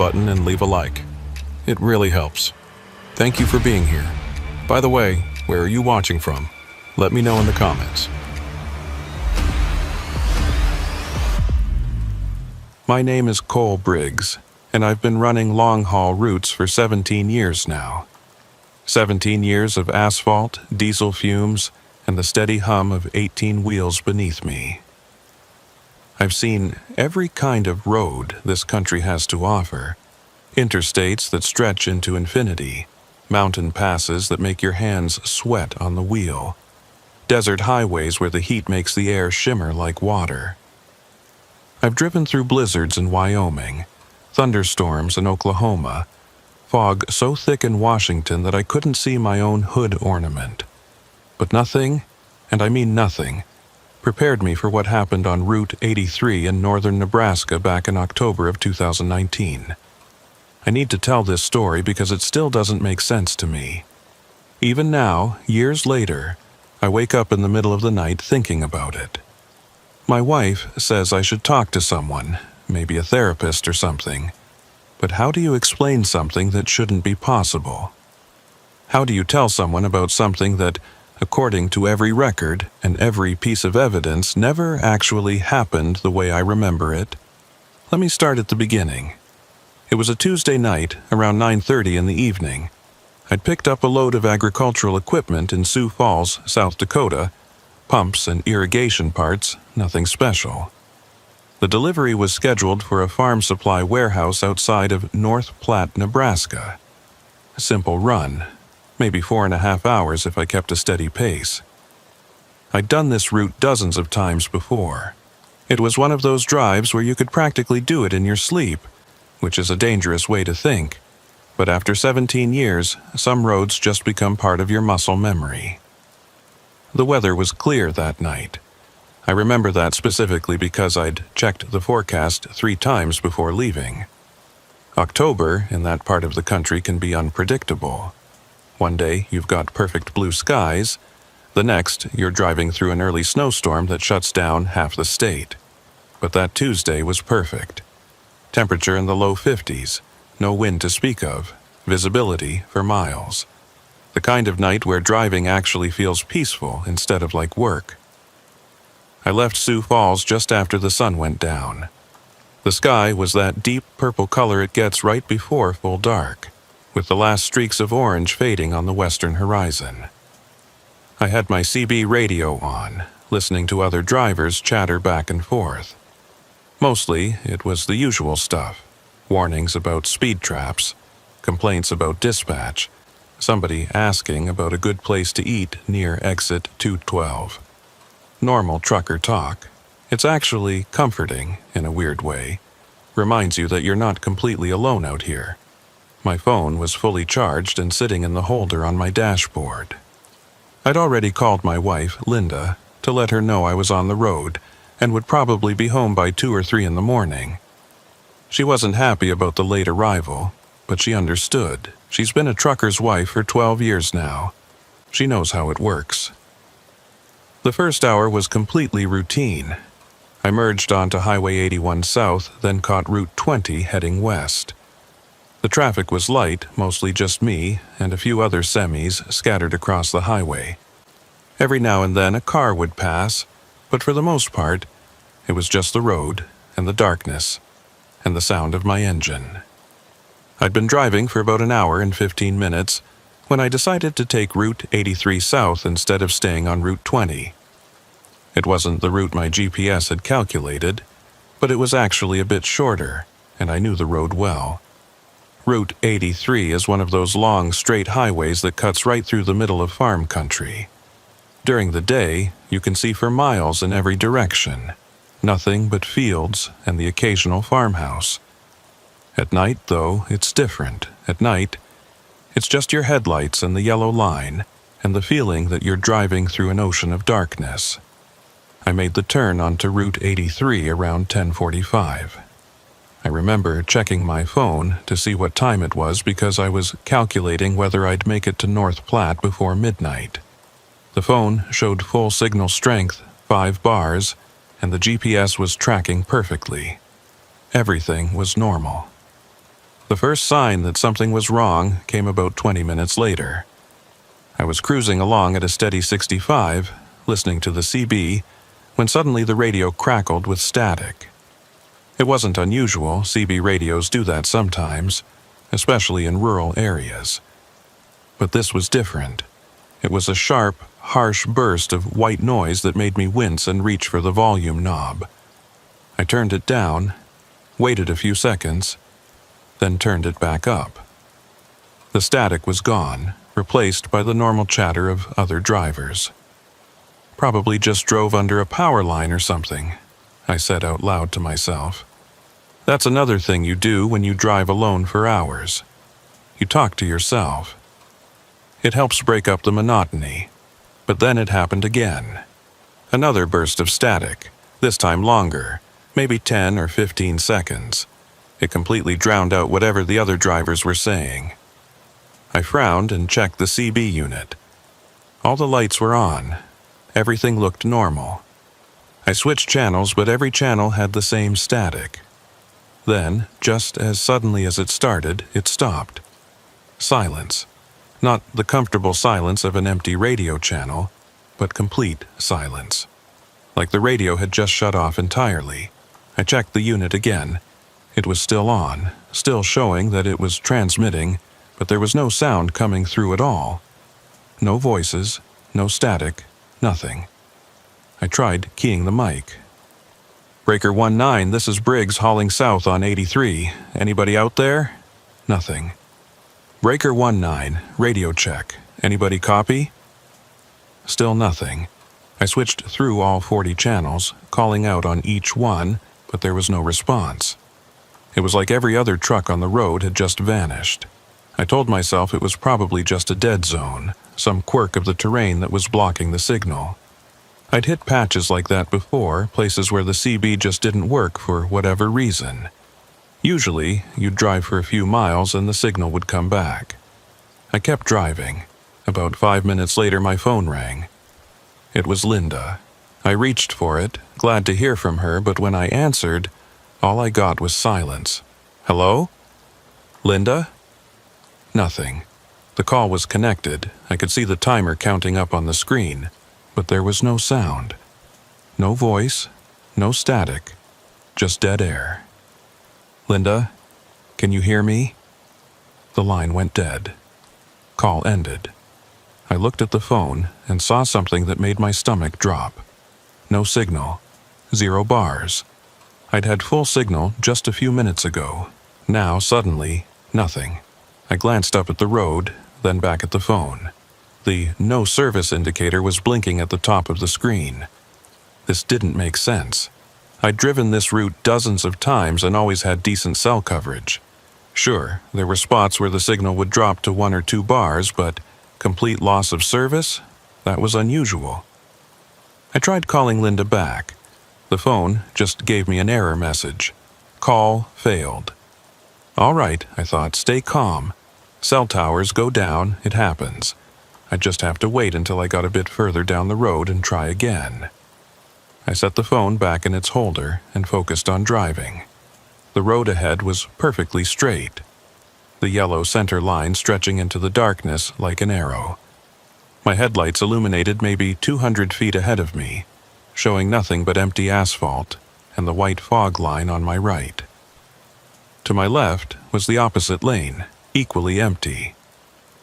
button and leave a like. It really helps. Thank you for being here. By the way, where are you watching from? Let me know in the comments. My name is Cole Briggs, and I've been running long-haul routes for 17 years now. 17 years of asphalt, diesel fumes, and the steady hum of 18 wheels beneath me. I've seen every kind of road this country has to offer. Interstates that stretch into infinity, mountain passes that make your hands sweat on the wheel, desert highways where the heat makes the air shimmer like water. I've driven through blizzards in Wyoming, thunderstorms in Oklahoma, fog so thick in Washington that I couldn't see my own hood ornament. But nothing, and I mean nothing, prepared me for what happened on Route 83 in northern Nebraska back in October of 2019. I need to tell this story because it still doesn't make sense to me. Even now, years later, I wake up in the middle of the night thinking about it. My wife says I should talk to someone, maybe a therapist or something. But how do you explain something that shouldn't be possible? How do you tell someone about something that, according to every record and every piece of evidence, never actually happened the way I remember it? Let me start at the beginning. It was a Tuesday night, around 9:30 in the evening. I'd picked up a load of agricultural equipment in Sioux Falls, South Dakota, pumps and irrigation parts, nothing special. The delivery was scheduled for a farm supply warehouse outside of North Platte, Nebraska. A simple run, maybe 4.5 hours if I kept a steady pace. I'd done this route dozens of times before. It was one of those drives where you could practically do it in your sleep, which is a dangerous way to think. But after 17 years, some roads just become part of your muscle memory. The weather was clear that night. I remember that specifically because I'd checked the forecast 3 times before leaving. October in that part of the country can be unpredictable. One day you've got perfect blue skies, the next you're driving through an early snowstorm that shuts down half the state. But that Tuesday was perfect. Temperature in the low 50s, no wind to speak of, visibility for miles. The kind of night where driving actually feels peaceful instead of like work. I left Sioux Falls just after the sun went down. The sky was that deep purple color it gets right before full dark, with the last streaks of orange fading on the western horizon. I had my CB radio on, listening to other drivers chatter back and forth. Mostly, it was the usual stuff. Warnings about speed traps, complaints about dispatch, somebody asking about a good place to eat near exit 212. Normal trucker talk. It's actually comforting in a weird way. Reminds you that you're not completely alone out here. My phone was fully charged and sitting in the holder on my dashboard. I'd already called my wife, Linda, to let her know I was on the road and would probably be home by 2 or 3 in the morning. She wasn't happy about the late arrival, but she understood. She's been a trucker's wife for 12 years now. She knows how it works. The first hour was completely routine. I merged onto Highway 81 South, then caught Route 20 heading west. The traffic was light, mostly just me and a few other semis scattered across the highway. Every now and then a car would pass, but for the most part, it was just the road and the darkness and the sound of my engine. I'd been driving for about an hour and 15 minutes when I decided to take Route 83 South instead of staying on Route 20. It wasn't the route my GPS had calculated, but it was actually a bit shorter, and I knew the road well. Route 83 is one of those long, straight highways that cuts right through the middle of farm country. During the day, you can see for miles in every direction. Nothing but fields and the occasional farmhouse. At night, though, it's different. At night, it's just your headlights and the yellow line, and the feeling that you're driving through an ocean of darkness. I made the turn onto Route 83 around 10:45. I remember checking my phone to see what time it was because I was calculating whether I'd make it to North Platte before midnight. The phone showed full signal strength, 5 bars, and the GPS was tracking perfectly. Everything was normal. The first sign that something was wrong came about 20 minutes later. I was cruising along at a steady 65, listening to the CB, when suddenly the radio crackled with static. It wasn't unusual, CB radios do that sometimes, especially in rural areas. But this was different. It was a sharp, harsh burst of white noise that made me wince and reach for the volume knob. I turned it down, waited a few seconds, then turned it back up. The static was gone, replaced by the normal chatter of other drivers. Probably just drove under a power line or something, I said out loud to myself. That's another thing you do when you drive alone for hours. You talk to yourself. It helps break up the monotony. But then it happened again. Another burst of static, this time longer, maybe 10 or 15 seconds. It completely drowned out whatever the other drivers were saying. I frowned and checked the CB unit. All the lights were on. Everything looked normal. I switched channels, but every channel had the same static. Then, just as suddenly as it started, it stopped. Silence. Not the comfortable silence of an empty radio channel, but complete silence. Like the radio had just shut off entirely. I checked the unit again. It was still on, still showing that it was transmitting, but there was no sound coming through at all. No voices, no static, nothing. I tried keying the mic. Breaker 19, this is Briggs hauling south on 83. Anybody out there? Nothing. Breaker 19, radio check. Anybody copy? Still nothing. I switched through all 40 channels, calling out on each one, but there was no response. It was like every other truck on the road had just vanished. I told myself it was probably just a dead zone, some quirk of the terrain that was blocking the signal. I'd hit patches like that before, places where the CB just didn't work for whatever reason. Usually, you'd drive for a few miles and the signal would come back. I kept driving. About 5 minutes later, my phone rang. It was Linda. I reached for it, glad to hear from her, but when I answered, all I got was silence. Hello? Linda? Nothing. The call was connected. I could see the timer counting up on the screen, but there was no sound. No voice, no static, just dead air. Linda, can you hear me? The line went dead. Call ended. I looked at the phone and saw something that made my stomach drop. No signal. 0 bars. I'd had full signal just a few minutes ago. Now, suddenly, nothing. I glanced up at the road, then back at the phone. The no service indicator was blinking at the top of the screen. This didn't make sense. I'd driven this route dozens of times and always had decent cell coverage. Sure, there were spots where the signal would drop to 1 or 2 bars, but complete loss of service? That was unusual. I tried calling Linda back. The phone just gave me an error message. Call failed. All right, I thought, stay calm. Cell towers go down, it happens. I'd just have to wait until I got a bit further down the road and try again. I set the phone back in its holder and focused on driving. The road ahead was perfectly straight, the yellow center line stretching into the darkness like an arrow. My headlights illuminated maybe 200 feet ahead of me, showing nothing but empty asphalt and the white fog line on my right. To my left was the opposite lane, equally empty.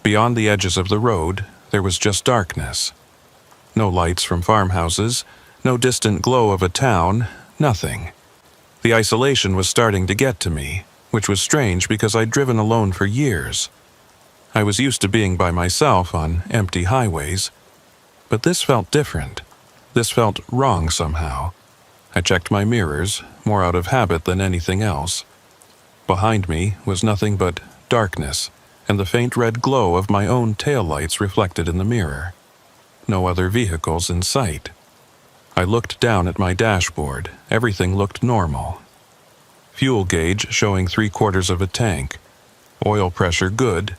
Beyond the edges of the road, there was just darkness. No lights from farmhouses, no distant glow of a town, nothing. The isolation was starting to get to me, which was strange because I'd driven alone for years. I was used to being by myself on empty highways, but this felt different. This felt wrong somehow. I checked my mirrors, more out of habit than anything else. Behind me was nothing but darkness and the faint red glow of my own taillights reflected in the mirror. No other vehicles in sight. I looked down at my dashboard. Everything looked normal. Fuel gauge showing 3/4 of a tank. Oil pressure good.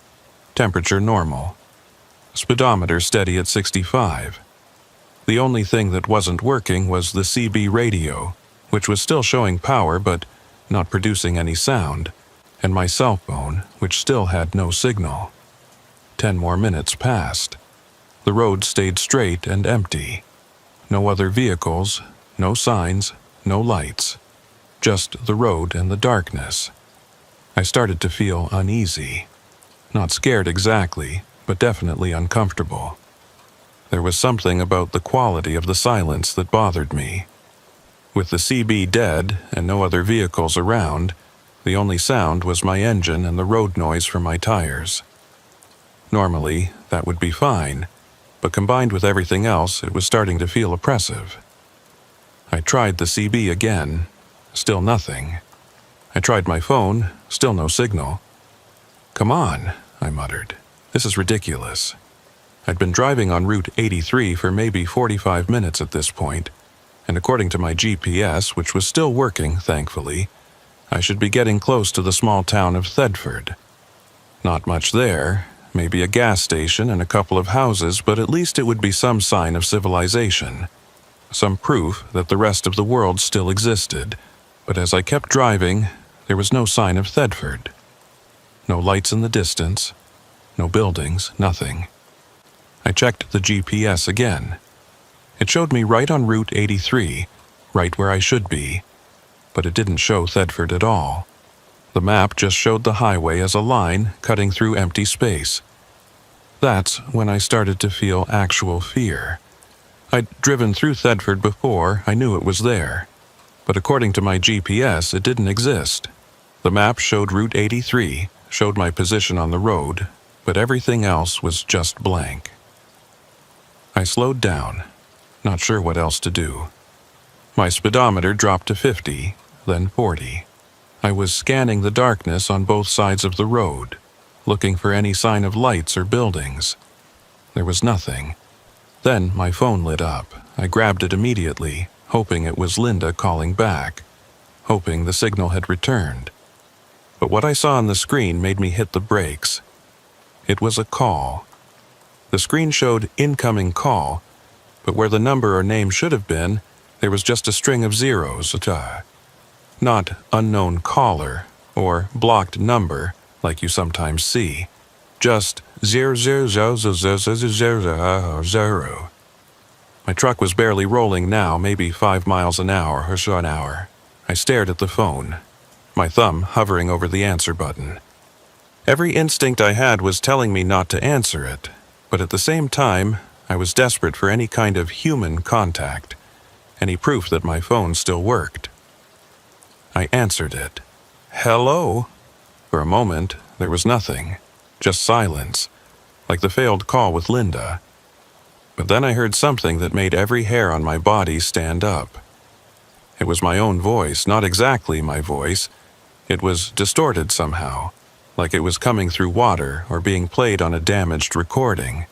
Temperature normal. Speedometer steady at 65. The only thing that wasn't working was the CB radio, which was still showing power but not producing any sound. and my cell phone, which still had no signal. 10 more minutes passed. The road stayed straight and empty. No other vehicles, no signs, no lights. Just the road and the darkness. I started to feel uneasy. Not scared exactly, but definitely uncomfortable. There was something about the quality of the silence that bothered me. With the CB dead and no other vehicles around, the only sound was my engine and the road noise from my tires. Normally, that would be fine, but combined with everything else, it was starting to feel oppressive. I tried the CB again. Still nothing. I tried my phone. Still no signal. "Come on," I muttered. "This is ridiculous." I'd been driving on Route 83 for maybe 45 minutes at this point, and according to my GPS, which was still working, thankfully, I should be getting close to the small town of Thedford. Not much there, maybe a gas station and a couple of houses, but at least it would be some sign of civilization, some proof that the rest of the world still existed. But as I kept driving, there was no sign of Thedford. No lights in the distance, no buildings, nothing. I checked the GPS again. It showed me right on Route 83, right where I should be, but it didn't show Thedford at all. The map just showed the highway as a line cutting through empty space. That's when I started to feel actual fear. I'd driven through Thedford before, I knew it was there. But according to my GPS, it didn't exist. The map showed Route 83, showed my position on the road, but everything else was just blank. I slowed down, not sure what else to do. My speedometer dropped to 50, then 40. I was scanning the darkness on both sides of the road, looking for any sign of lights or buildings. There was nothing. Then my phone lit up. I grabbed it immediately, hoping it was Linda calling back, hoping the signal had returned. But what I saw on the screen made me hit the brakes. It was a call. The screen showed incoming call, but where the number or name should have been, there was just a string of zeros. Not unknown caller or blocked number like you sometimes see. Just 0000000. My truck was barely rolling now, maybe 5 miles an hour or so an hour. I stared at the phone, my thumb hovering over the answer button. Every instinct I had was telling me not to answer it, but at the same time, I was desperate for any kind of human contact, any proof that my phone still worked. I answered it. "Hello?" For a moment, there was nothing, just silence, like the failed call with Linda. But then I heard something that made every hair on my body stand up. It was my own voice, not exactly my voice. It was distorted somehow, like it was coming through water or being played on a damaged recording.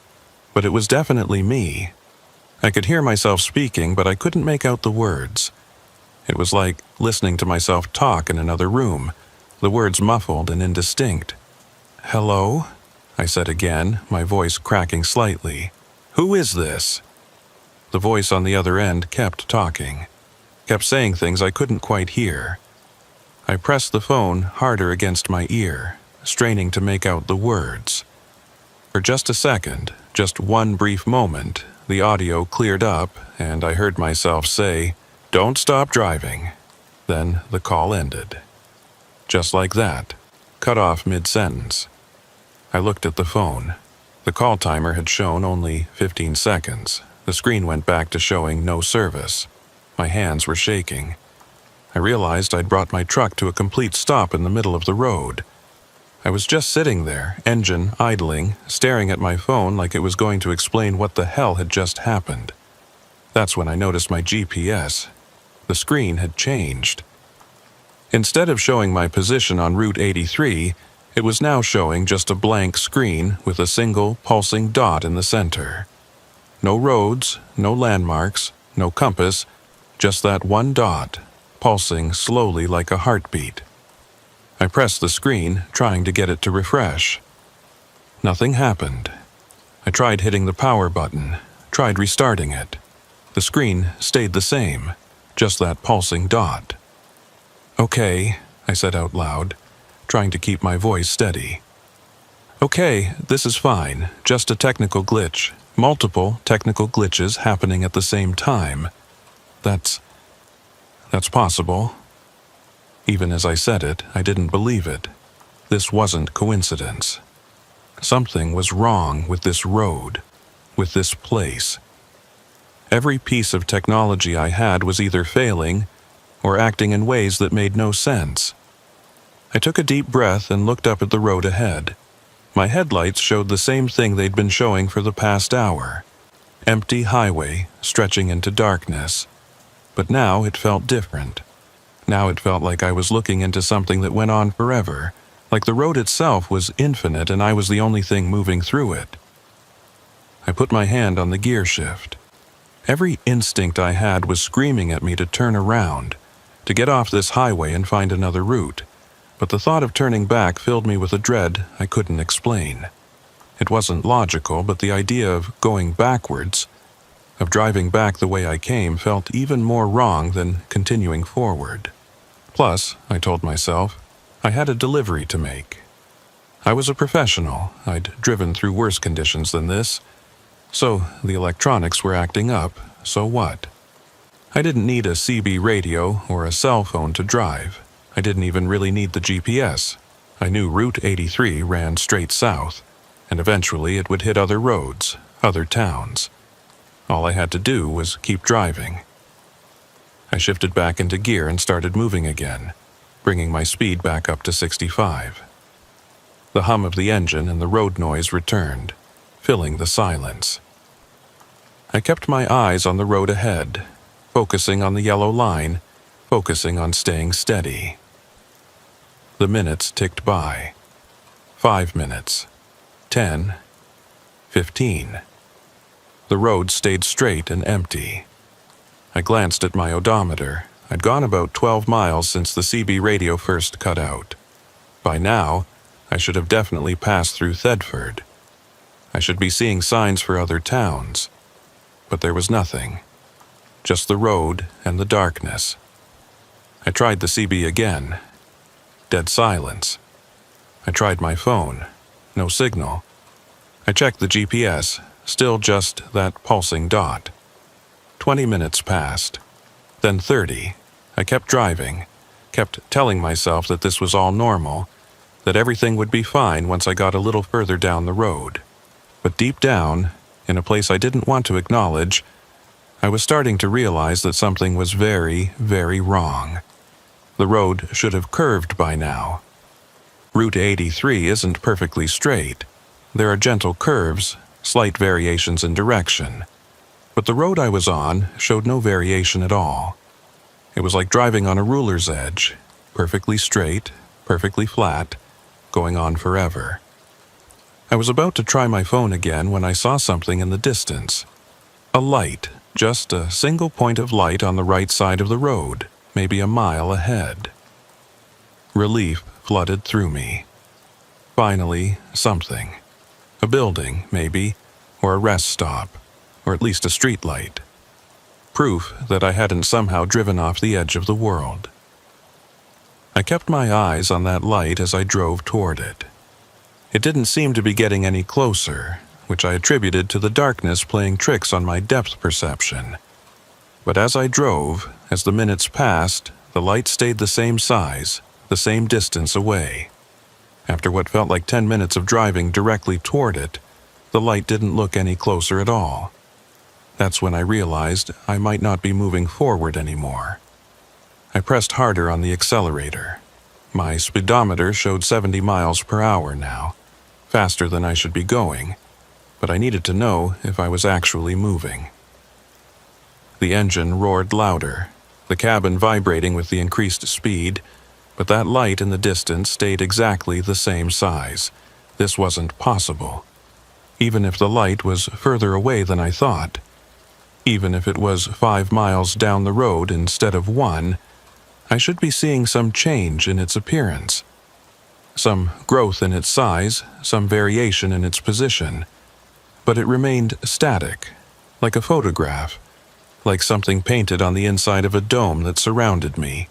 But it was definitely me. I could hear myself speaking, but I couldn't make out the words. It was like listening to myself talk in another room, the words muffled and indistinct. "Hello?" I said again, my voice cracking slightly. "Who is this?" The voice on the other end kept talking, kept saying things I couldn't quite hear. I pressed the phone harder against my ear, straining to make out the words. For just a second, just one brief moment, the audio cleared up and I heard myself say, "Don't stop driving." Then the call ended. Just like that, cut off mid-sentence. I looked at the phone. The call timer had shown only 15 seconds. The screen went back to showing no service. My hands were shaking. I realized I'd brought my truck to a complete stop in the middle of the road. I was just sitting there, engine idling, staring at my phone like it was going to explain what the hell had just happened. That's when I noticed my GPS. The screen had changed. Instead of showing my position on Route 83, it was now showing just a blank screen with a single pulsing dot in the center. No roads, no landmarks, no compass, just that one dot, pulsing slowly like a heartbeat. I pressed the screen, trying to get it to refresh. Nothing happened. I tried hitting the power button, tried restarting it. The screen stayed the same, just that pulsing dot. "Okay," I said out loud. trying to keep my voice steady. "Okay, this is fine. Just a technical glitch. Multiple technical glitches happening at the same time. That's possible." Even as I said it, I didn't believe it. This wasn't coincidence. Something was wrong with this road, with this place. Every piece of technology I had was either failing or acting in ways that made no sense. I took a deep breath and looked up at the road ahead. My headlights showed the same thing they'd been showing for the past hour. Empty highway stretching into darkness. But now it felt different. Now it felt like I was looking into something that went on forever, like the road itself was infinite and I was the only thing moving through it. I put my hand on the gear shift. Every instinct I had was screaming at me to turn around, to get off this highway and find another route. But the thought of turning back filled me with a dread I couldn't explain. It wasn't logical, but the idea of going backwards, of driving back the way I came, felt even more wrong than continuing forward. Plus, I told myself, I had a delivery to make. I was a professional. I'd driven through worse conditions than this. So the electronics were acting up, so what? I didn't need a CB radio or a cell phone to drive. I didn't even really need the GPS. I knew Route 83 ran straight south, and eventually it would hit other roads, other towns. All I had to do was keep driving. I shifted back into gear and started moving again, bringing my speed back up to 65. The hum of the engine and the road noise returned, filling the silence. I kept my eyes on the road ahead, focusing on the yellow line, focusing on staying steady. The minutes ticked by. 5 minutes. 10. 15. The road stayed straight and empty. I glanced at my odometer. I'd gone about 12 miles since the CB radio first cut out. By now, I should have definitely passed through Thedford. I should be seeing signs for other towns. But there was nothing. Just the road and the darkness. I tried the CB again. Dead silence. I tried my phone. No signal. I checked the GPS. Still just that pulsing dot. 20 minutes passed. Then 30. I kept driving. Kept telling myself that this was all normal. That everything would be fine once I got a little further down the road. But deep down, in a place I didn't want to acknowledge, I was starting to realize that something was very, very wrong. The road should have curved by now. Route 83 isn't perfectly straight. There are gentle curves, slight variations in direction. But the road I was on showed no variation at all. It was like driving on a ruler's edge, perfectly straight, perfectly flat, going on forever. I was about to try my phone again when I saw something in the distance. A light, just a single point of light on the right side of the road, maybe a mile ahead. Relief flooded through me. Finally, something. A building, maybe, or a rest stop, or at least a street light. Proof that I hadn't somehow driven off the edge of the world. I kept my eyes on that light as I drove toward it. It didn't seem to be getting any closer, which I attributed to the darkness playing tricks on my depth perception. But as I drove, as the minutes passed, the light stayed the same size, the same distance away. After what felt like 10 minutes of driving directly toward it, the light didn't look any closer at all. That's when I realized I might not be moving forward anymore. I pressed harder on the accelerator. My speedometer showed 70 miles per hour now, faster than I should be going, but I needed to know if I was actually moving. The engine roared louder, the cabin vibrating with the increased speed, but that light in the distance stayed exactly the same size. This wasn't possible. Even if the light was further away than I thought, even if it was 5 miles down the road instead of 1, I should be seeing some change in its appearance. Some growth in its size, some variation in its position. But it remained static, like a photograph, like something painted on the inside of a dome that surrounded me.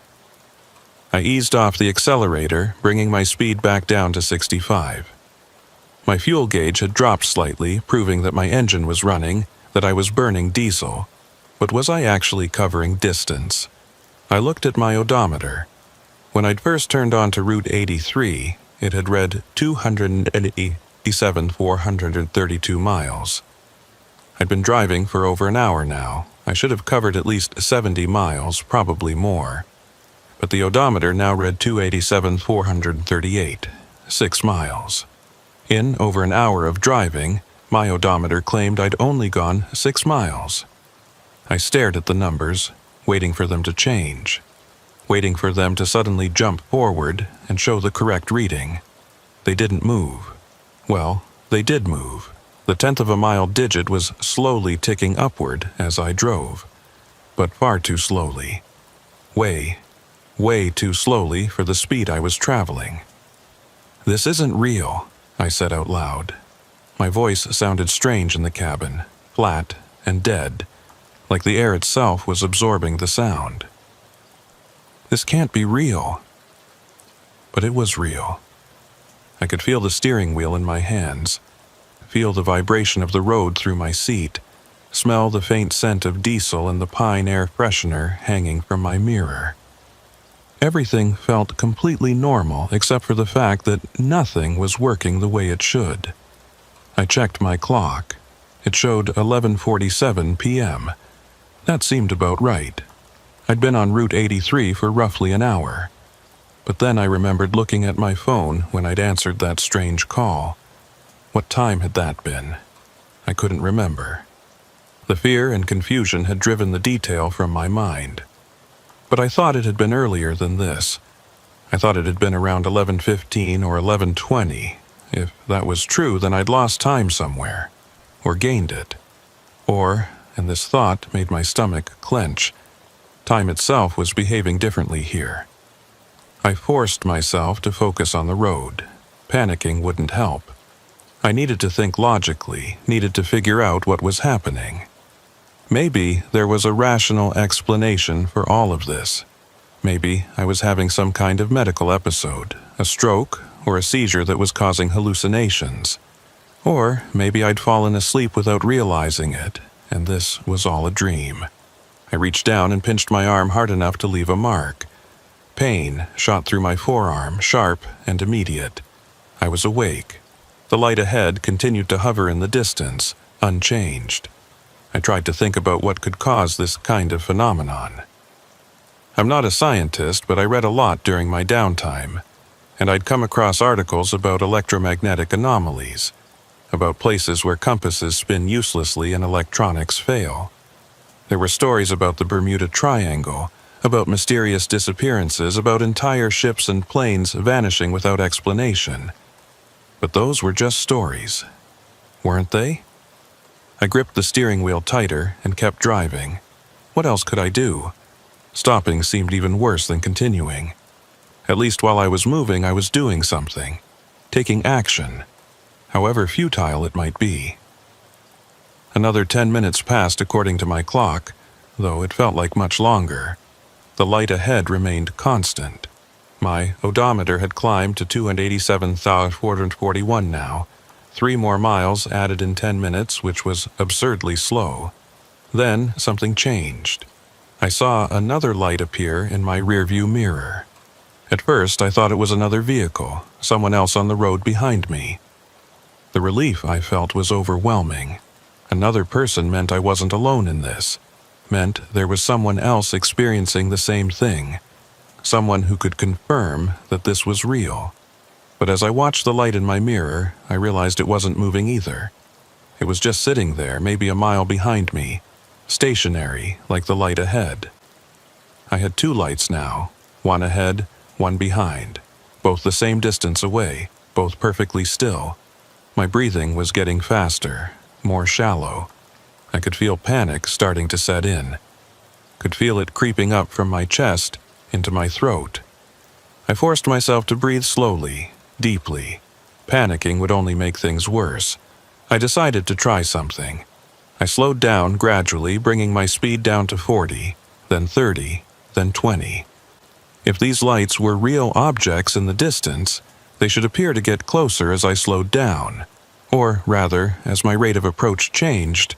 I eased off the accelerator, bringing my speed back down to 65. My fuel gauge had dropped slightly, proving that my engine was running, that I was burning diesel. But was I actually covering distance? I looked at my odometer. When I'd first turned on to Route 83, it had read 287,432 miles. I'd been driving for over an hour now. I should have covered at least 70 miles, probably more. But the odometer now read 287,438, 6 miles. In over an hour of driving, my odometer claimed I'd only gone 6 miles. I stared at the numbers, waiting for them to change, waiting for them to suddenly jump forward and show the correct reading. They didn't move. Well, they did move. The tenth of a mile digit was slowly ticking upward as I drove, but far too slowly. Way too slowly for the speed I was traveling. "This isn't real," I said out loud. My voice sounded strange in the cabin, flat and dead, like the air itself was absorbing the sound. "This can't be real." But it was real. I could feel the steering wheel in my hands, feel the vibration of the road through my seat, smell the faint scent of diesel and the pine air freshener hanging from my mirror. Everything felt completely normal except for the fact that nothing was working the way it should. I checked my clock. It showed 11:47 p.m. That seemed about right. I'd been on Route 83 for roughly an hour. But then I remembered looking at my phone when I'd answered that strange call. What time had that been? I couldn't remember. The fear and confusion had driven the detail from my mind. But I thought it had been earlier than this. I thought it had been around 11:15 or 11:20. If that was true, then I'd lost time somewhere, or gained it. Or, and this thought made my stomach clench, time itself was behaving differently here. I forced myself to focus on the road. Panicking wouldn't help. I needed to think logically, needed to figure out what was happening. Maybe there was a rational explanation for all of this. Maybe I was having some kind of medical episode, a stroke, or a seizure that was causing hallucinations. Or maybe I'd fallen asleep without realizing it, and this was all a dream. I reached down and pinched my arm hard enough to leave a mark. Pain shot through my forearm, sharp and immediate. I was awake. The light ahead continued to hover in the distance, unchanged. I tried to think about what could cause this kind of phenomenon. I'm not a scientist, but I read a lot during my downtime, and I'd come across articles about electromagnetic anomalies, about places where compasses spin uselessly and electronics fail. There were stories about the Bermuda Triangle, about mysterious disappearances, about entire ships and planes vanishing without explanation. But those were just stories, weren't they? I gripped the steering wheel tighter and kept driving. What else could I do? Stopping seemed even worse than continuing. At least while I was moving, I was doing something, taking action, however futile it might be. Another 10 minutes passed according to my clock, though it felt like much longer. The light ahead remained constant. My odometer had climbed to 287,441 now. 3 more miles added in 10 minutes, which was absurdly slow. Then something changed. I saw another light appear in my rearview mirror. At first, I thought it was another vehicle, someone else on the road behind me. The relief I felt was overwhelming. Another person meant I wasn't alone in this, meant there was someone else experiencing the same thing, someone who could confirm that this was real. But as I watched the light in my mirror, I realized it wasn't moving either. It was just sitting there, maybe a mile behind me, stationary like the light ahead. I had 2 lights now, one ahead, one behind, both the same distance away, both perfectly still. My breathing was getting faster, more shallow. I could feel panic starting to set in. Could feel it creeping up from my chest into my throat. I forced myself to breathe slowly, deeply. Panicking would only make things worse. I decided to try something. I slowed down gradually, bringing my speed down to 40, then 30, then 20. If these lights were real objects in the distance, they should appear to get closer as I slowed down. Or rather, as my rate of approach changed,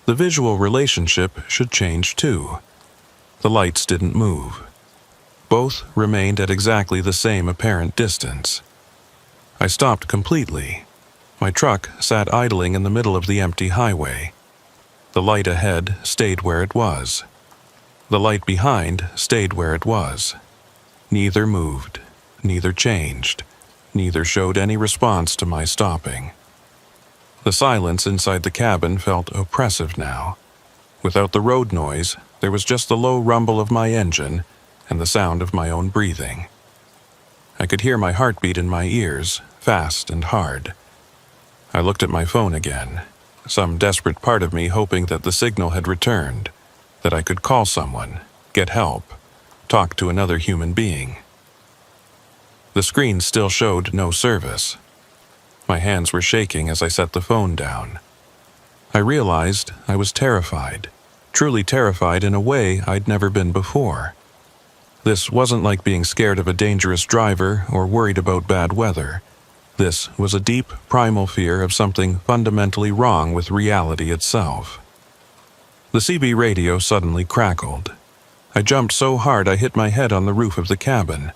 the visual relationship should change too. The lights didn't move. Both remained at exactly the same apparent distance. I stopped completely. My truck sat idling in the middle of the empty highway. The light ahead stayed where it was. The light behind stayed where it was. Neither moved, neither changed, neither showed any response to my stopping. The silence inside the cabin felt oppressive now. Without the road noise, there was just the low rumble of my engine and the sound of my own breathing. I could hear my heartbeat in my ears, fast and hard. I looked at my phone again, some desperate part of me hoping that the signal had returned, that I could call someone, get help, talk to another human being. The screen still showed no service. My hands were shaking as I set the phone down. I realized I was terrified, truly terrified in a way I'd never been before. This wasn't like being scared of a dangerous driver or worried about bad weather. This was a deep, primal fear of something fundamentally wrong with reality itself. The CB radio suddenly crackled. I jumped so hard I hit my head on the roof of the cabin.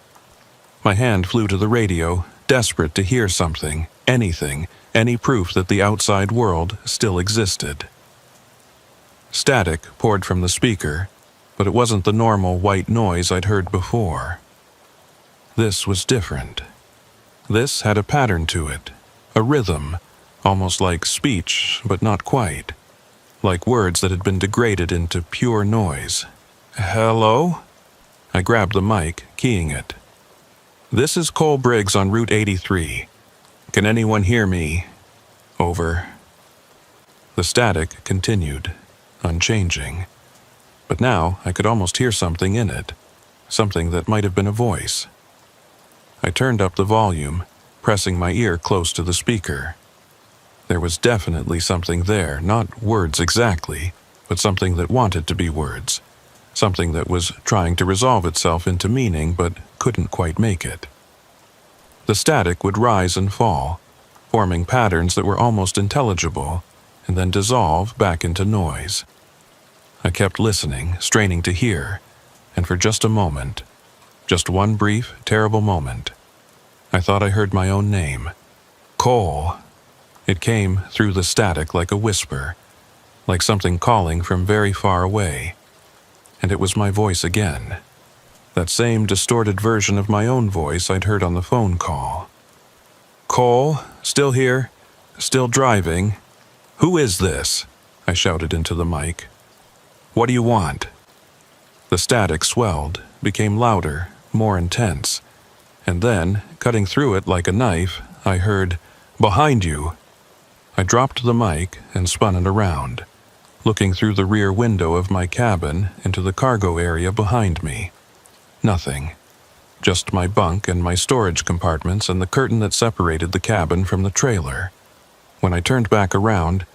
My hand flew to the radio, desperate to hear something, anything, any proof that the outside world still existed. Static poured from the speaker, but it wasn't the normal white noise I'd heard before. This was different. This had a pattern to it, a rhythm, almost like speech, but not quite. Like words that had been degraded into pure noise. Hello? I grabbed the mic, keying it. This is Cole Briggs on Route 83. Can anyone hear me? Over. The static continued, unchanging. But now I could almost hear something in it, something that might have been a voice. I turned up the volume, pressing my ear close to the speaker. There was definitely something there, not words exactly, but something that wanted to be words. Something that was trying to resolve itself into meaning but couldn't quite make it. The static would rise and fall, forming patterns that were almost intelligible, and then dissolve back into noise. I kept listening, straining to hear, and for just a moment, just one brief, terrible moment, I thought I heard my own name. Cole. It came through the static like a whisper, like something calling from very far away. And it was my voice again. That same distorted version of my own voice I'd heard on the phone call. Cole, still here? Still driving? Who is this? I shouted into the mic. What do you want? The static swelled, became louder, more intense. And then, cutting through it like a knife, I heard, Behind you! I dropped the mic and spun it around, looking through the rear window of my cabin into the cargo area behind me. Nothing. Just my bunk and my storage compartments and the curtain that separated the cabin from the trailer. When I turned back around,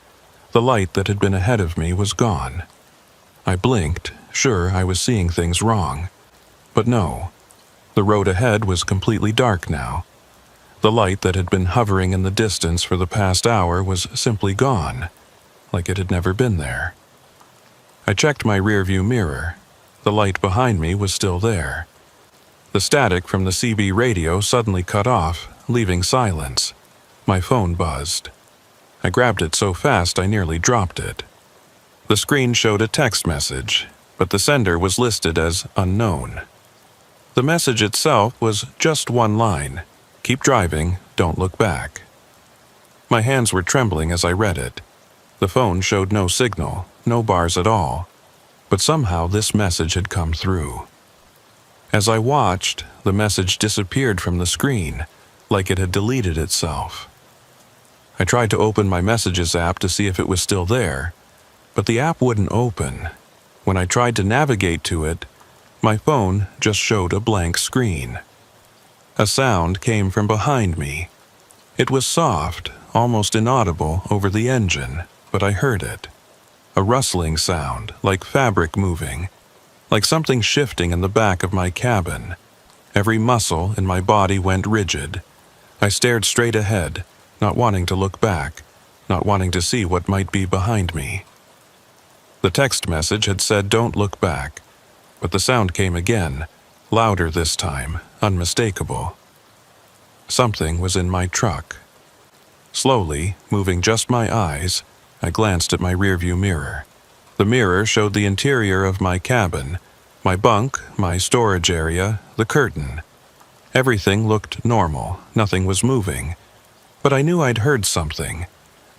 the light that had been ahead of me was gone. I blinked, sure I was seeing things wrong. But no. The road ahead was completely dark now. The light that had been hovering in the distance for the past hour was simply gone, like it had never been there. I checked my rearview mirror. The light behind me was still there. The static from the CB radio suddenly cut off, leaving silence. My phone buzzed. I grabbed it so fast I nearly dropped it. The screen showed a text message, but the sender was listed as unknown. The message itself was just one line. Keep driving, don't look back. My hands were trembling as I read it. The phone showed no signal, no bars at all. But somehow this message had come through. As I watched, the message disappeared from the screen, like it had deleted itself. I tried to open my Messages app to see if it was still there, but the app wouldn't open. When I tried to navigate to it, my phone just showed a blank screen. A sound came from behind me. It was soft, almost inaudible over the engine, but I heard it. A rustling sound, like fabric moving, like something shifting in the back of my cabin, Every muscle in my body went rigid. I stared straight ahead, not wanting to look back, not wanting to see what might be behind me. The text message had said don't look back, but the sound came again, louder this time, unmistakable. Something was in my truck. Slowly, moving just my eyes, I glanced at my rearview mirror. The mirror showed the interior of my cabin, my bunk, my storage area, the curtain. Everything looked normal, nothing was moving. But I knew I'd heard something.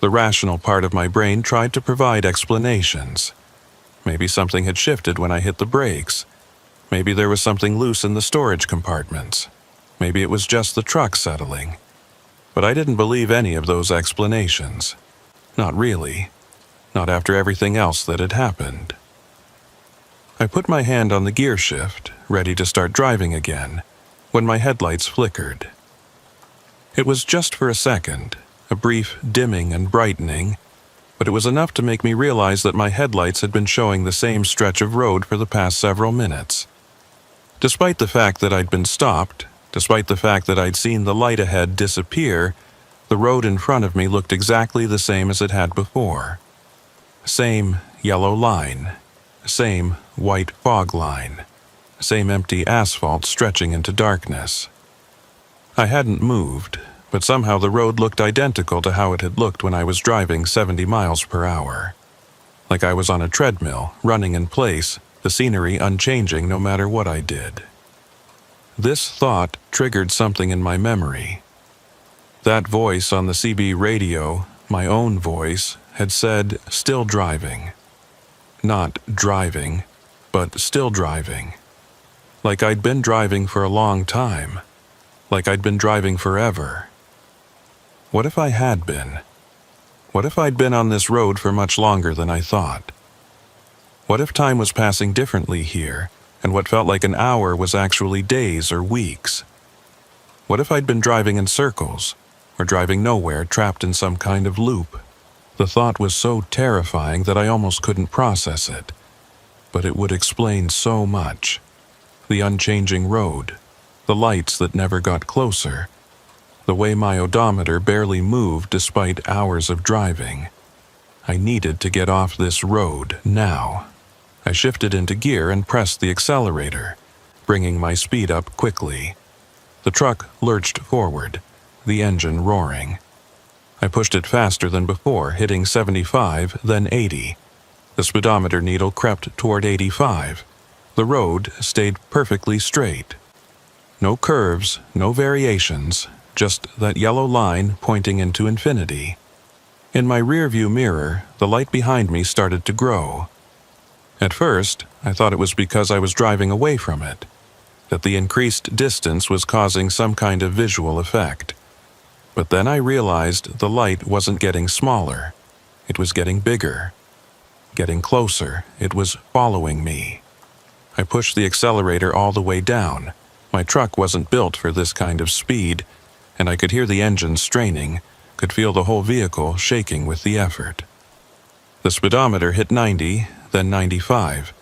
The rational part of my brain tried to provide explanations. Maybe something had shifted when I hit the brakes. Maybe there was something loose in the storage compartments. Maybe it was just the truck settling. But I didn't believe any of those explanations. Not really. Not after everything else that had happened. I put my hand on the gear shift, ready to start driving again, when my headlights flickered. It was just for a second, a brief dimming and brightening, but it was enough to make me realize that my headlights had been showing the same stretch of road for the past several minutes. Despite the fact that I'd been stopped, despite the fact that I'd seen the light ahead disappear, the road in front of me looked exactly the same as it had before. Same yellow line, same white fog line, same empty asphalt stretching into darkness. I hadn't moved, but somehow the road looked identical to how it had looked when I was driving 70 miles per hour. Like I was on a treadmill, running in place, the scenery unchanging no matter what I did. This thought triggered something in my memory. That voice on the CB radio, my own voice, had said, "Still driving." Not driving, but still driving. Like I'd been driving for a long time. Like I'd been driving forever. What if I had been? What if I'd been on this road for much longer than I thought? What if time was passing differently here, and what felt like an hour was actually days or weeks? What if I'd been driving in circles, or driving nowhere, trapped in some kind of loop? The thought was so terrifying that I almost couldn't process it. But it would explain so much. The unchanging road, the lights that never got closer, the way my odometer barely moved despite hours of driving. I needed to get off this road now. I shifted into gear and pressed the accelerator, bringing my speed up quickly. The truck lurched forward, the engine roaring. I pushed it faster than before, hitting 75, then 80. The speedometer needle crept toward 85. The road stayed perfectly straight. No curves, no variations, just that yellow line pointing into infinity. In my rearview mirror, the light behind me started to grow. At first, I thought it was because I was driving away from it, that the increased distance was causing some kind of visual effect. But then I realized the light wasn't getting smaller. It was getting bigger. Getting closer, it was following me. I pushed the accelerator all the way down. My truck wasn't built for this kind of speed, and I could hear the engine straining, could feel the whole vehicle shaking with the effort. The speedometer hit 90, then 95.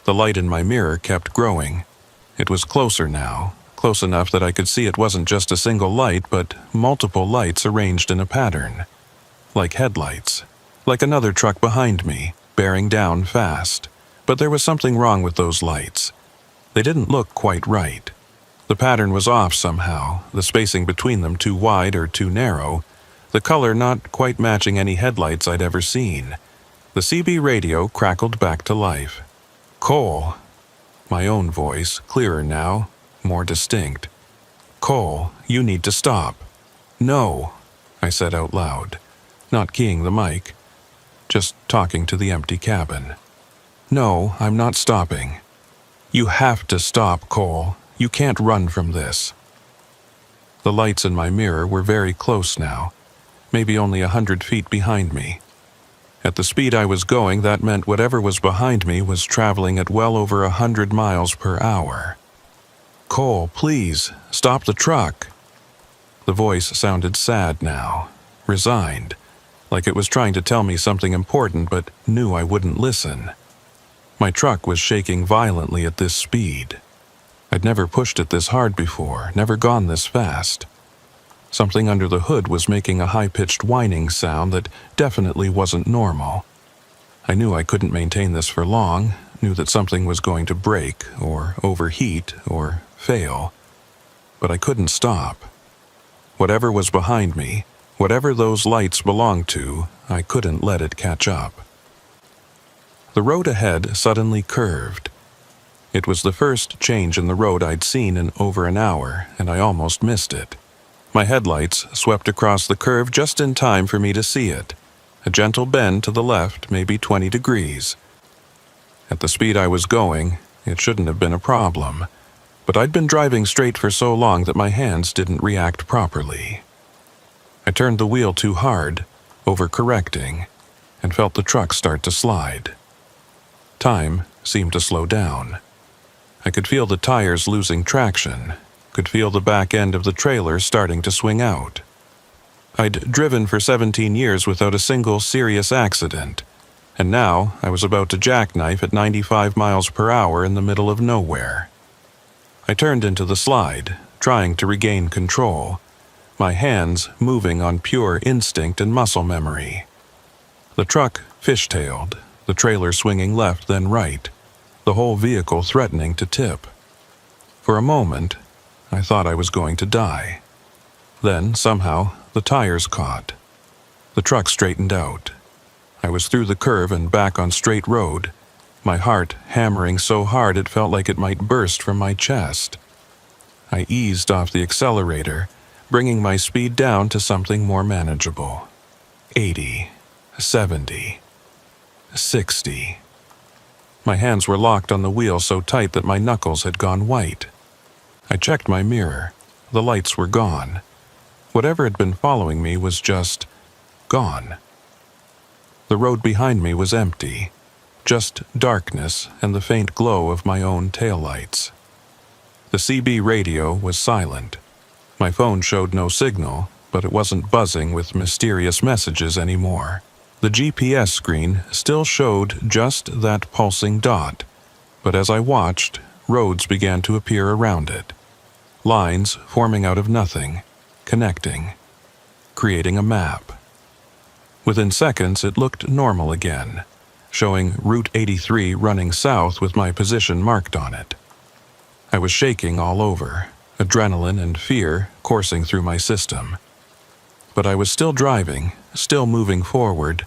The light in my mirror kept growing. It was closer now, close enough that I could see it wasn't just a single light, but multiple lights arranged in a pattern. Like headlights. Like another truck behind me, bearing down fast. But there was something wrong with those lights. They didn't look quite right. The pattern was off somehow, the spacing between them too wide or too narrow, the color not quite matching any headlights I'd ever seen. The CB radio crackled back to life. "Cole." My own voice, clearer now, more distinct. "Cole, you need to stop." "No," I said out loud, not keying the mic, just talking to the empty cabin. "No, I'm not stopping. You have to stop, Cole. You can't run from this." The lights in my mirror were very close now, maybe only 100 feet behind me. At the speed I was going, that meant whatever was behind me was traveling at well over 100 miles per hour. "Cole, please, stop the truck." The voice sounded sad now, resigned, like it was trying to tell me something important but knew I wouldn't listen. My truck was shaking violently at this speed. I'd never pushed it this hard before, never gone this fast. Something under the hood was making a high-pitched whining sound that definitely wasn't normal. I knew I couldn't maintain this for long, knew that something was going to break, or overheat, or fail. But I couldn't stop. Whatever was behind me, whatever those lights belonged to, I couldn't let it catch up. The road ahead suddenly curved. It was the first change in the road I'd seen in over an hour, and I almost missed it. My headlights swept across the curve just in time for me to see it. A gentle bend to the left, maybe 20 degrees. At the speed I was going, it shouldn't have been a problem, but I'd been driving straight for so long that my hands didn't react properly. I turned the wheel too hard, overcorrecting, and felt the truck start to slide. Time seemed to slow down. I could feel the tires losing traction, could feel the back end of the trailer starting to swing out. I'd driven for 17 years without a single serious accident, and now I was about to jackknife at 95 miles per hour in the middle of nowhere. I turned into the slide, trying to regain control, my hands moving on pure instinct and muscle memory. The truck fishtailed, the trailer swinging left then right, the whole vehicle threatening to tip. For a moment, I thought I was going to die. Then, somehow, the tires caught. The truck straightened out. I was through the curve and back on straight road, my heart hammering so hard it felt like it might burst from my chest. I eased off the accelerator, bringing my speed down to something more manageable. 80, 70, 60. My hands were locked on the wheel so tight that my knuckles had gone white. I checked my mirror. The lights were gone. Whatever had been following me was just gone. The road behind me was empty, just darkness and the faint glow of my own taillights. The CB radio was silent. My phone showed no signal, but it wasn't buzzing with mysterious messages anymore. The GPS screen still showed just that pulsing dot, but as I watched, roads began to appear around it. Lines forming out of nothing, connecting, creating a map. Within seconds, it looked normal again, showing Route 83 running south with my position marked on it. I was shaking all over, adrenaline and fear coursing through my system. But I was still driving, still moving forward,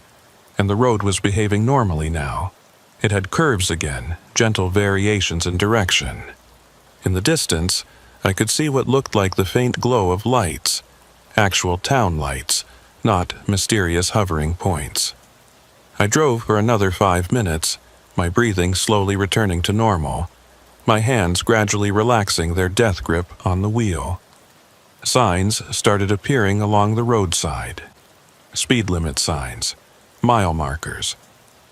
and the road was behaving normally now. It had curves again, gentle variations in direction. In the distance, I could see what looked like the faint glow of lights, actual town lights, not mysterious hovering points. I drove for another 5 minutes, my breathing slowly returning to normal, my hands gradually relaxing their death grip on the wheel. Signs started appearing along the roadside. Speed limit signs, mile markers,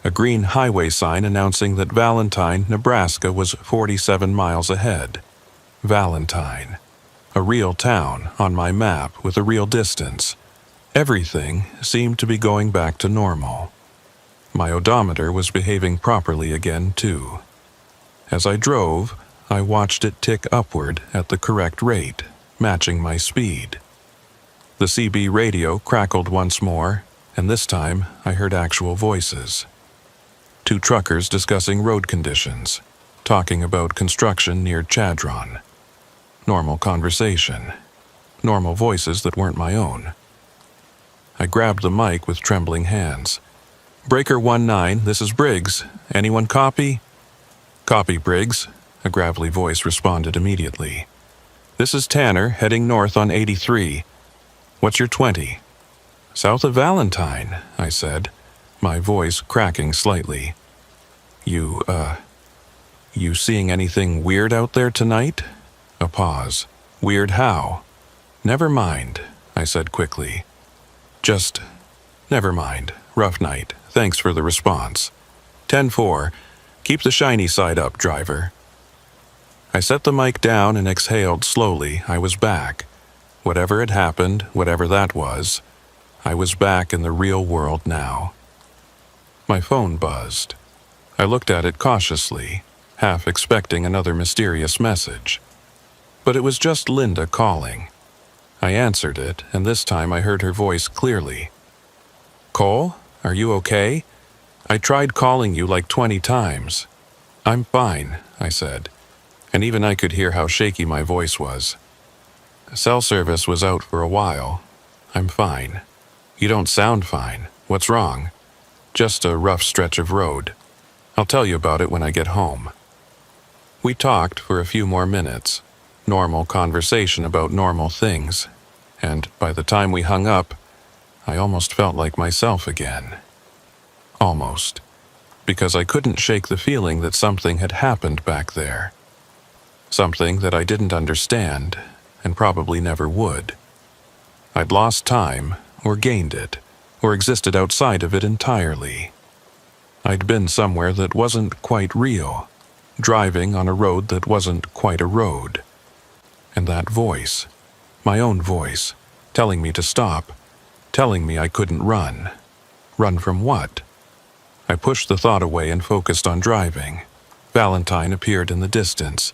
a green highway sign announcing that Valentine, Nebraska was 47 miles ahead. Valentine, a real town on my map with a real distance. Everything seemed to be going back to normal. My odometer was behaving properly again, too. As I drove, I watched it tick upward at the correct rate, matching my speed. The CB radio crackled once more, and this time I heard actual voices. 2 truckers discussing road conditions, talking about construction near Chadron. Normal conversation. Normal voices that weren't my own. I grabbed the mic with trembling hands. "Breaker 19, this is Briggs. Anyone copy?" "Copy, Briggs," a gravelly voice responded immediately. "This is Tanner, heading north on 83. What's your 20? "South of Valentine," I said, my voice cracking slightly. You seeing anything weird out there tonight?" A pause. "Weird how?" "Never mind," I said quickly. "Just, never mind. Rough night. Thanks for the response. 10-4. Keep the shiny side up, driver." I set the mic down and exhaled slowly. I was back. Whatever had happened, whatever that was, I was back in the real world now. My phone buzzed. I looked at it cautiously, half expecting another mysterious message. But it was just Linda calling. I answered it, and this time I heard her voice clearly. "Cole, are you okay? I tried calling you like 20 times. "I'm fine," I said, and even I could hear how shaky my voice was. "Cell service was out for a while. I'm fine." "You don't sound fine. What's wrong?" "Just a rough stretch of road. I'll tell you about it when I get home." We talked for a few more minutes, normal conversation about normal things, and by the time we hung up, I almost felt like myself again. Almost. Because I couldn't shake the feeling that something had happened back there. Something that I didn't understand, and probably never would. I'd lost time, or gained it, or existed outside of it entirely. I'd been somewhere that wasn't quite real, driving on a road that wasn't quite a road. And that voice, my own voice, telling me to stop, telling me I couldn't run. Run from what? I pushed the thought away and focused on driving. Valentine appeared in the distance,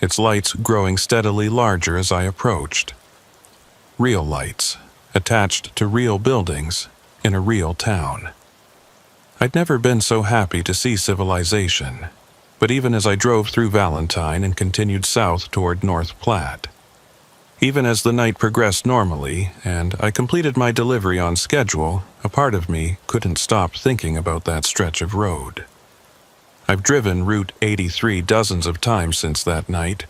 its lights growing steadily larger as I approached. Real lights, attached to real buildings, in a real town. I'd never been so happy to see civilization, but even as I drove through Valentine and continued south toward North Platte, even as the night progressed normally and I completed my delivery on schedule, a part of me couldn't stop thinking about that stretch of road. I've driven Route 83 dozens of times since that night,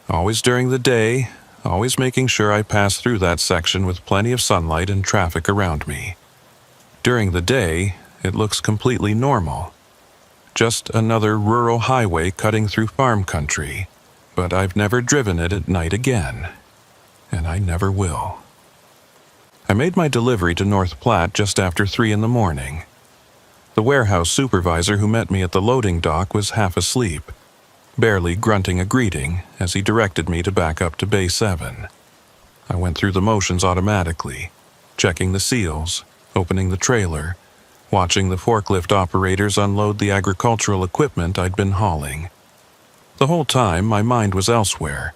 always during the day, always making sure I pass through that section with plenty of sunlight and traffic around me. During the day, it looks completely normal. Just another rural highway cutting through farm country, but I've never driven it at night again. And I never will. I made my delivery to North Platte just after 3 in the morning. The warehouse supervisor who met me at the loading dock was half asleep, barely grunting a greeting as he directed me to back up to Bay 7. I went through the motions automatically, checking the seals, opening the trailer, watching the forklift operators unload the agricultural equipment I'd been hauling. The whole time, my mind was elsewhere.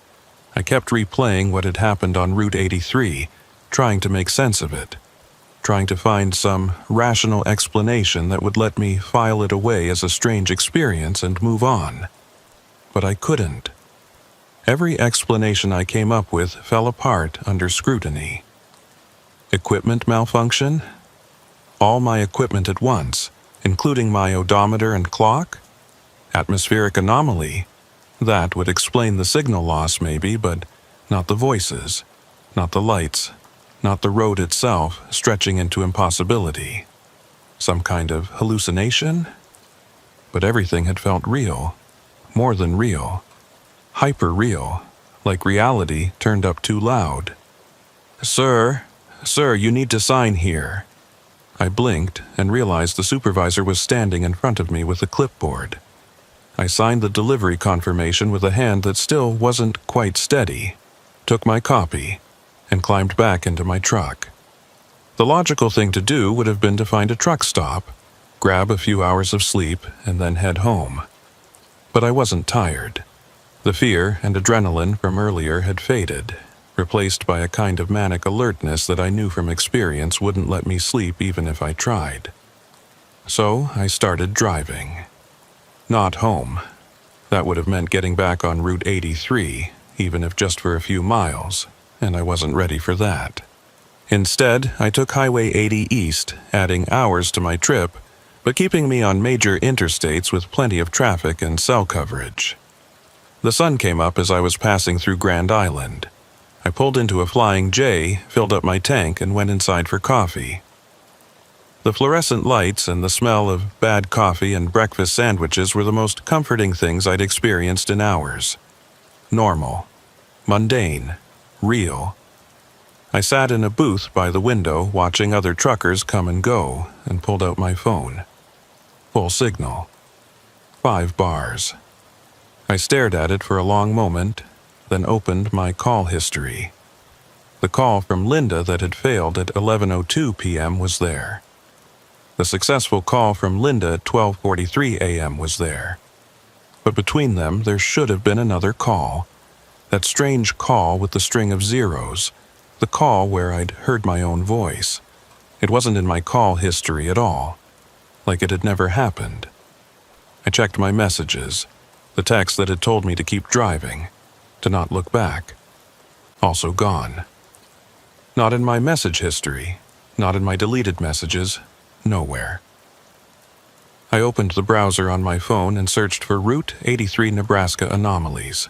I kept replaying what had happened on Route 83, trying to make sense of it, trying to find some rational explanation that would let me file it away as a strange experience and move on. But I couldn't. Every explanation I came up with fell apart under scrutiny. Equipment malfunction? All my equipment at once, including my odometer and clock? Atmospheric anomaly? That would explain the signal loss maybe, but not the voices, not the lights, not the road itself stretching into impossibility. Some kind of hallucination? But everything had felt real, more than real, hyper-real, like reality turned up too loud. Sir, you need to sign here." I blinked and realized the supervisor was standing in front of me with a clipboard. I signed the delivery confirmation with a hand that still wasn't quite steady, took my copy, and climbed back into my truck. The logical thing to do would have been to find a truck stop, grab a few hours of sleep, and then head home. But I wasn't tired. The fear and adrenaline from earlier had faded, replaced by a kind of manic alertness that I knew from experience wouldn't let me sleep even if I tried. So I started driving. Not home. That would have meant getting back on Route 83, even if just for a few miles, and I wasn't ready for that. Instead, I took Highway 80 east, adding hours to my trip, but keeping me on major interstates with plenty of traffic and cell coverage. The sun came up as I was passing through Grand Island. I pulled into a Flying J, filled up my tank, and went inside for coffee. The fluorescent lights and the smell of bad coffee and breakfast sandwiches were the most comforting things I'd experienced in hours. Normal. Mundane. Real. I sat in a booth by the window watching other truckers come and go and pulled out my phone. Full signal. 5 bars. I stared at it for a long moment, then opened my call history. The call from Linda that had failed at 11:02 p.m. was there. The successful call from Linda at 12:43 a.m. was there. But between them, there should have been another call. That strange call with the string of zeros. The call where I'd heard my own voice. It wasn't in my call history at all. Like it had never happened. I checked my messages. The text that had told me to keep driving. To not look back. Also gone. Not in my message history. Not in my deleted messages. Nowhere. I opened the browser on my phone and searched for Route 83 Nebraska anomalies.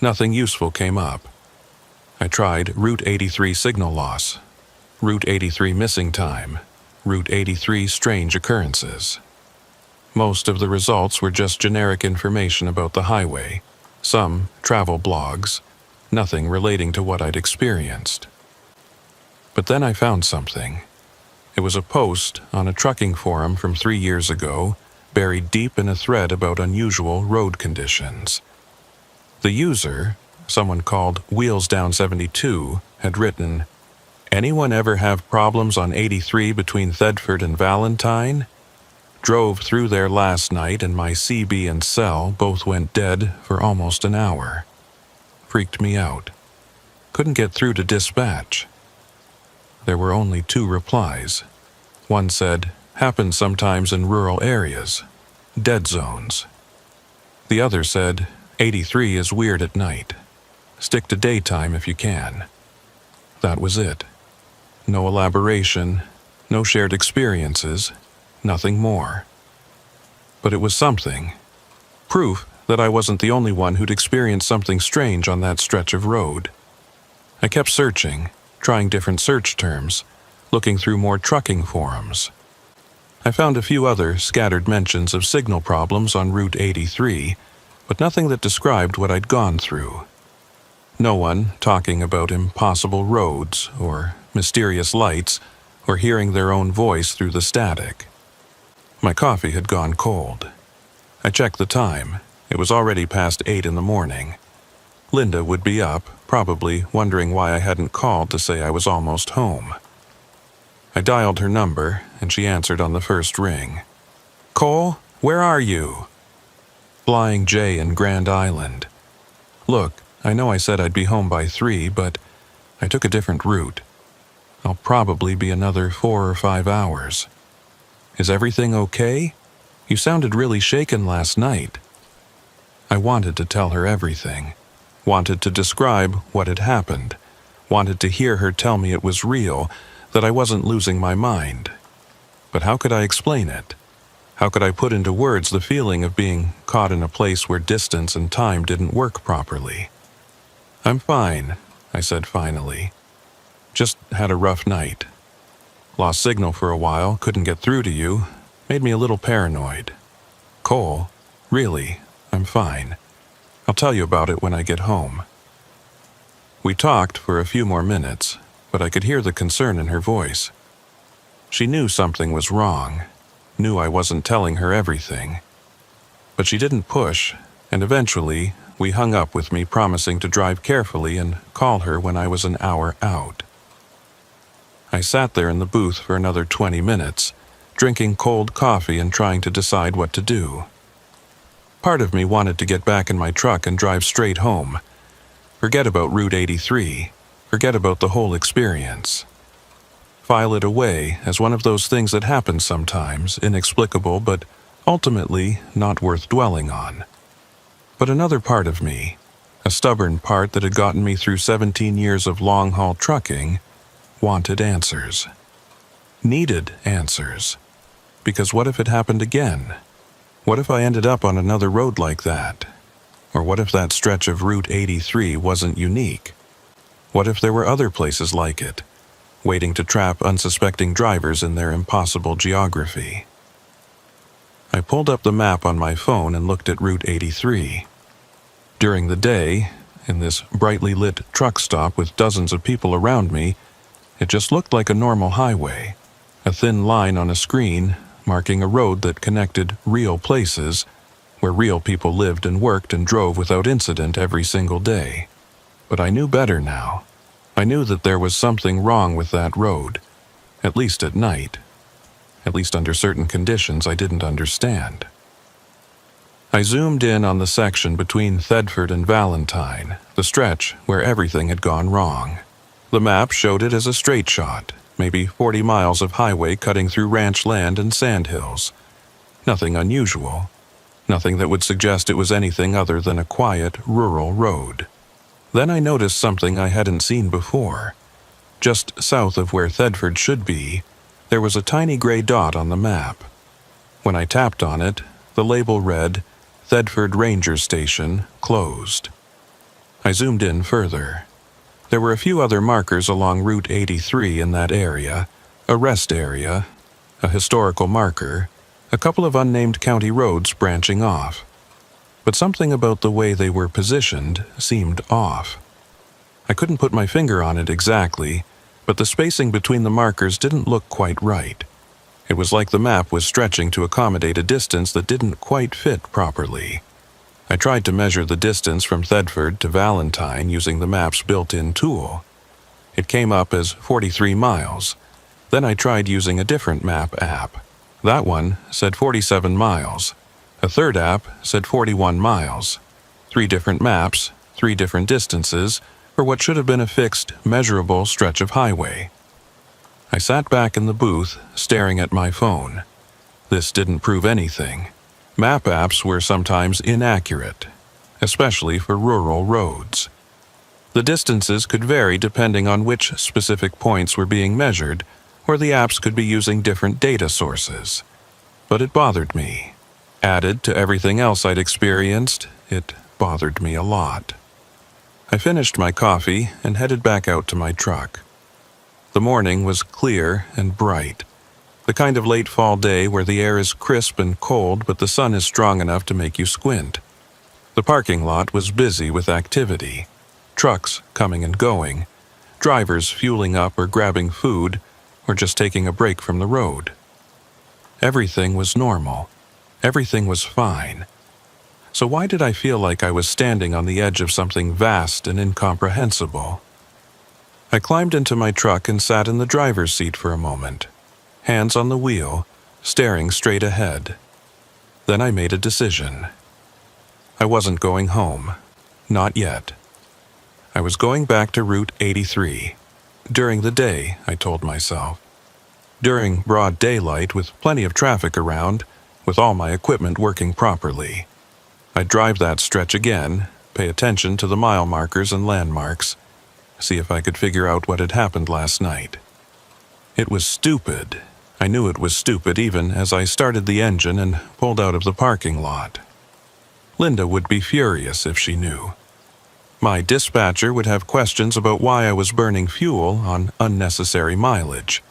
Nothing useful came up. I tried Route 83 signal loss, Route 83 missing time, Route 83 strange occurrences. Most of the results were just generic information about the highway, some travel blogs, nothing relating to what I'd experienced. But then I found something. It was a post on a trucking forum from 3 years ago, buried deep in a thread about unusual road conditions. The user, someone called Wheels Down 72, had written, "Anyone ever have problems on 83 between Thedford and Valentine? Drove through there last night and my CB and cell both went dead for almost an hour. Freaked me out. Couldn't get through to dispatch." There were only 2 replies. One said, "Happens sometimes in rural areas. Dead zones." The other said, 83 is weird at night. Stick to daytime if you can." That was it. No elaboration, no shared experiences, nothing more. But it was something. Proof that I wasn't the only one who'd experienced something strange on that stretch of road. I kept searching, trying different search terms, looking through more trucking forums. I found a few other scattered mentions of signal problems on Route 83, but nothing that described what I'd gone through. No one talking about impossible roads, or mysterious lights, or hearing their own voice through the static. My coffee had gone cold. I checked the time. It was already past 8 in the morning. Linda would be up, probably wondering why I hadn't called to say I was almost home. I dialed her number, and she answered on the first ring. "Cole, where are you?" "Flying J in Grand Island. Look, I know I said I'd be home by 3, but I took a different route. I'll probably be another 4 or 5 hours. Is everything okay? You sounded really shaken last night." I wanted to tell her everything. Wanted to describe what had happened. Wanted to hear her tell me it was real, that I wasn't losing my mind. But how could I explain it? How could I put into words the feeling of being caught in a place where distance and time didn't work properly? "I'm fine," I said finally. "Just had a rough night. Lost signal for a while, couldn't get through to you. Made me a little paranoid. Cole, really, I'm fine. I'll tell you about it when I get home." We talked for a few more minutes, but I could hear the concern in her voice. She knew something was wrong, knew I wasn't telling her everything. But she didn't push, and eventually we hung up with me promising to drive carefully and call her when I was an hour out. I sat there in the booth for another 20 minutes, drinking cold coffee and trying to decide what to do. Part of me wanted to get back in my truck and drive straight home. Forget about Route 83. Forget about the whole experience. File it away as one of those things that happen sometimes, inexplicable but ultimately not worth dwelling on. But another part of me, a stubborn part that had gotten me through 17 years of long-haul trucking, wanted answers. Needed answers. Because what if it happened again? What if I ended up on another road like that? Or what if that stretch of Route 83 wasn't unique? What if there were other places like it, waiting to trap unsuspecting drivers in their impossible geography? I pulled up the map on my phone and looked at Route 83. During the day, in this brightly lit truck stop with dozens of people around me, it just looked like a normal highway, a thin line on a screen marking a road that connected real places where real people lived and worked and drove without incident every single day. But I knew better now. I knew that there was something wrong with that road, at least at night. At least under certain conditions I didn't understand. I zoomed in on the section between Thedford and Valentine, the stretch where everything had gone wrong. The map showed it as a straight shot, maybe 40 miles of highway cutting through ranch land and sandhills. Nothing unusual. Nothing that would suggest it was anything other than a quiet, rural road. Then I noticed something I hadn't seen before. Just south of where Thedford should be, there was a tiny gray dot on the map. When I tapped on it, the label read, Thedford Ranger Station, closed. I zoomed in further. There were a few other markers along Route 83 in that area, a rest area, a historical marker, a couple of unnamed county roads branching off. But something about the way they were positioned seemed off. I couldn't put my finger on it exactly, but the spacing between the markers didn't look quite right. It was like the map was stretching to accommodate a distance that didn't quite fit properly. I tried to measure the distance from Thedford to Valentine using the map's built-in tool. It came up as 43 miles. Then I tried using a different map app. That one said 47 miles. A third app said 41 miles. 3 different maps, 3 different distances, for what should have been a fixed, measurable stretch of highway. I sat back in the booth, staring at my phone. This didn't prove anything. Map apps were sometimes inaccurate, especially for rural roads. The distances could vary depending on which specific points were being measured, or the apps could be using different data sources. But it bothered me. Added to everything else I'd experienced, it bothered me a lot. I finished my coffee and headed back out to my truck. The morning was clear and bright. The kind of late fall day where the air is crisp and cold but the sun is strong enough to make you squint. The parking lot was busy with activity. Trucks coming and going, drivers fueling up or grabbing food, or just taking a break from the road. Everything was normal. Everything was fine. So why did I feel like I was standing on the edge of something vast and incomprehensible? I climbed into my truck and sat in the driver's seat for a moment, hands on the wheel, staring straight ahead. Then I made a decision. I wasn't going home. Not yet. I was going back to Route 83. During the day, I told myself. During broad daylight with plenty of traffic around, with all my equipment working properly. I'd drive that stretch again, pay attention to the mile markers and landmarks, see if I could figure out what had happened last night. It was stupid. I knew it was stupid even as I started the engine and pulled out of the parking lot. Linda would be furious if she knew. My dispatcher would have questions about why I was burning fuel on unnecessary mileage.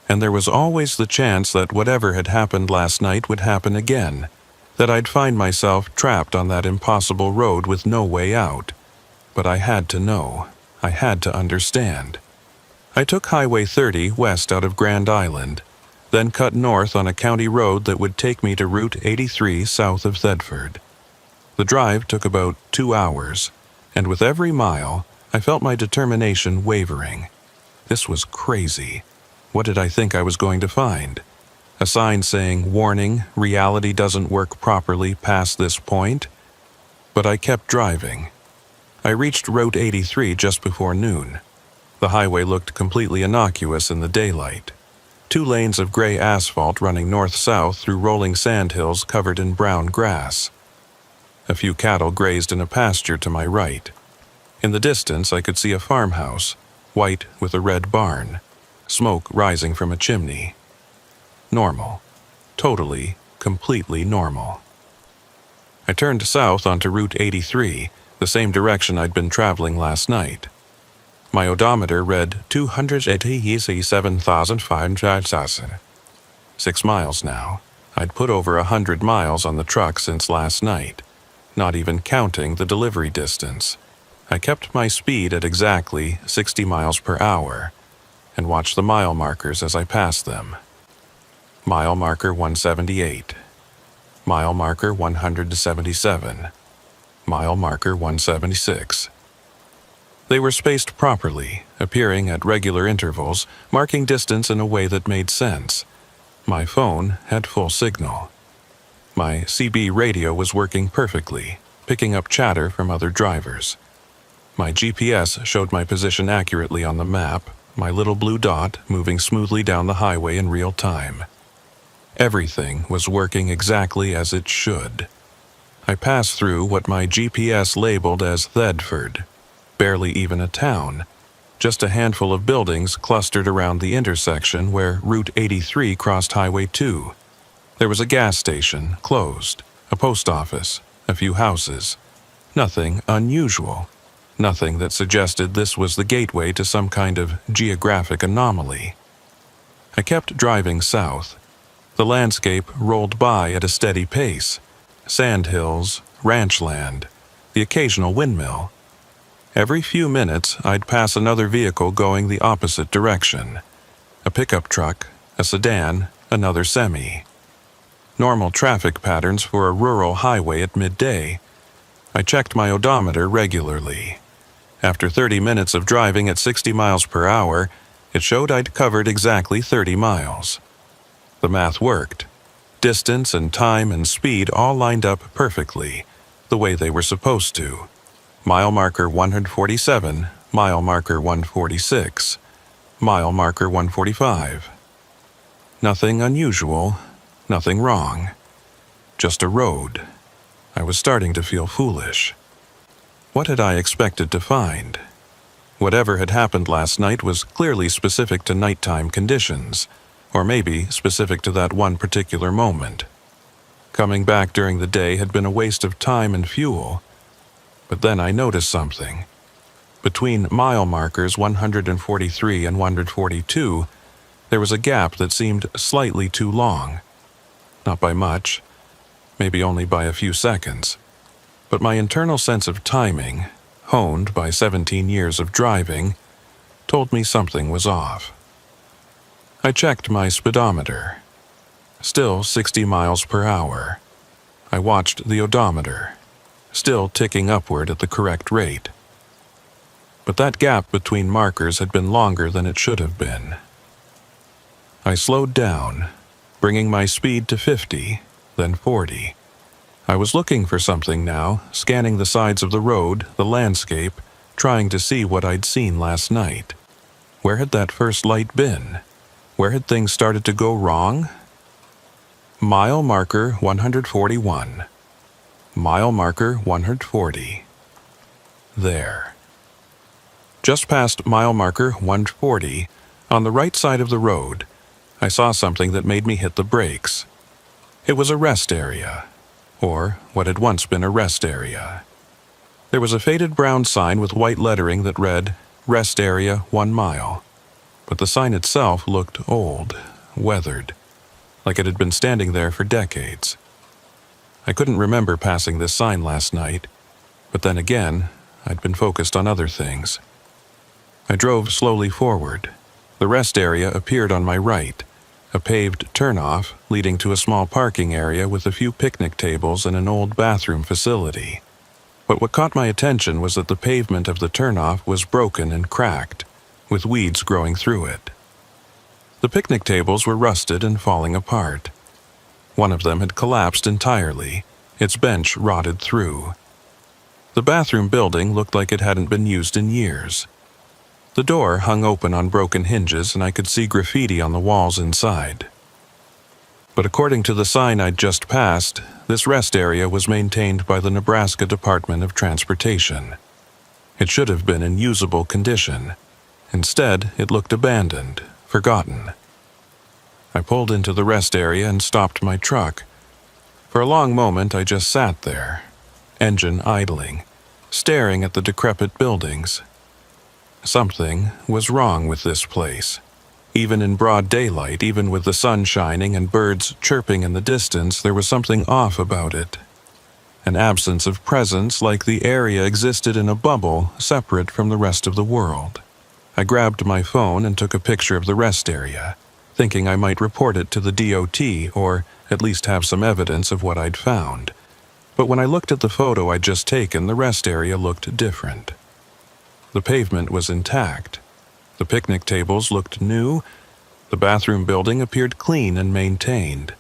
And there was always the chance that whatever had happened last night would happen again, that I'd find myself trapped on that impossible road with no way out. But I had to know. I had to understand. I took Highway 30 west out of Grand Island, then cut north on a county road that would take me to Route 83 south of Thedford. The drive took about 2 hours, and with every mile, I felt my determination wavering. This was crazy. What did I think I was going to find? A sign saying, "Warning, reality doesn't work properly past this point"? But I kept driving. I reached Route 83 just before noon. The highway looked completely innocuous in the daylight. 2 lanes of gray asphalt running north-south through rolling sandhills covered in brown grass. A few cattle grazed in a pasture to my right. In the distance, I could see a farmhouse, white with a red barn, smoke rising from a chimney. Normal. Totally, completely normal. I turned south onto Route 83, the same direction I'd been traveling last night. My odometer read 287,500. 6 miles now. I'd put over 100 miles on the truck since last night, not even counting the delivery distance. I kept my speed at exactly 60 miles per hour and watched the mile markers as I passed them. Mile marker 178. Mile marker 177. Mile marker 176. They were spaced properly, appearing at regular intervals, marking distance in a way that made sense. My phone had full signal. My CB radio was working perfectly, picking up chatter from other drivers. My GPS showed my position accurately on the map, my little blue dot moving smoothly down the highway in real time. Everything was working exactly as it should. I passed through what my GPS labeled as Thedford, barely even a town, just a handful of buildings clustered around the intersection where Route 83 crossed Highway 2. There was a gas station, closed, a post office, a few houses. Nothing unusual. Nothing that suggested this was the gateway to some kind of geographic anomaly. I kept driving south. The landscape rolled by at a steady pace. Sandhills, ranch land, the occasional windmill. Every few minutes, I'd pass another vehicle going the opposite direction. A pickup truck, a sedan, another semi. Normal traffic patterns for a rural highway at midday. I checked my odometer regularly. After 30 minutes of driving at 60 miles per hour, it showed I'd covered exactly 30 miles. The math worked. Distance and time and speed all lined up perfectly, the way they were supposed to. Mile marker 147, mile marker 146, mile marker 145. Nothing unusual, nothing wrong. Just a road. I was starting to feel foolish. What had I expected to find? Whatever had happened last night was clearly specific to nighttime conditions, or maybe specific to that one particular moment. Coming back during the day had been a waste of time and fuel. But then I noticed something. Between mile markers 143 and 142, there was a gap that seemed slightly too long. Not by much, maybe only by a few seconds. But my internal sense of timing, honed by 17 years of driving, told me something was off. I checked my speedometer. Still 60 miles per hour. I watched the odometer, still ticking upward at the correct rate. But that gap between markers had been longer than it should have been. I slowed down, bringing my speed to 50, then 40. I was looking for something now, scanning the sides of the road, the landscape, trying to see what I'd seen last night. Where had that first light been? Where had things started to go wrong? Mile marker 141. Mile marker 140. There. Just past mile marker 140, on the right side of the road, I saw something that made me hit the brakes. It was a rest area, or what had once been a rest area. There was a faded brown sign with white lettering that read, "Rest Area 1 mile." But the sign itself looked old, weathered, like it had been standing there for decades. I couldn't remember passing this sign last night, but then again, I'd been focused on other things. I drove slowly forward. The rest area appeared on my right, a paved turnoff leading to a small parking area with a few picnic tables and an old bathroom facility. But what caught my attention was that the pavement of the turnoff was broken and cracked, with weeds growing through it. The picnic tables were rusted and falling apart. One of them had collapsed entirely, its bench rotted through. The bathroom building looked like it hadn't been used in years. The door hung open on broken hinges and I could see graffiti on the walls inside. But according to the sign I'd just passed, this rest area was maintained by the Nebraska Department of Transportation. It should have been in usable condition. Instead, it looked abandoned, forgotten. I pulled into the rest area and stopped my truck. For a long moment, I just sat there, engine idling, staring at the decrepit buildings. Something was wrong with this place. Even in broad daylight, even with the sun shining and birds chirping in the distance, there was something off about it. An absence of presence, like the area existed in a bubble separate from the rest of the world. I grabbed my phone and took a picture of the rest area, thinking I might report it to the DOT or at least have some evidence of what I'd found. But when I looked at the photo I'd just taken, the rest area looked different. The pavement was intact. The picnic tables looked new. The bathroom building appeared clean and maintained.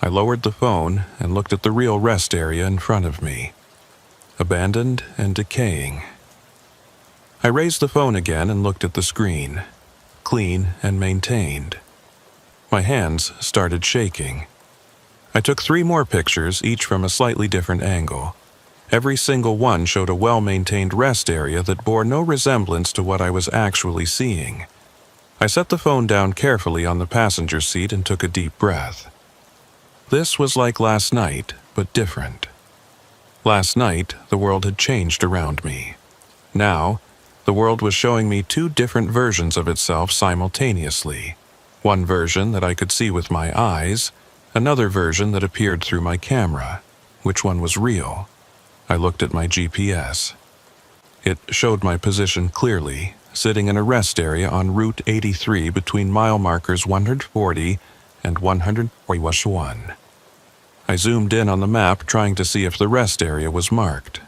I lowered the phone and looked at the real rest area in front of me. Abandoned and decaying. I raised the phone again and looked at the screen. Clean and maintained. My hands started shaking. I took 3 more pictures, each from a slightly different angle. Every single one showed a well-maintained rest area that bore no resemblance to what I was actually seeing. I set the phone down carefully on the passenger seat and took a deep breath. This was like last night, but different. Last night, the world had changed around me. Now, the world was showing me 2 different versions of itself simultaneously. One version that I could see with my eyes, another version that appeared through my camera. Which one was real? I looked at my GPS. It showed my position clearly, sitting in a rest area on Route 83 between mile markers 140 and 141. I zoomed in on the map trying to see if the rest area was marked.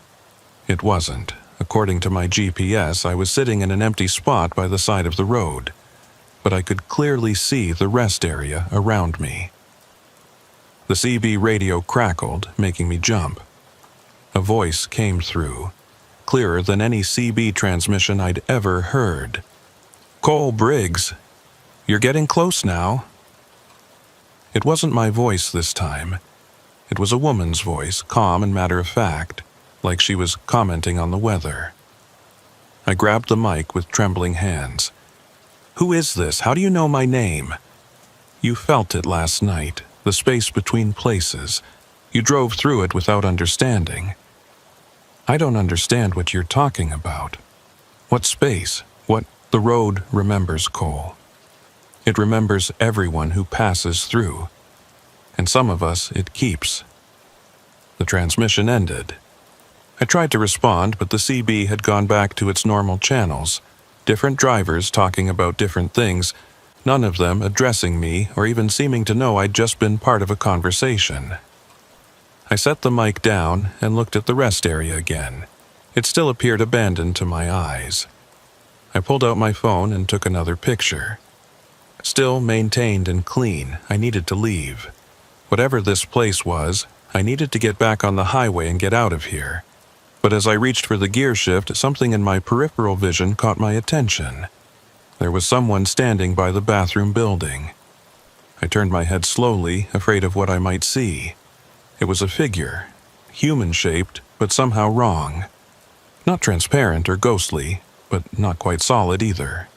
It wasn't. According to my GPS, I was sitting in an empty spot by the side of the road, but I could clearly see the rest area around me. The CB radio crackled, making me jump. A voice came through, clearer than any CB transmission I'd ever heard. "Cole Briggs, you're getting close now." It wasn't my voice this time. It was a woman's voice, calm and matter-of-fact, like she was commenting on the weather. I grabbed the mic with trembling hands. "Who is this? How do you know my name?" "You felt it last night, the space between places. You drove through it without understanding." "I don't understand what you're talking about." "What space? What the road remembers, Cole. It remembers everyone who passes through. And some of us it keeps." The transmission ended. I tried to respond, but the CB had gone back to its normal channels. Different drivers talking about different things, none of them addressing me or even seeming to know I'd just been part of a conversation. I set the mic down and looked at the rest area again. It still appeared abandoned to my eyes. I pulled out my phone and took another picture. Still maintained and clean, I needed to leave. Whatever this place was, I needed to get back on the highway and get out of here. But as I reached for the gear shift, something in my peripheral vision caught my attention. There was someone standing by the bathroom building. I turned my head slowly, afraid of what I might see. It was a figure, human-shaped, but somehow wrong. Not transparent or ghostly, but not quite solid either.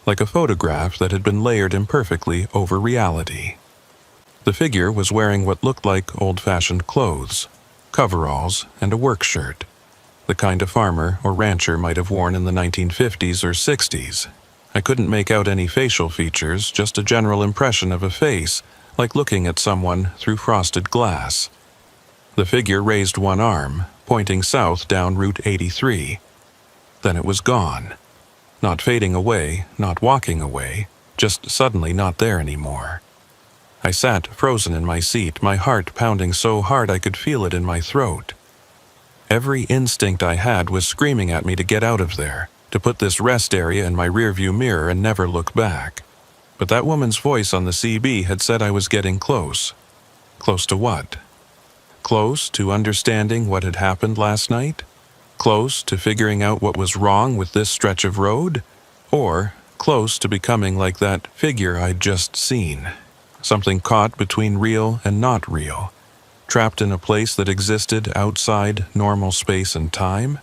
Like a photograph that had been layered imperfectly over reality. The figure was wearing what looked like old-fashioned clothes, coveralls, and a work shirt, the kind a farmer or rancher might have worn in the 1950s or 60s. I couldn't make out any facial features, just a general impression of a face, like looking at someone through frosted glass. The figure raised one arm, pointing south down Route 83. Then it was gone. Not fading away, not walking away, just suddenly not there anymore. I sat frozen in my seat, my heart pounding so hard I could feel it in my throat. Every instinct I had was screaming at me to get out of there, to put this rest area in my rearview mirror and never look back. But that woman's voice on the CB had said I was getting close. Close to what? Close to understanding what had happened last night? Close to figuring out what was wrong with this stretch of road? Or close to becoming like that figure I'd just seen? Something caught between real and not real, trapped in a place that existed outside normal space and time?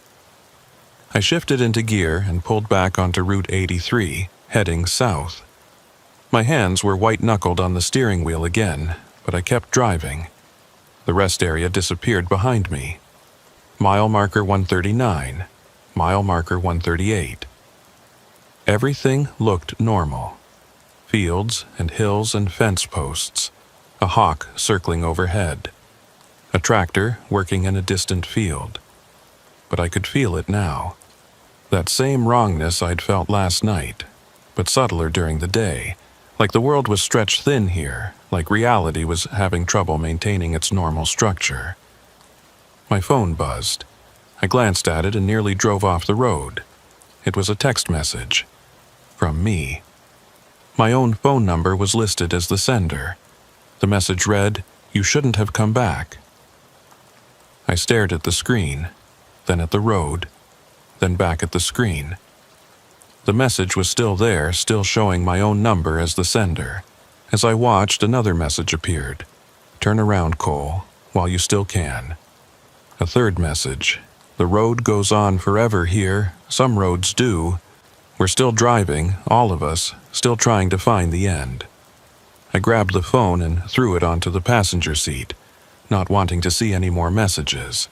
I shifted into gear and pulled back onto Route 83, heading south. My hands were white-knuckled on the steering wheel again, but I kept driving. The rest area disappeared behind me. Mile marker 139, mile marker 138. Everything looked normal. Fields and hills and fence posts, a hawk circling overhead, a tractor working in a distant field. But I could feel it now. That same wrongness I'd felt last night, but subtler during the day, like the world was stretched thin here, like reality was having trouble maintaining its normal structure. My phone buzzed. I glanced at it and nearly drove off the road. It was a text message. From me. My own phone number was listed as the sender. The message read, "You shouldn't have come back." I stared at the screen, then at the road, then back at the screen. The message was still there, still showing my own number as the sender. As I watched, another message appeared. "Turn around, Cole, while you still can." A third message. "The road goes on forever here. Some roads do. We're still driving, all of us, still trying to find the end." I grabbed the phone and threw it onto the passenger seat, not wanting to see any more messages.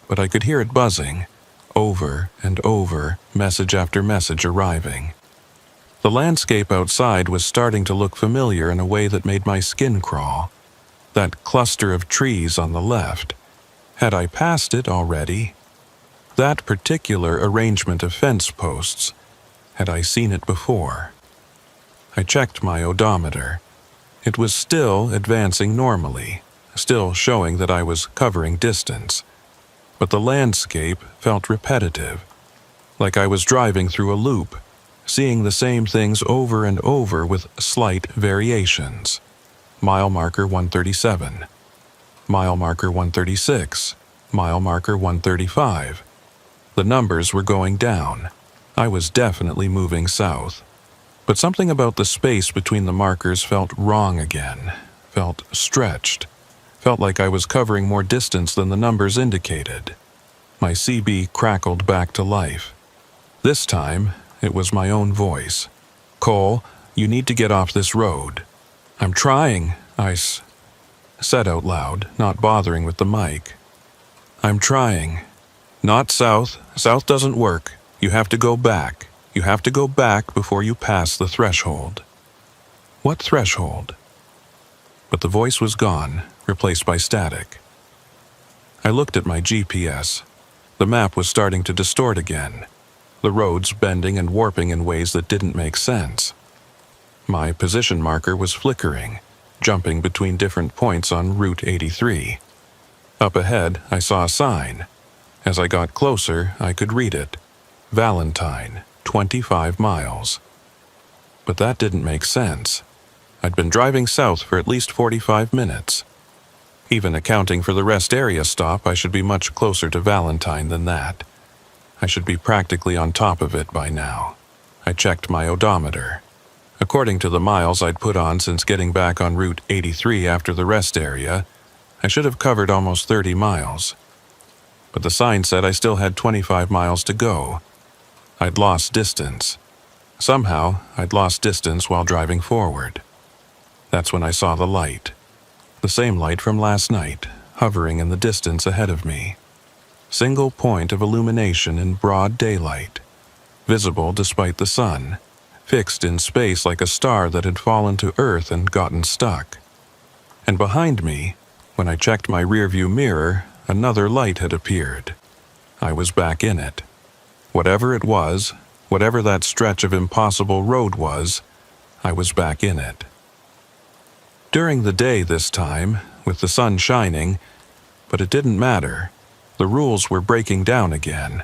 But I could hear it buzzing, over and over, message after message arriving. The landscape outside was starting to look familiar in a way that made my skin crawl. That cluster of trees on the left. Had I passed it already? That particular arrangement of fence posts. Had I seen it before? I checked my odometer. It was still advancing normally, still showing that I was covering distance. But the landscape felt repetitive, like I was driving through a loop, seeing the same things over and over with slight variations. Mile marker 137, mile marker 136, mile marker 135. The numbers were going down. I was definitely moving south. But something about the space between the markers felt wrong again, felt stretched, felt like I was covering more distance than the numbers indicated. My CB crackled back to life. This time, it was my own voice. "Cole, you need to get off this road." "I'm trying," I said out loud, not bothering with the mic. "I'm trying." "Not south. South doesn't work. You have to go back. You have to go back before you pass the threshold." "What threshold?" But the voice was gone, replaced by static. I looked at my GPS. The map was starting to distort again, the roads bending and warping in ways that didn't make sense. My position marker was flickering, jumping between different points on Route 83. Up ahead, I saw a sign. As I got closer, I could read it. Valentine, 25 miles. But that didn't make sense. I'd been driving south for at least 45 minutes. Even accounting for the rest area stop, I should be much closer to Valentine than that. I should be practically on top of it by now. I checked my odometer. According to the miles I'd put on since getting back on Route 83 after the rest area, I should have covered almost 30 miles. But the sign said I still had 25 miles to go. I'd lost distance. Somehow, I'd lost distance while driving forward. That's when I saw the light. The same light from last night, hovering in the distance ahead of me. Single point of illumination in broad daylight. Visible despite the sun. Fixed in space like a star that had fallen to Earth and gotten stuck. And behind me, when I checked my rearview mirror, another light had appeared. I was back in it. Whatever it was, whatever that stretch of impossible road was, I was back in it. During the day this time, with the sun shining, but it didn't matter. The rules were breaking down again.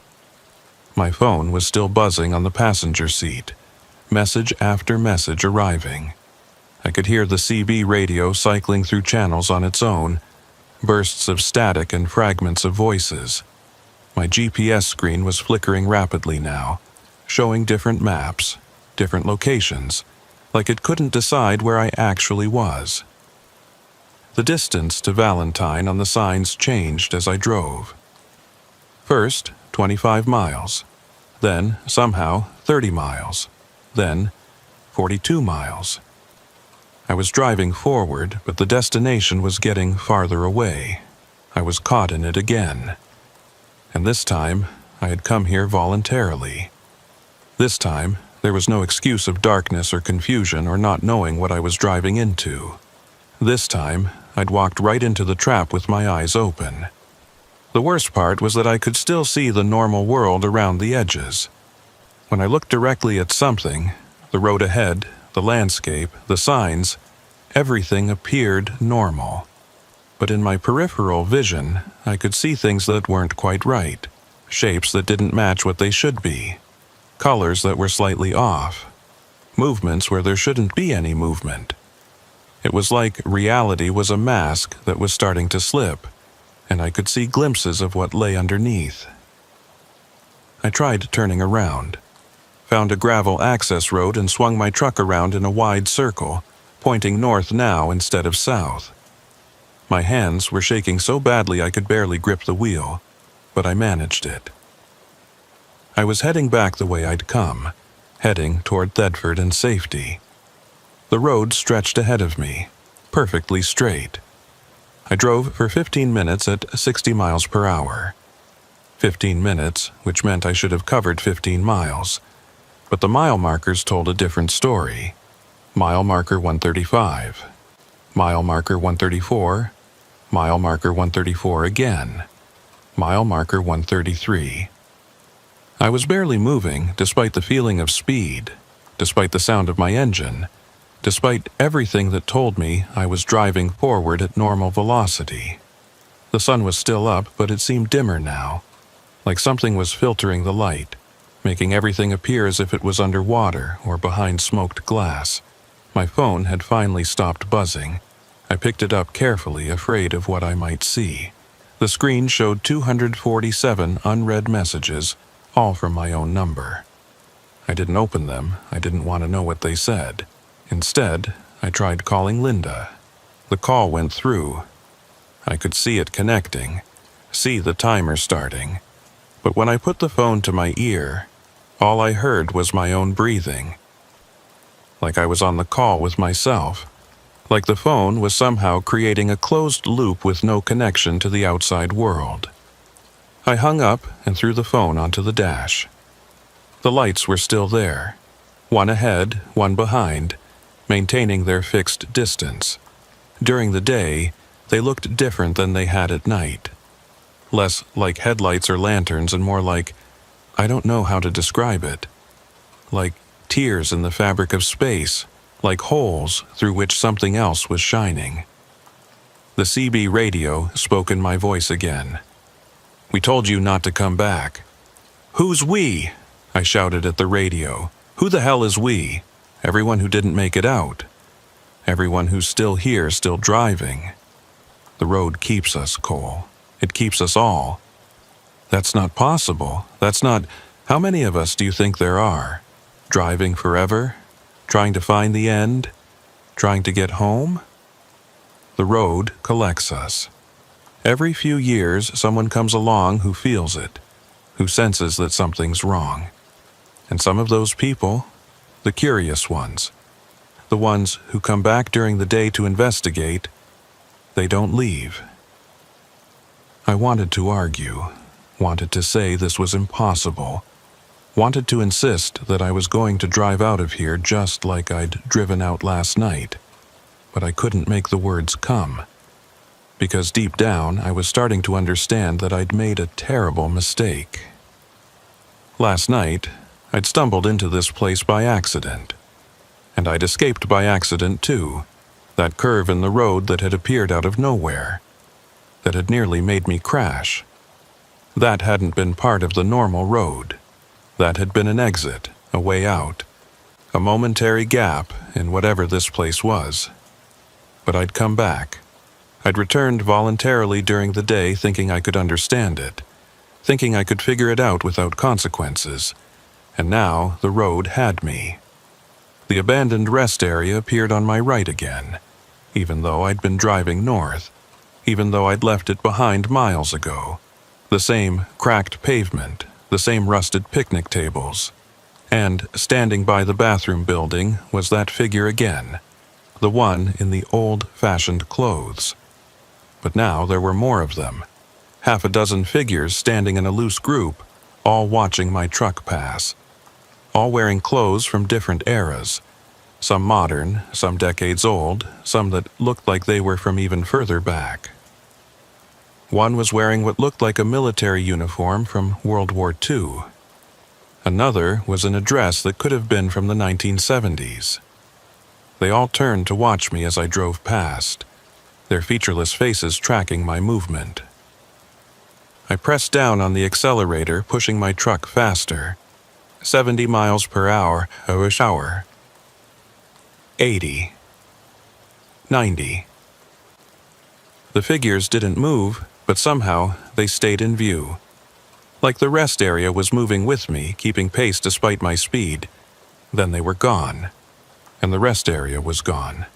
My phone was still buzzing on the passenger seat, message after message arriving. I could hear the CB radio cycling through channels on its own, bursts of static and fragments of voices. My GPS screen was flickering rapidly now, showing different maps, different locations, like it couldn't decide where I actually was. The distance to Valentine on the signs changed as I drove. First, 25 miles. Then, somehow, 30 miles. Then, 42 miles. I was driving forward, but the destination was getting farther away. I was caught in it again. And this time, I had come here voluntarily. This time, there was no excuse of darkness or confusion or not knowing what I was driving into. This time, I'd walked right into the trap with my eyes open. The worst part was that I could still see the normal world around the edges. When I looked directly at something, the road ahead, the landscape, the signs, everything appeared normal. But in my peripheral vision, I could see things that weren't quite right, shapes that didn't match what they should be, colors that were slightly off, movements where there shouldn't be any movement. It was like reality was a mask that was starting to slip, and I could see glimpses of what lay underneath. I tried turning around, found a gravel access road and swung my truck around in a wide circle, pointing north now instead of south. My hands were shaking so badly I could barely grip the wheel, but I managed it. I was heading back the way I'd come, heading toward Thetford and safety. The road stretched ahead of me, perfectly straight. I drove for 15 minutes at 60 miles per hour. 15 minutes, which meant I should have covered 15 miles. But the mile markers told a different story. Mile marker 135. Mile marker 134. Mile marker 134 again. Mile marker 133. I was barely moving, despite the feeling of speed, despite the sound of my engine, despite everything that told me I was driving forward at normal velocity. The sun was still up, but it seemed dimmer now, like something was filtering the light, making everything appear as if it was underwater or behind smoked glass. My phone had finally stopped buzzing. I picked it up carefully, afraid of what I might see. The screen showed 247 unread messages, all from my own number. I didn't open them. I didn't want to know what they said. Instead, I tried calling Linda. The call went through. I could see it connecting, see the timer starting. But when I put the phone to my ear, all I heard was my own breathing. Like I was on the call with myself. Like the phone was somehow creating a closed loop with no connection to the outside world. I hung up and threw the phone onto the dash. The lights were still there, one ahead, one behind, maintaining their fixed distance. During the day, they looked different than they had at night. Less like headlights or lanterns and more like, I don't know how to describe it. Like tears in the fabric of space, like holes through which something else was shining. The CB radio spoke in my voice again. "We told you not to come back." "Who's we?" I shouted at the radio. "Who the hell is we?" "Everyone who didn't make it out. Everyone who's still here, still driving. The road keeps us, Cole. It keeps us all." "That's not possible. That's not... How many of us do you think there are? Driving forever? Trying to find the end? Trying to get home?" The road collects us. Every few years, someone comes along who feels it, who senses that something's wrong. And some of those people, the curious ones, the ones who come back during the day to investigate, they don't leave. I wanted to argue, wanted to say this was impossible, wanted to insist that I was going to drive out of here just like I'd driven out last night, but I couldn't make the words come. Because deep down, I was starting to understand that I'd made a terrible mistake. Last night, I'd stumbled into this place by accident. And I'd escaped by accident too, that curve in the road that had appeared out of nowhere, that had nearly made me crash. That hadn't been part of the normal road. That had been an exit, a way out, a momentary gap in whatever this place was. But I'd come back. I'd returned voluntarily during the day thinking I could understand it, thinking I could figure it out without consequences. And now the road had me. The abandoned rest area appeared on my right again, even though I'd been driving north, even though I'd left it behind miles ago. The same cracked pavement, the same rusted picnic tables. And standing by the bathroom building was that figure again, the one in the old-fashioned clothes. But now there were more of them, half a dozen figures standing in a loose group, all watching my truck pass, all wearing clothes from different eras, some modern, some decades old, some that looked like they were from even further back. One was wearing what looked like a military uniform from World War II. Another was in a dress that could have been from the 1970s. They all turned to watch me as I drove past, their featureless faces tracking my movement. I pressed down on the accelerator, pushing my truck faster. 70 miles per hour, 80. 90. The figures didn't move, but somehow they stayed in view. Like the rest area was moving with me, keeping pace despite my speed. Then they were gone, and the rest area was gone.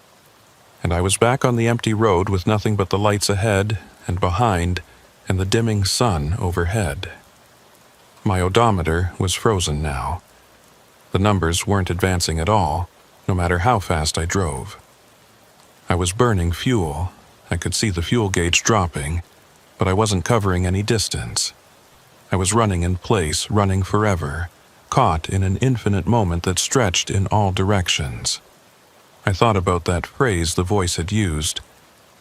And I was back on the empty road with nothing but the lights ahead and behind and the dimming sun overhead. My odometer was frozen now. The numbers weren't advancing at all, no matter how fast I drove. I was burning fuel. I could see the fuel gauge dropping, but I wasn't covering any distance. I was running in place, running forever, caught in an infinite moment that stretched in all directions. I thought about that phrase the voice had used.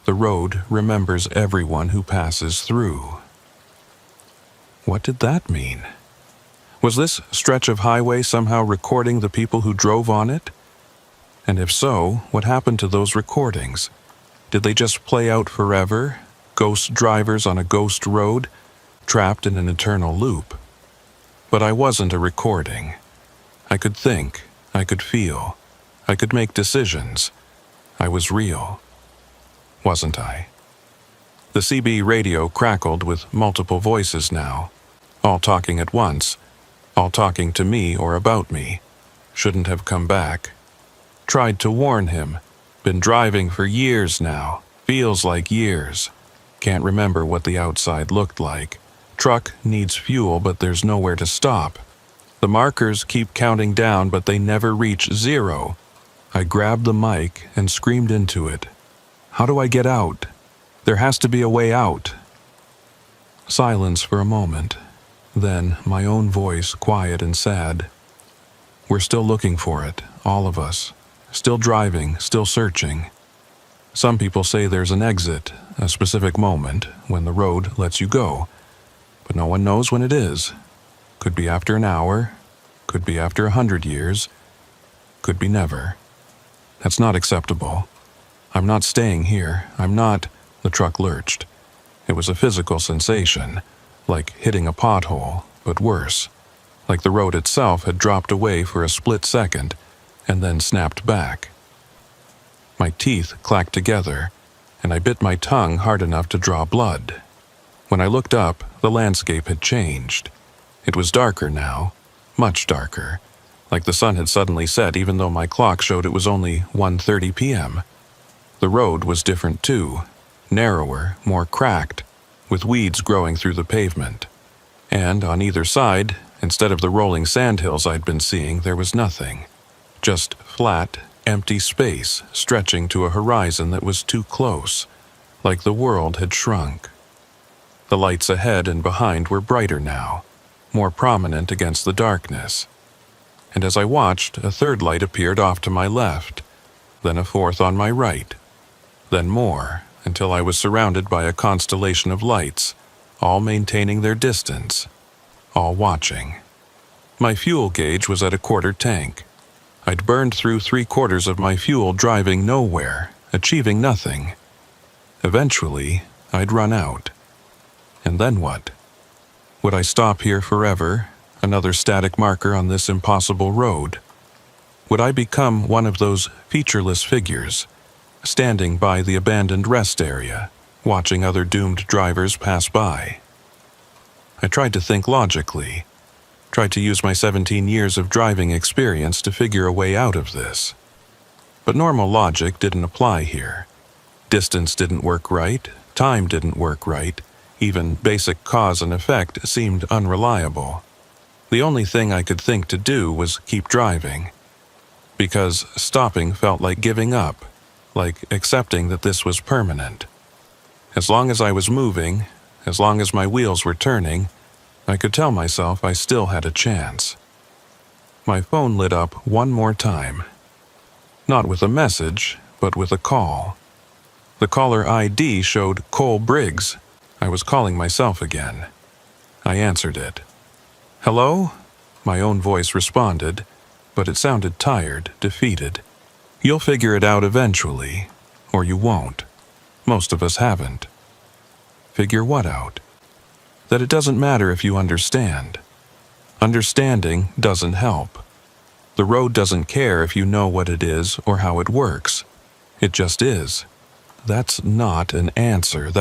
The road remembers everyone who passes through. What did that mean? Was this stretch of highway somehow recording the people who drove on it? And if so, what happened to those recordings? Did they just play out forever? Ghost drivers on a ghost road, trapped in an eternal loop? But I wasn't a recording. I could think, I could feel, I could make decisions. I was real. Wasn't I? The CB radio crackled with multiple voices now, all talking at once, all talking to me or about me. Shouldn't have come back. Tried to warn him. Been driving for years now. Feels like years. Can't remember what the outside looked like. Truck needs fuel, but there's nowhere to stop. The markers keep counting down, but they never reach 0. I grabbed the mic and screamed into it. How do I get out? There has to be a way out. Silence for a moment. Then my own voice, quiet and sad. We're still looking for it, all of us. Still driving, still searching. Some people say there's an exit, a specific moment, when the road lets you go. But no one knows when it is. Could be after an hour, could be after 100 years, could be never. That's not acceptable. I'm not staying here. I'm not... The truck lurched. It was a physical sensation, like hitting a pothole, but worse. Like the road itself had dropped away for a split second, and then snapped back. My teeth clacked together, and I bit my tongue hard enough to draw blood. When I looked up, the landscape had changed. It was darker now, much darker, like the sun had suddenly set even though my clock showed it was only 1:30 p.m. The road was different too, narrower, more cracked, with weeds growing through the pavement. And on either side, instead of the rolling sandhills I'd been seeing, there was nothing. Just flat, empty space stretching to a horizon that was too close, like the world had shrunk. The lights ahead and behind were brighter now, more prominent against the darkness. And as I watched, a third light appeared off to my left, then a fourth on my right, then more, until I was surrounded by a constellation of lights, all maintaining their distance, all watching. My fuel gauge was at a quarter tank. I'd burned through 3/4 of my fuel driving nowhere, achieving nothing. Eventually, I'd run out. And then what? Would I stop here forever, another static marker on this impossible road? Would I become one of those featureless figures, standing by the abandoned rest area, watching other doomed drivers pass by? I tried to think logically, tried to use my 17 years of driving experience to figure a way out of this. But normal logic didn't apply here. Distance didn't work right, time didn't work right, even basic cause and effect seemed unreliable. The only thing I could think to do was keep driving, because stopping felt like giving up, like accepting that this was permanent. As long as I was moving, as long as my wheels were turning, I could tell myself I still had a chance. My phone lit up one more time. Not with a message, but with a call. The caller ID showed Cole Briggs. I was calling myself again. I answered it. "Hello?" My own voice responded, but it sounded tired, defeated. "You'll figure it out eventually, or you won't. Most of us haven't." Figure what out? That it doesn't matter if you understand. Understanding doesn't help. The road doesn't care if you know what it is or how it works. It just is. That's not an answer.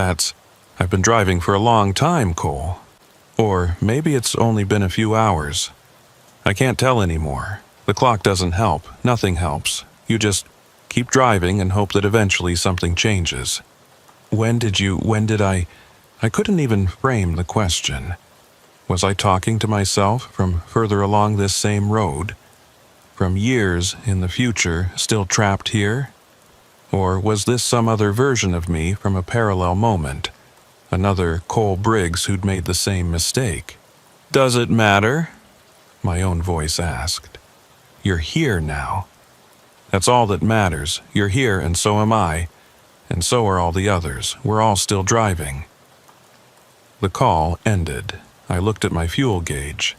I've been driving for a long time, Cole. Or maybe it's only been a few hours. I can't tell anymore. The clock doesn't help. Nothing helps. You just keep driving and hope that eventually something changes. When did I couldn't even frame the question. Was I talking to myself from further along this same road? From years in the future, still trapped here? Or was this some other version of me from a parallel moment? Another Cole Briggs who'd made the same mistake? Does it matter? My own voice asked. You're here now. That's all that matters. You're here and so am I. And so are all the others. We're all still driving. The call ended. I looked at my fuel gauge.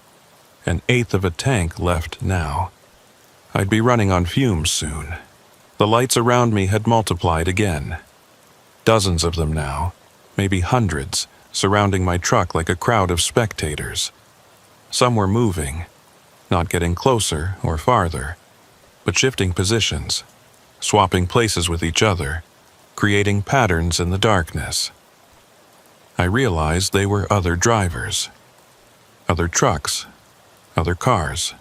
1/8 of a tank left now. I'd be running on fumes soon. The lights around me had multiplied again. Dozens of them now, maybe hundreds, surrounding my truck like a crowd of spectators. Some were moving, not getting closer or farther, but shifting positions, swapping places with each other, creating patterns in the darkness. I realized they were other drivers, other trucks, other cars,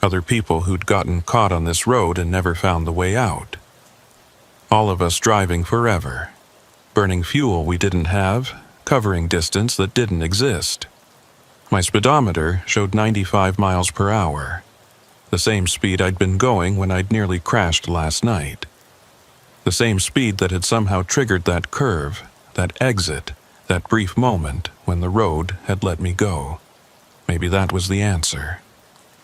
other people who'd gotten caught on this road and never found the way out. All of us driving forever, burning fuel we didn't have, covering distance that didn't exist. My speedometer showed 95 miles per hour, the same speed I'd been going when I'd nearly crashed last night. The same speed that had somehow triggered that curve, that exit, that brief moment when the road had let me go. Maybe that was the answer.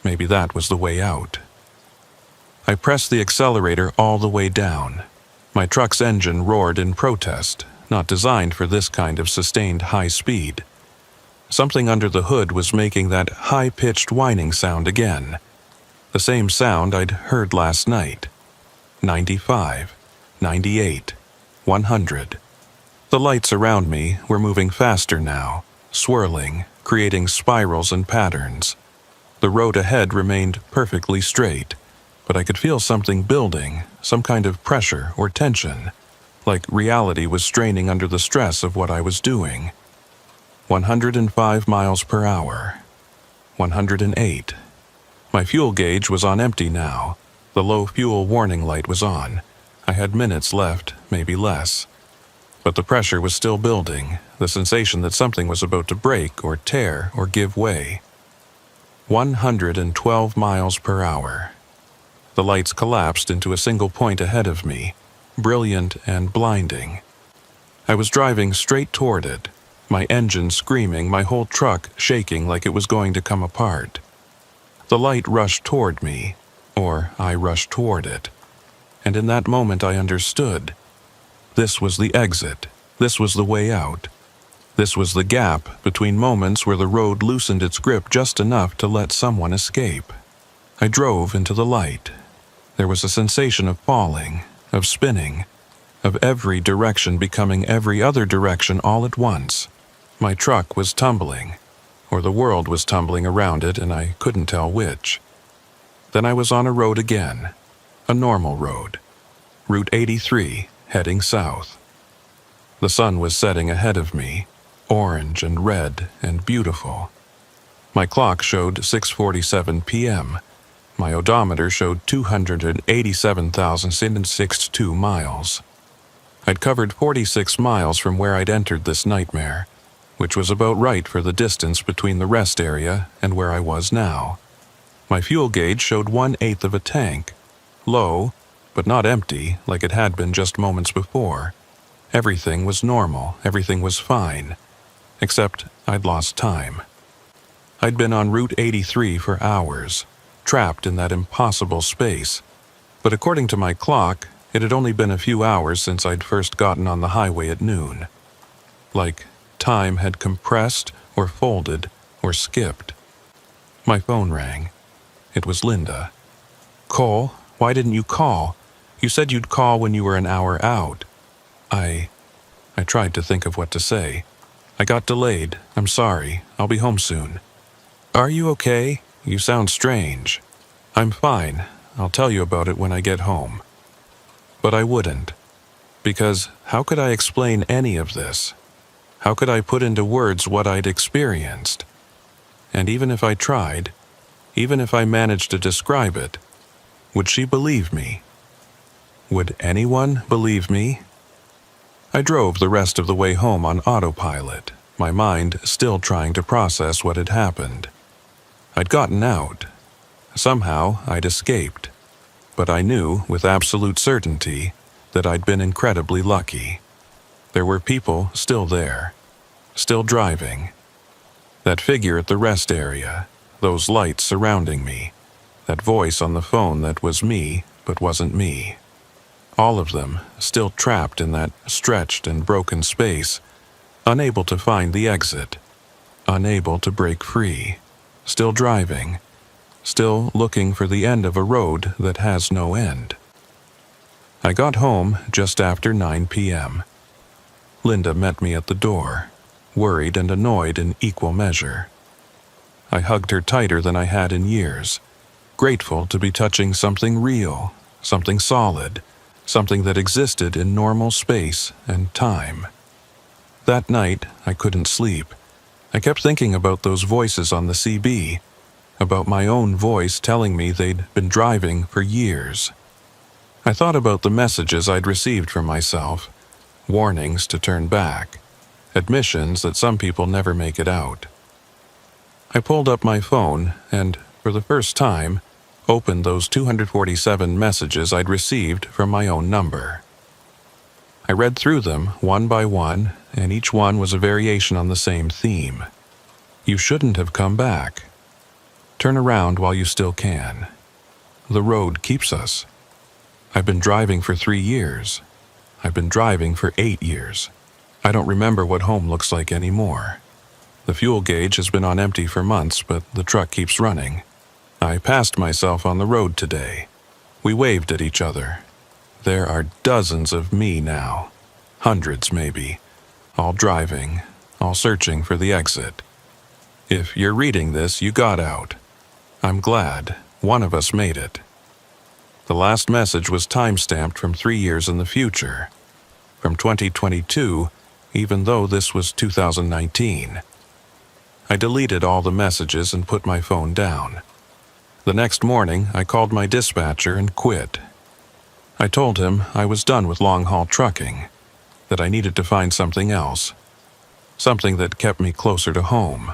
Maybe that was the way out. I pressed the accelerator all the way down. My truck's engine roared in protest, not designed for this kind of sustained high speed. Something under the hood was making that high-pitched whining sound again. The same sound I'd heard last night. 95, 98, 100. The lights around me were moving faster now, swirling, creating spirals and patterns. The road ahead remained perfectly straight, but I could feel something building, some kind of pressure or tension, like reality was straining under the stress of what I was doing. 105 miles per hour. 108. My fuel gauge was on empty now. The low fuel warning light was on. I had minutes left, maybe less. But the pressure was still building, the sensation that something was about to break or tear or give way. 112 miles per hour. The lights collapsed into a single point ahead of me, brilliant and blinding. I was driving straight toward it, my engine screaming, my whole truck shaking like it was going to come apart. The light rushed toward me, or I rushed toward it. And in that moment I understood. This was the exit. This was the way out. This was the gap between moments where the road loosened its grip just enough to let someone escape. I drove into the light. There was a sensation of falling, of spinning, of every direction becoming every other direction all at once. My truck was tumbling, or the world was tumbling around it and I couldn't tell which. Then I was on a road again, a normal road, Route 83, heading south. The sun was setting ahead of me, orange and red and beautiful. My clock showed 6:47 p.m. My odometer showed 287,062 miles. I'd covered 46 miles from where I'd entered this nightmare, which was about right for the distance between the rest area and where I was now. My fuel gauge showed 1/8 of a tank, low, but not empty like it had been just moments before. Everything was normal, everything was fine, except I'd lost time. I'd been on Route 83 for hours, trapped in that impossible space, but according to my clock, it had only been a few hours since I'd first gotten on the highway at noon. Like time had compressed or folded or skipped. My phone rang. It was Linda. "Cole, why didn't you call? You said you'd call when you were an hour out." I tried to think of what to say. "I got delayed. I'm sorry. I'll be home soon." "Are you okay? You sound strange." "I'm fine. I'll tell you about it when I get home." But I wouldn't, because how could I explain any of this? How could I put into words what I'd experienced? And even if I tried, even if I managed to describe it, would she believe me? Would anyone believe me? I drove the rest of the way home on autopilot, my mind still trying to process what had happened. I'd gotten out. Somehow I'd escaped. But I knew with absolute certainty that I'd been incredibly lucky. There were people still there, still driving. That figure at the rest area, those lights surrounding me, that voice on the phone that was me but wasn't me. All of them still trapped in that stretched and broken space, unable to find the exit, unable to break free, still driving, still looking for the end of a road that has no end. I got home just after 9 p.m. Linda met me at the door, worried and annoyed in equal measure. I hugged her tighter than I had in years, grateful to be touching something real, something solid, something that existed in normal space and time. That night, I couldn't sleep. I kept thinking about those voices on the CB, about my own voice telling me they'd been driving for years. I thought about the messages I'd received from myself, warnings to turn back, admissions that some people never make it out. I pulled up my phone and, for the first time, opened those 247 messages I'd received from my own number. I read through them one by one, and each one was a variation on the same theme. You shouldn't have come back. Turn around while you still can. The road keeps us. I've been driving for 3 years. I've been driving for 8 years. I don't remember what home looks like anymore. The fuel gauge has been on empty for months, but the truck keeps running. I passed myself on the road today. We waved at each other. There are dozens of me now. Hundreds, maybe. All driving, all searching for the exit. If you're reading this, you got out. I'm glad one of us made it. The last message was time-stamped from 3 years in the future. From 2022, even though this was 2019. I deleted all the messages and put my phone down. The next morning, I called my dispatcher and quit. I told him I was done with long-haul trucking, that I needed to find something else, something that kept me closer to home.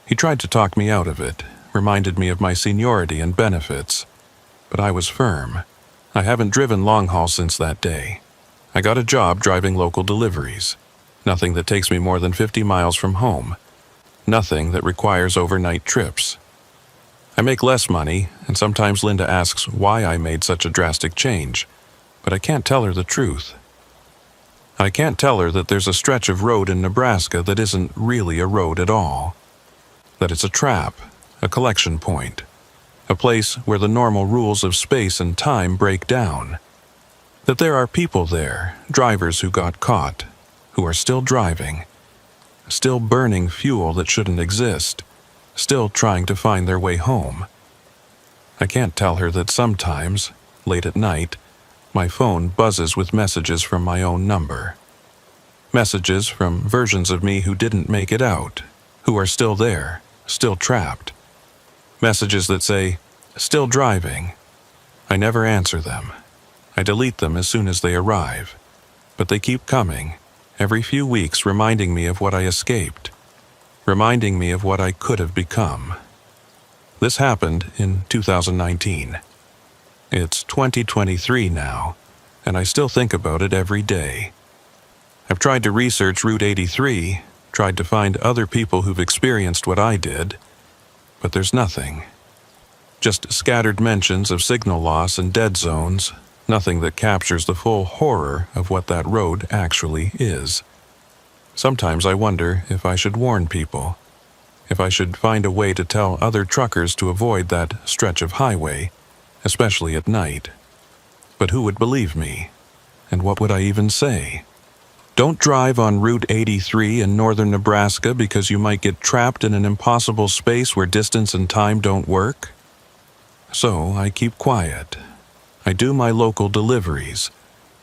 He tried to talk me out of it, reminded me of my seniority and benefits, but I was firm. I haven't driven long-haul since that day. I got a job driving local deliveries, nothing that takes me more than 50 miles from home, nothing that requires overnight trips. I make less money, and sometimes Linda asks why I made such a drastic change, but I can't tell her the truth. I can't tell her that there's a stretch of road in Nebraska that isn't really a road at all, that it's a trap, a collection point, a place where the normal rules of space and time break down, that there are people there, drivers who got caught, who are still driving, still burning fuel that shouldn't exist, still trying to find their way home. I can't tell her that sometimes, late at night, my phone buzzes with messages from my own number. Messages from versions of me who didn't make it out, who are still there, still trapped. Messages that say, "Still driving." I never answer them. I delete them as soon as they arrive. But they keep coming, every few weeks reminding me of what I escaped, reminding me of what I could have become. This happened in 2019. It's 2023 now, and I still think about it every day. I've tried to research Route 83, tried to find other people who've experienced what I did, but there's nothing. Just scattered mentions of signal loss and dead zones, nothing that captures the full horror of what that road actually is. Sometimes I wonder if I should warn people, if I should find a way to tell other truckers to avoid that stretch of highway, especially at night. But who would believe me? And what would I even say? Don't drive on Route 83 in northern Nebraska because you might get trapped in an impossible space where distance and time don't work? So I keep quiet. I do my local deliveries.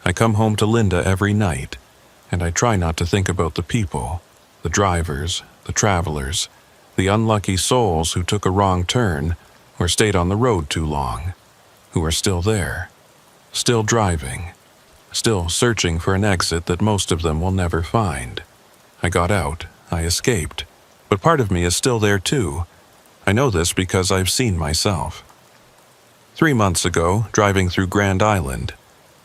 I come home to Linda every night, and I try not to think about the people, the drivers, the travelers, the unlucky souls who took a wrong turn or stayed on the road too long, who are still there, still driving, still searching for an exit that most of them will never find. I got out, I escaped, but part of me is still there too. I know this because I've seen myself. 3 months ago, driving through Grand Island,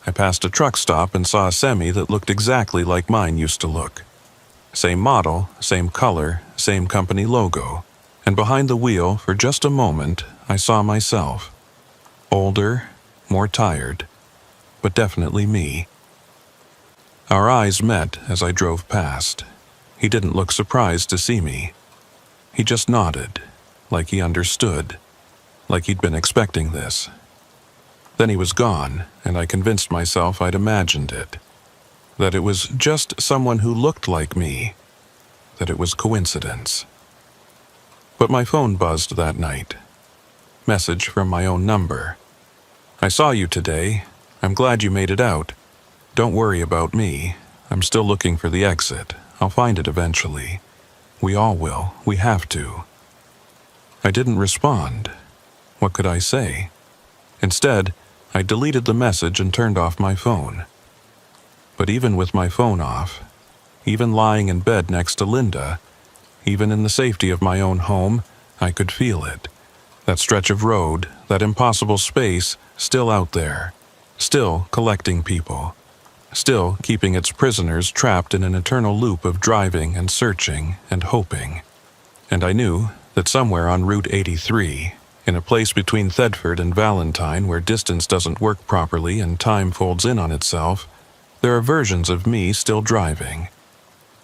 I passed a truck stop and saw a semi that looked exactly like mine used to look. Same model, same color, same company logo, and behind the wheel, for just a moment, I saw myself. Older, more tired, but definitely me. Our eyes met as I drove past. He didn't look surprised to see me. He just nodded, like he understood, like he'd been expecting this. Then he was gone, and I convinced myself I'd imagined it. That it was just someone who looked like me. That it was coincidence. But my phone buzzed that night. Message from my own number. I saw you today. I'm glad you made it out. Don't worry about me. I'm still looking for the exit. I'll find it eventually. We all will. We have to. I didn't respond. What could I say? Instead, I deleted the message and turned off my phone. But even with my phone off, even lying in bed next to Linda, even in the safety of my own home, I could feel it. That stretch of road, that impossible space, still out there, still collecting people, still keeping its prisoners trapped in an eternal loop of driving and searching and hoping. And I knew that somewhere on Route 83, in a place between Thetford and Valentine where distance doesn't work properly and time folds in on itself, there are versions of me still driving,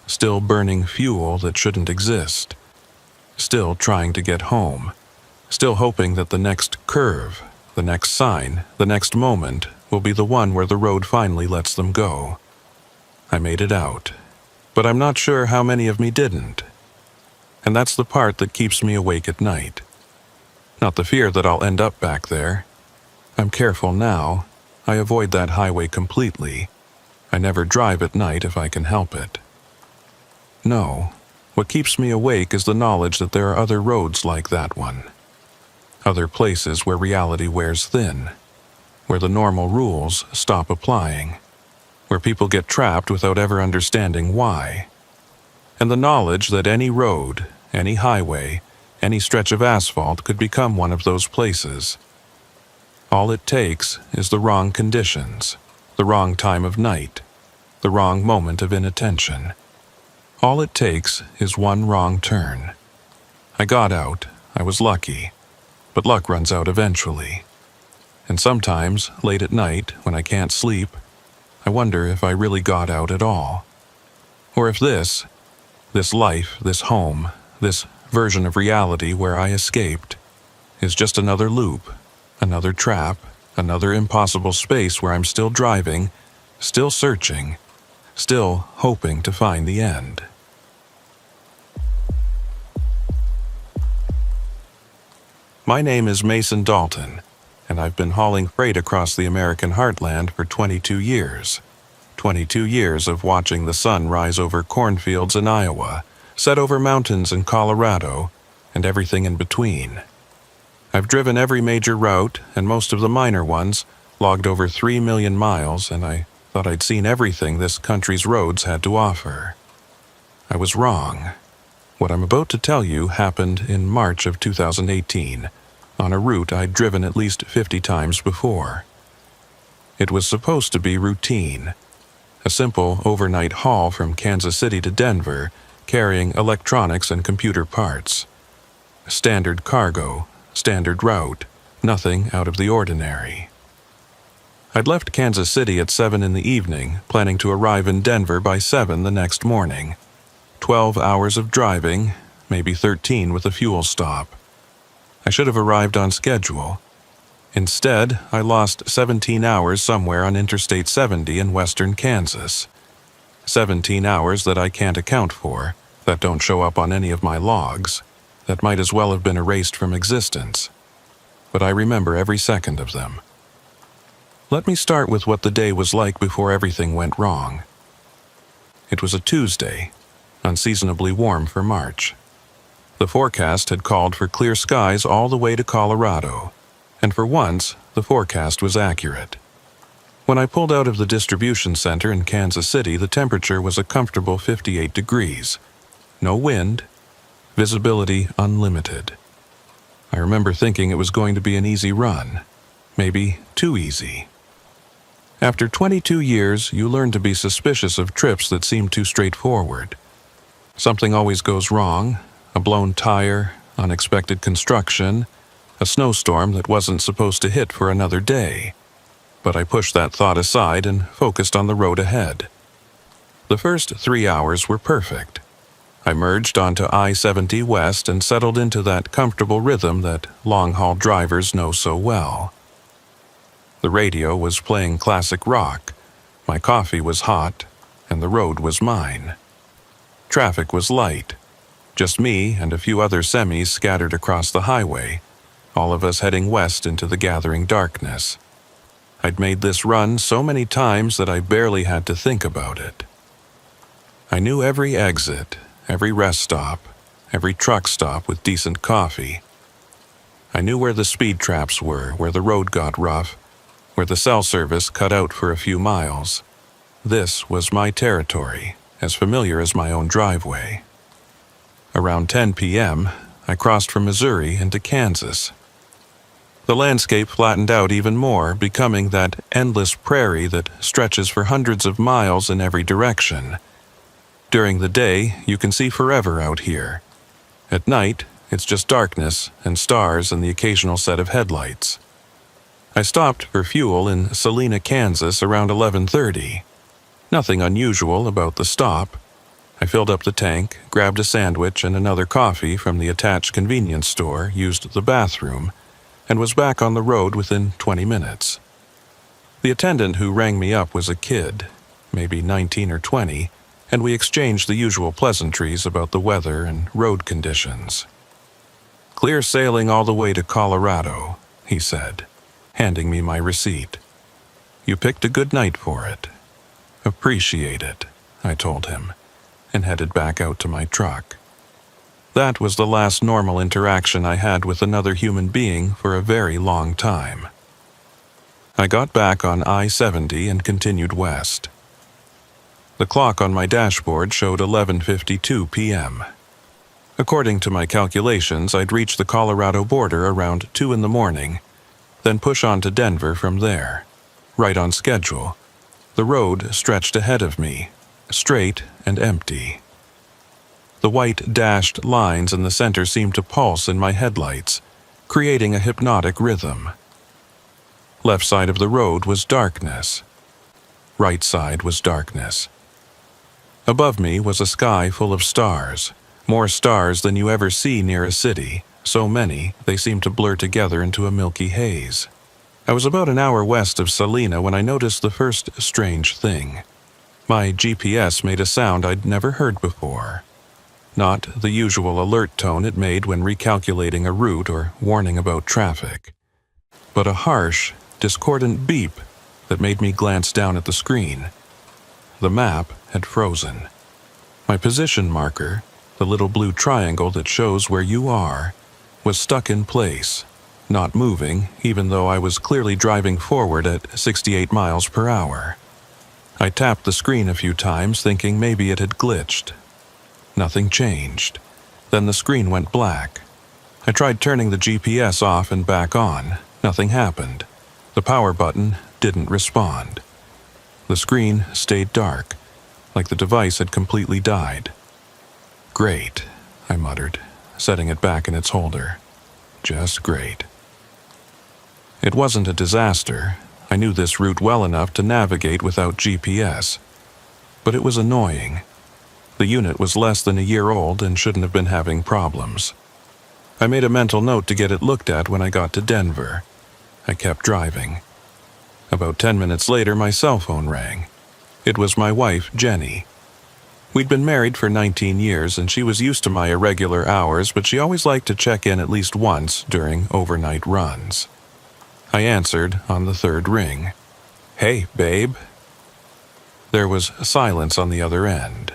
still burning fuel that shouldn't exist, still trying to get home, still hoping that the next curve, the next sign, the next moment will be the one where the road finally lets them go. I made it out, but I'm not sure how many of me didn't. And that's the part that keeps me awake at night. Not the fear that I'll end up back there. I'm careful now. I avoid that highway completely. I never drive at night if I can help it. No, what keeps me awake is the knowledge that there are other roads like that one. Other places where reality wears thin, where the normal rules stop applying, where people get trapped without ever understanding why. And the knowledge that any road, any highway, any stretch of asphalt could become one of those places. All it takes is the wrong conditions, the wrong time of night, the wrong moment of inattention. All it takes is one wrong turn. I got out, I was lucky, but luck runs out eventually. And sometimes, late at night, when I can't sleep, I wonder if I really got out at all. Or if this life, this home, this version of reality where I escaped, is just another loop, another trap, another impossible space where I'm still driving, still searching, still hoping to find the end. My name is Mason Dalton, and I've been hauling freight across the American heartland for 22 years. 22 years of watching the sun rise over cornfields in Iowa, set over mountains in Colorado, and everything in between. I've driven every major route and most of the minor ones, logged over 3 million miles, and I thought I'd seen everything this country's roads had to offer. I was wrong. What I'm about to tell you happened in March of 2018, on a route I'd driven at least 50 times before. It was supposed to be routine, a simple overnight haul from Kansas City to Denver, carrying electronics and computer parts. Standard cargo, standard route, nothing out of the ordinary. I'd left Kansas City at 7 in the evening, planning to arrive in Denver by 7 the next morning. 12 hours of driving, maybe 13 with a fuel stop. I should have arrived on schedule. Instead, I lost 17 hours somewhere on Interstate 70 in western Kansas. 17 hours that I can't account for, that don't show up on any of my logs, that might as well have been erased from existence. But I remember every second of them. Let me start with what the day was like before everything went wrong. It was a Tuesday, unseasonably warm for March. The forecast had called for clear skies all the way to Colorado, and for once, the forecast was accurate. When I pulled out of the distribution center in Kansas City, the temperature was a comfortable 58 degrees. No wind, visibility unlimited. I remember thinking it was going to be an easy run, maybe too easy. After 22 years, you learn to be suspicious of trips that seem too straightforward. Something always goes wrong, a blown tire, unexpected construction, a snowstorm that wasn't supposed to hit for another day. But I pushed that thought aside and focused on the road ahead. The first 3 hours were perfect. I merged onto I-70 West and settled into that comfortable rhythm that long-haul drivers know so well. The radio was playing classic rock, my coffee was hot, and the road was mine. Traffic was light, just me and a few other semis scattered across the highway, all of us heading west into the gathering darkness. I'd made this run so many times that I barely had to think about it. I knew every exit, every rest stop, every truck stop with decent coffee. I knew where the speed traps were, where the road got rough, where the cell service cut out for a few miles. This was my territory, as familiar as my own driveway. Around 10 p.m., I crossed from Missouri into Kansas. The landscape flattened out even more, becoming that endless prairie that stretches for hundreds of miles in every direction. During the day, you can see forever out here. At night, it's just darkness and stars and the occasional set of headlights. I stopped for fuel in Salina, Kansas around 11:30. Nothing unusual about the stop. I filled up the tank, grabbed a sandwich and another coffee from the attached convenience store, used the bathroom, and was back on the road within 20 minutes. The attendant who rang me up was a kid, maybe 19 or 20, and we exchanged the usual pleasantries about the weather and road conditions. "Clear sailing all the way to Colorado," he said, handing me my receipt. "You picked a good night for it." "Appreciate it," I told him, and headed back out to my truck. That was the last normal interaction I had with another human being for a very long time. I got back on I-70 and continued west. The clock on my dashboard showed 11:52 p.m. According to my calculations, I'd reach the Colorado border around 2 in the morning, then push on to Denver from there, right on schedule. The road stretched ahead of me, straight and empty. The white dashed lines in the center seemed to pulse in my headlights, creating a hypnotic rhythm. Left side of the road was darkness. Right side was darkness. Above me was a sky full of stars, more stars than you ever see near a city, so many they seemed to blur together into a milky haze. I was about an hour west of Salina when I noticed the first strange thing. My GPS made a sound I'd never heard before. Not the usual alert tone it made when recalculating a route or warning about traffic, but a harsh, discordant beep that made me glance down at the screen. The map had frozen. My position marker, the little blue triangle that shows where you are, was stuck in place, not moving even though I was clearly driving forward at 68 miles per hour. I tapped the screen a few times thinking maybe it had glitched. Nothing changed. Then the screen went black. I tried turning the GPS off and back on. Nothing happened. The power button didn't respond. The screen stayed dark, like the device had completely died. "Great," I muttered, setting it back in its holder. "Just great." It wasn't a disaster. I knew this route well enough to navigate without GPS. But it was annoying. The unit was less than a year old and shouldn't have been having problems. I made a mental note to get it looked at when I got to Denver. I kept driving. About 10 minutes later, my cell phone rang. It was my wife, Jenny. We'd been married for 19 years, and she was used to my irregular hours, but she always liked to check in at least once during overnight runs. I answered on the third ring. "Hey, babe." There was silence on the other end.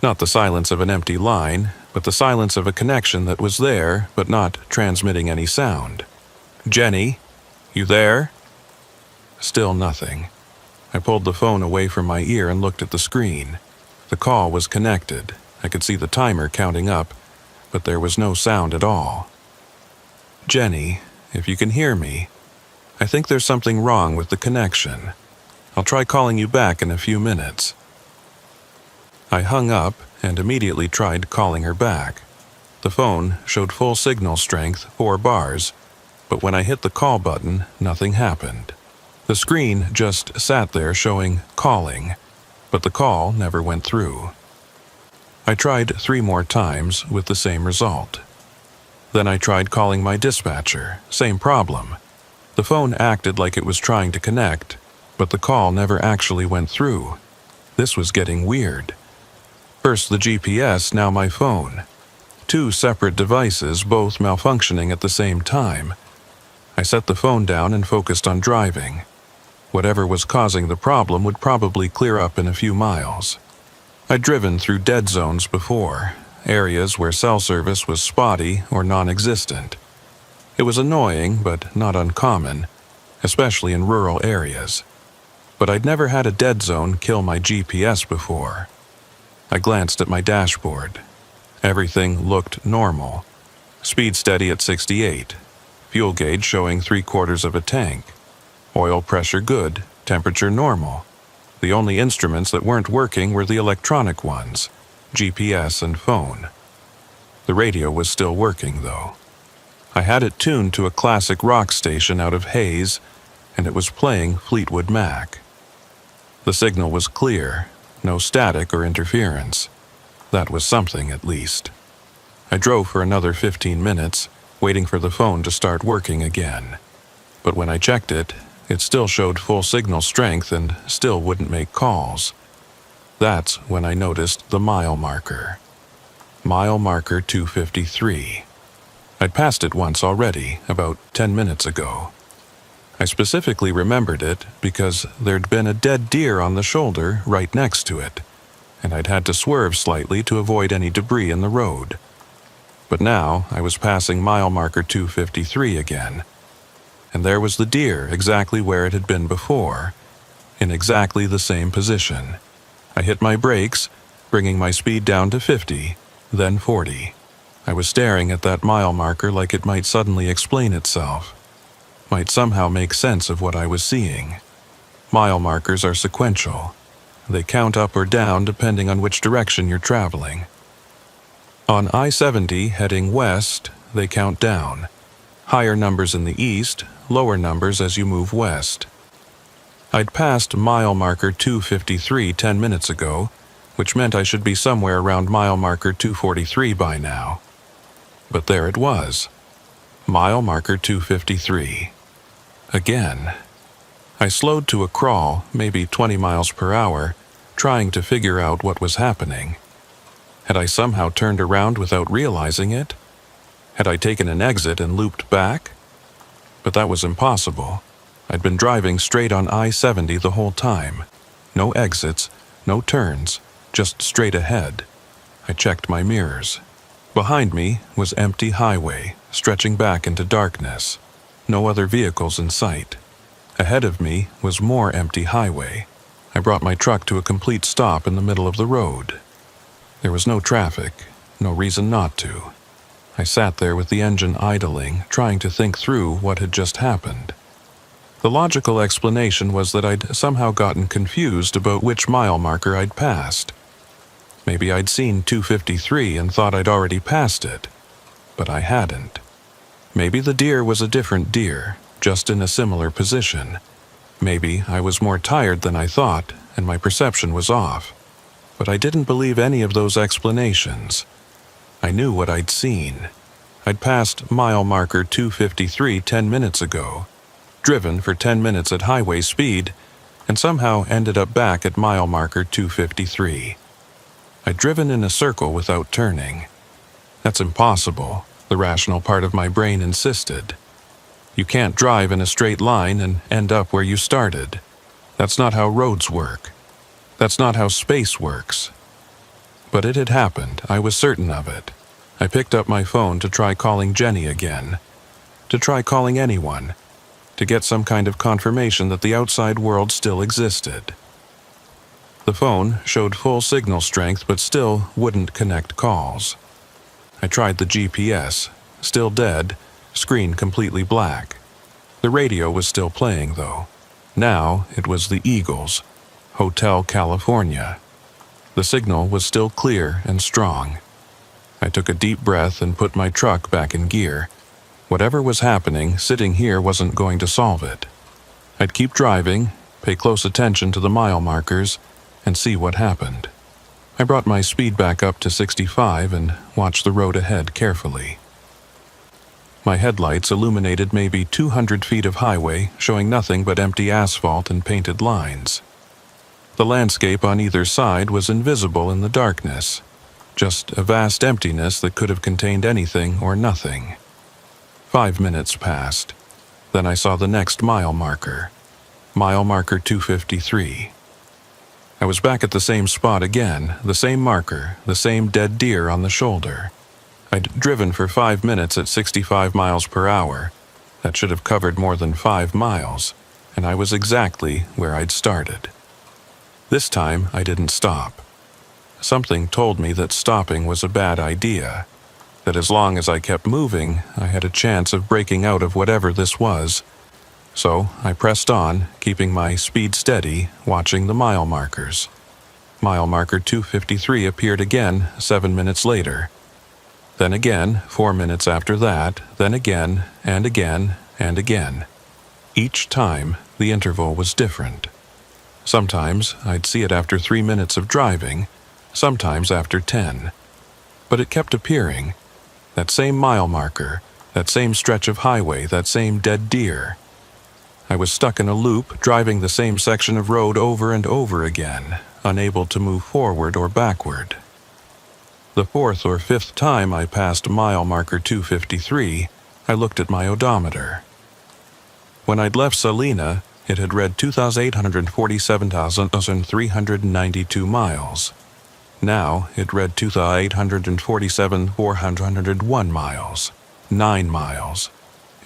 Not the silence of an empty line, but the silence of a connection that was there but not transmitting any sound. "Jenny, you there?" Still nothing. I pulled the phone away from my ear and looked at the screen. The call was connected. I could see the timer counting up, but there was no sound at all. "Jenny, if you can hear me, I think there's something wrong with the connection. I'll try calling you back in a few minutes." I hung up and immediately tried calling her back. The phone showed full signal strength, 4 bars, but when I hit the call button, nothing happened. The screen just sat there showing calling, but the call never went through. I tried 3 more times with the same result. Then I tried calling my dispatcher, same problem. The phone acted like it was trying to connect, but the call never actually went through. This was getting weird. First the GPS, now my phone. 2 separate devices, both malfunctioning at the same time. I set the phone down and focused on driving. Whatever was causing the problem would probably clear up in a few miles. I'd driven through dead zones before, areas where cell service was spotty or non-existent. It was annoying, but not uncommon, especially in rural areas. But I'd never had a dead zone kill my GPS before. I glanced at my dashboard. Everything looked normal. Speed steady at 68. Fuel gauge showing 3/4 of a tank. Oil pressure good, temperature normal. The only instruments that weren't working were the electronic ones, GPS and phone. The radio was still working, though. I had it tuned to a classic rock station out of Hayes, and it was playing Fleetwood Mac. The signal was clear, no static or interference. That was something, at least. I drove for another 15 minutes, waiting for the phone to start working again. But when I checked it, it still showed full signal strength and still wouldn't make calls. That's when I noticed the mile marker. Mile marker 253. I'd passed it once already, about 10 minutes ago. I specifically remembered it because there'd been a dead deer on the shoulder right next to it, and I'd had to swerve slightly to avoid any debris in the road. But now I was passing mile marker 253 again, and there was the deer exactly where it had been before, in exactly the same position. I hit my brakes, bringing my speed down to 50, then 40. I was staring at that mile marker like it might suddenly explain itself, might somehow make sense of what I was seeing. Mile markers are sequential. They count up or down depending on which direction you're traveling. On I-70 heading west, they count down. Higher numbers in the east, lower numbers as you move west. I'd passed mile marker 253 10 minutes ago, which meant I should be somewhere around mile marker 243 by now. But there it was. Mile marker 253. Again. I slowed to a crawl, maybe 20 miles per hour, trying to figure out what was happening. Had I somehow turned around without realizing it? Had I taken an exit and looped back? But that was impossible. I'd been driving straight on I-70 the whole time. No exits, no turns, just straight ahead. I checked my mirrors. Behind me was empty highway, stretching back into darkness. No other vehicles in sight. Ahead of me was more empty highway. I brought my truck to a complete stop in the middle of the road. There was no traffic, no reason not to. I sat there with the engine idling, trying to think through what had just happened. The logical explanation was that I'd somehow gotten confused about which mile marker I'd passed. Maybe I'd seen 253 and thought I'd already passed it, but I hadn't. Maybe the deer was a different deer, just in a similar position. Maybe I was more tired than I thought, and my perception was off. But I didn't believe any of those explanations. I knew what I'd seen. I'd passed mile marker 253 10 minutes ago, driven for 10 minutes at highway speed, and somehow ended up back at mile marker 253. I'd driven in a circle without turning. That's impossible, the rational part of my brain insisted. You can't drive in a straight line and end up where you started. That's not how roads work. That's not how space works. But it had happened. I was certain of it. I picked up my phone to try calling Jenny again, to try calling anyone, to get some kind of confirmation that the outside world still existed. The phone showed full signal strength but still wouldn't connect calls. I tried the GPS, still dead, screen completely black. The radio was still playing, though. Now it was the Eagles, Hotel California. The signal was still clear and strong. I took a deep breath and put my truck back in gear. Whatever was happening, sitting here wasn't going to solve it. I'd keep driving, pay close attention to the mile markers, and see what happened. I brought my speed back up to 65 and watched the road ahead carefully. My headlights illuminated maybe 200 feet of highway, showing nothing but empty asphalt and painted lines. The landscape on either side was invisible in the darkness, just a vast emptiness that could have contained anything or nothing. 5 minutes passed. Then I saw the next mile marker 253. I was back at the same spot again, the same marker, the same dead deer on the shoulder. I'd driven for 5 minutes at 65 miles per hour. That should have covered more than 5 miles, and I was exactly where I'd started. This time, I didn't stop. Something told me that stopping was a bad idea, that as long as I kept moving, I had a chance of breaking out of whatever this was. So I pressed on, keeping my speed steady, watching the mile markers. Mile marker 253 appeared again 7 minutes later. Then again, 4 minutes after that, then again, and again, and again. Each time, the interval was different. Sometimes I'd see it after 3 minutes of driving, sometimes after 10. But it kept appearing. That same mile marker, that same stretch of highway, that same dead deer. I was stuck in a loop, driving the same section of road over and over again, unable to move forward or backward. The 4th or 5th time I passed mile marker 253, I looked at my odometer. When I'd left Salina, it had read 2,847,392 miles. Now it read 2,847,401 miles, 9 miles.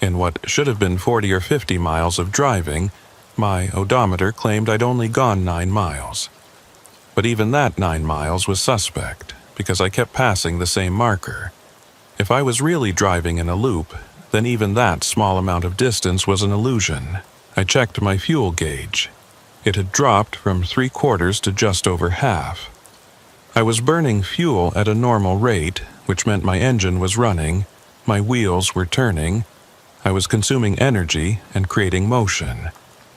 In what should have been 40 or 50 miles of driving, my odometer claimed I'd only gone 9 miles. But even that 9 miles was suspect, because I kept passing the same marker. If I was really driving in a loop, then even that small amount of distance was an illusion. I checked my fuel gauge. It had dropped from 3/4 to just over half. I was burning fuel at a normal rate, which meant my engine was running, my wheels were turning, I was consuming energy and creating motion.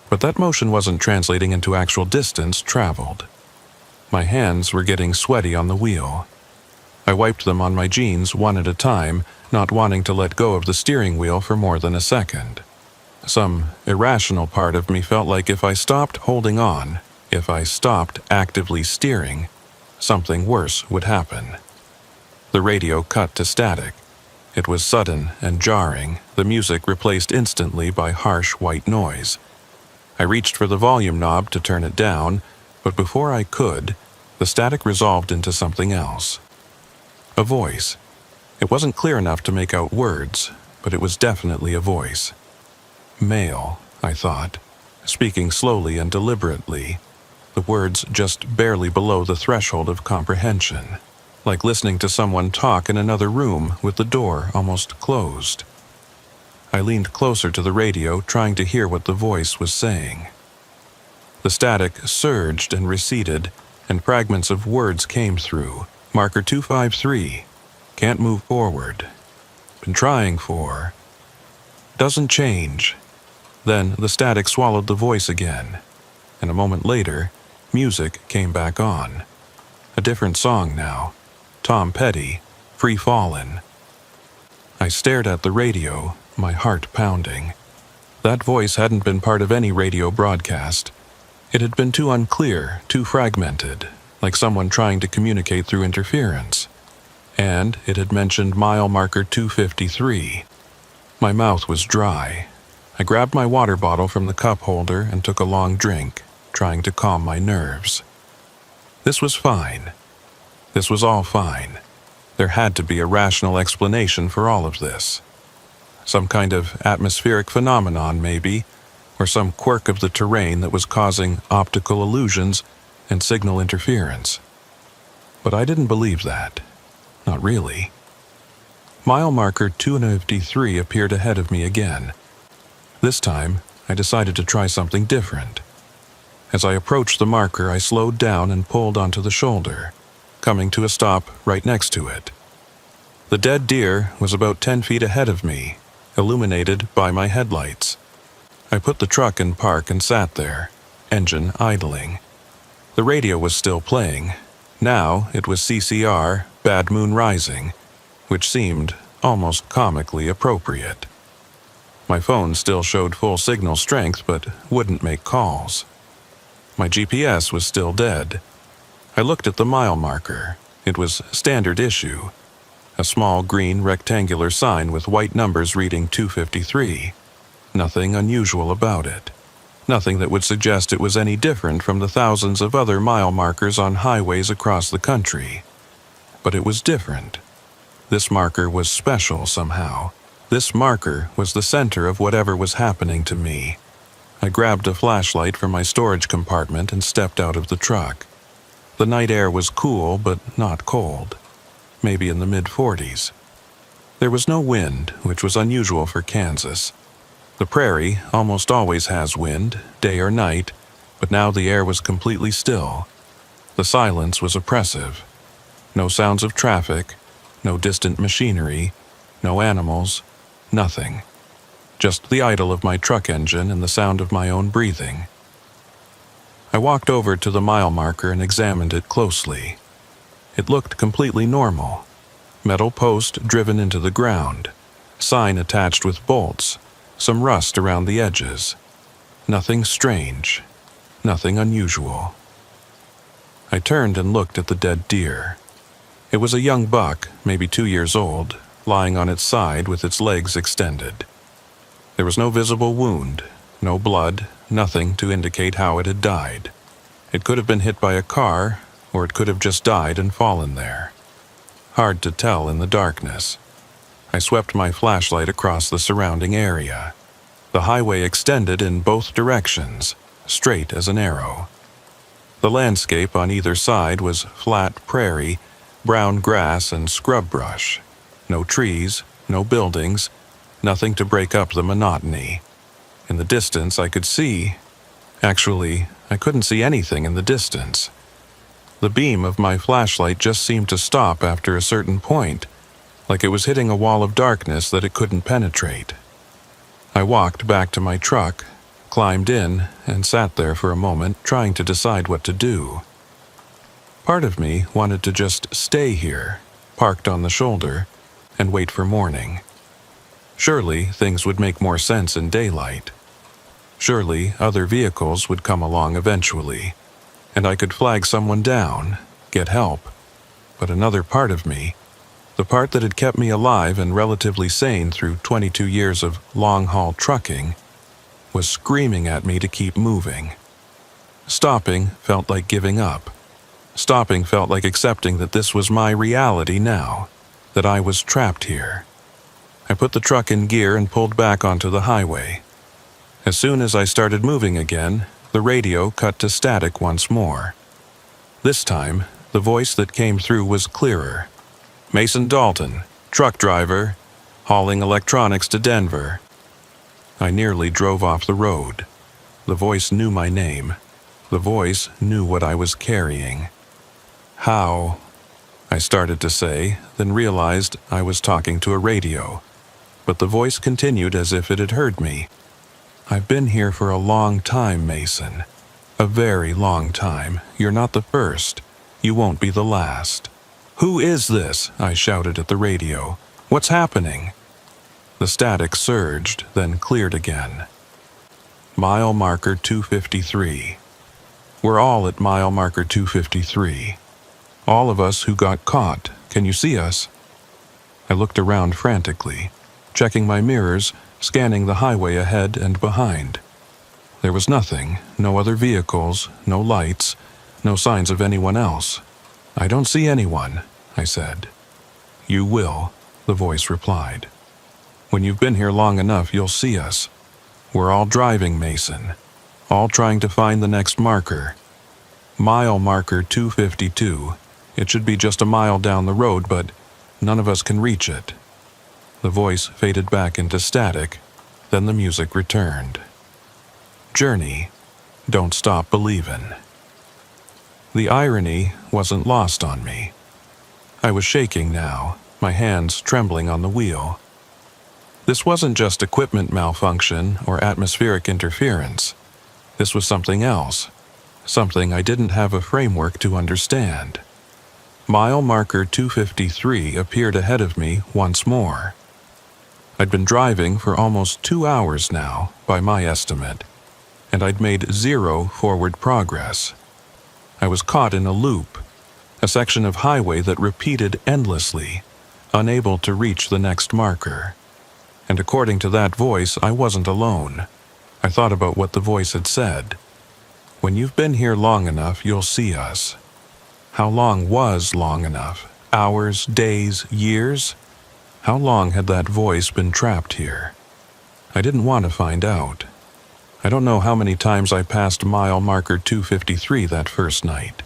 But that motion wasn't translating into actual distance traveled. My hands were getting sweaty on the wheel. I wiped them on my jeans one at a time, not wanting to let go of the steering wheel for more than a second. Some irrational part of me felt like if I stopped holding on, if I stopped actively steering, something worse would happen. The radio cut to static. It was sudden and jarring, the music replaced instantly by harsh white noise. I reached for the volume knob to turn it down, but before I could, the static resolved into something else. A voice. It wasn't clear enough to make out words, but it was definitely a voice. Male, I thought, speaking slowly and deliberately, the words just barely below the threshold of comprehension, like listening to someone talk in another room with the door almost closed. I leaned closer to the radio, trying to hear what the voice was saying. The static surged and receded, and fragments of words came through. Marker 253. Can't move forward. Been trying for. Doesn't change. Then the static swallowed the voice again, and a moment later, music came back on. A different song now. Tom Petty, Free Fallin'. I stared at the radio, my heart pounding. That voice hadn't been part of any radio broadcast. It had been too unclear, too fragmented, like someone trying to communicate through interference. And it had mentioned mile marker 253. My mouth was dry. I grabbed my water bottle from the cup holder and took a long drink, trying to calm my nerves. This was fine. This was all fine. There had to be a rational explanation for all of this. Some kind of atmospheric phenomenon, maybe, or some quirk of the terrain that was causing optical illusions and signal interference. But I didn't believe that. Not really. Mile marker 253 appeared ahead of me again. This time, I decided to try something different. As I approached the marker, I slowed down and pulled onto the shoulder, coming to a stop right next to it. The dead deer was about 10 feet ahead of me, illuminated by my headlights. I put the truck in park and sat there, engine idling. The radio was still playing. Now it was CCR, Bad Moon Rising, which seemed almost comically appropriate. My phone still showed full signal strength but wouldn't make calls. My GPS was still dead. I looked at the mile marker. It was standard issue. A small green rectangular sign with white numbers reading 253. Nothing unusual about it. Nothing that would suggest it was any different from the thousands of other mile markers on highways across the country. But it was different. This marker was special somehow. This marker was the center of whatever was happening to me. I grabbed a flashlight from my storage compartment and stepped out of the truck. The night air was cool but not cold. Maybe in the mid-40s. There was no wind, which was unusual for Kansas. The prairie almost always has wind, day or night, but now the air was completely still. The silence was oppressive. No sounds of traffic, no distant machinery, no animals, nothing. Just the idle of my truck engine and the sound of my own breathing. I walked over to the mile marker and examined it closely. It looked completely normal. Metal post driven into the ground, sign attached with bolts, some rust around the edges. Nothing strange, nothing unusual. I turned and looked at the dead deer. It was a young buck, maybe 2 years old, lying on its side with its legs extended. There was no visible wound, no blood, nothing to indicate how it had died. It could have been hit by a car, or it could have just died and fallen there. Hard to tell in the darkness. I swept my flashlight across the surrounding area. The highway extended in both directions, straight as an arrow. The landscape on either side was flat prairie, brown grass and scrub brush. No trees, no buildings, nothing to break up the monotony. In the distance I could see. Actually, I couldn't see anything in the distance. The beam of my flashlight just seemed to stop after a certain point, like it was hitting a wall of darkness that it couldn't penetrate. I walked back to my truck, climbed in, and sat there for a moment trying to decide what to do. Part of me wanted to just stay here, parked on the shoulder, and wait for morning. Surely things would make more sense in daylight. Surely other vehicles would come along eventually, and I could flag someone down, get help. But another part of me, the part that had kept me alive and relatively sane through 22 years of long-haul trucking, was screaming at me to keep moving. Stopping felt like giving up. Stopping felt like accepting that this was my reality now, that I was trapped here. I put the truck in gear and pulled back onto the highway. As soon as I started moving again, the radio cut to static once more. This time, the voice that came through was clearer. Mason Dalton, truck driver, hauling electronics to Denver. I nearly drove off the road. The voice knew my name. The voice knew what I was carrying. How? I started to say, then realized I was talking to a radio. But the voice continued as if it had heard me. I've been here for a long time, Mason. A very long time. You're not the first. You won't be the last. Who is this? I shouted at the radio. What's happening? The static surged, then cleared again. Mile marker 253. We're all at mile marker 253. All of us who got caught. Can you see us? I looked around frantically, checking my mirrors, scanning the highway ahead and behind. There was nothing, no other vehicles, no lights, no signs of anyone else. "I don't see anyone," I said. "You will," the voice replied. "When you've been here long enough, you'll see us. We're all driving, Mason. All trying to find the next marker. Mile marker 252. It should be just a mile down the road, but none of us can reach it." The voice faded back into static, then the music returned. Journey, don't stop believin'. The irony wasn't lost on me. I was shaking now, my hands trembling on the wheel. This wasn't just equipment malfunction or atmospheric interference. This was something else, something I didn't have a framework to understand. Mile marker 253 appeared ahead of me once more. I'd been driving for almost 2 hours now, by my estimate, and I'd made 0 forward progress. I was caught in a loop, a section of highway that repeated endlessly, unable to reach the next marker. And according to that voice, I wasn't alone. I thought about what the voice had said. "When you've been here long enough, you'll see us." How long was long enough? Hours, days, years? How long had that voice been trapped here? I didn't want to find out. I don't know how many times I passed mile marker 253 that first night.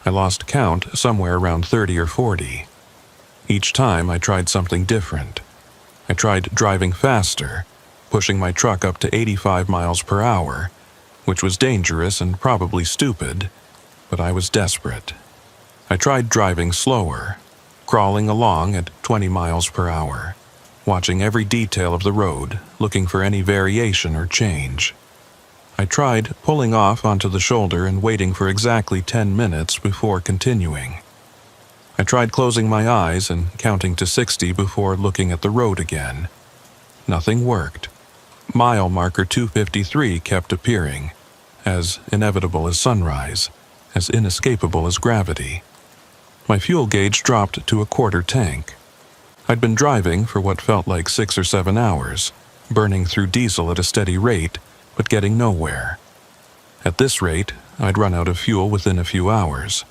I lost count somewhere around 30 or 40. Each time I tried something different. I tried driving faster, pushing my truck up to 85 miles per hour, which was dangerous and probably stupid, but I was desperate. I tried driving slower, crawling along at 20 miles per hour, watching every detail of the road, looking for any variation or change. I tried pulling off onto the shoulder and waiting for exactly 10 minutes before continuing. I tried closing my eyes and counting to 60 before looking at the road again. Nothing worked. Mile marker 253 kept appearing, as inevitable as sunrise, as inescapable as gravity. My fuel gauge dropped to a quarter tank. I'd been driving for what felt like 6 or 7 hours, burning through diesel at a steady rate, but getting nowhere. At this rate, I'd run out of fuel within a few hours.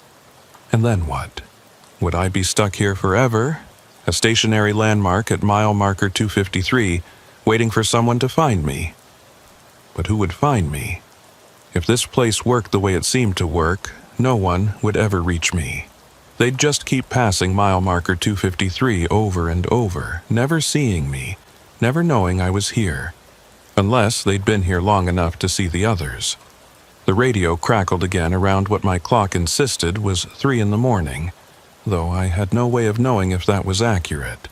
And then what? Would I be stuck here forever? A stationary landmark at mile marker 253, waiting for someone to find me. But who would find me? If this place worked the way it seemed to work, no one would ever reach me. They'd just keep passing mile marker 253 over and over, never seeing me, never knowing I was here, unless they'd been here long enough to see the others. The radio crackled again around what my clock insisted was 3 in the morning, though I had no way of knowing if that was accurate.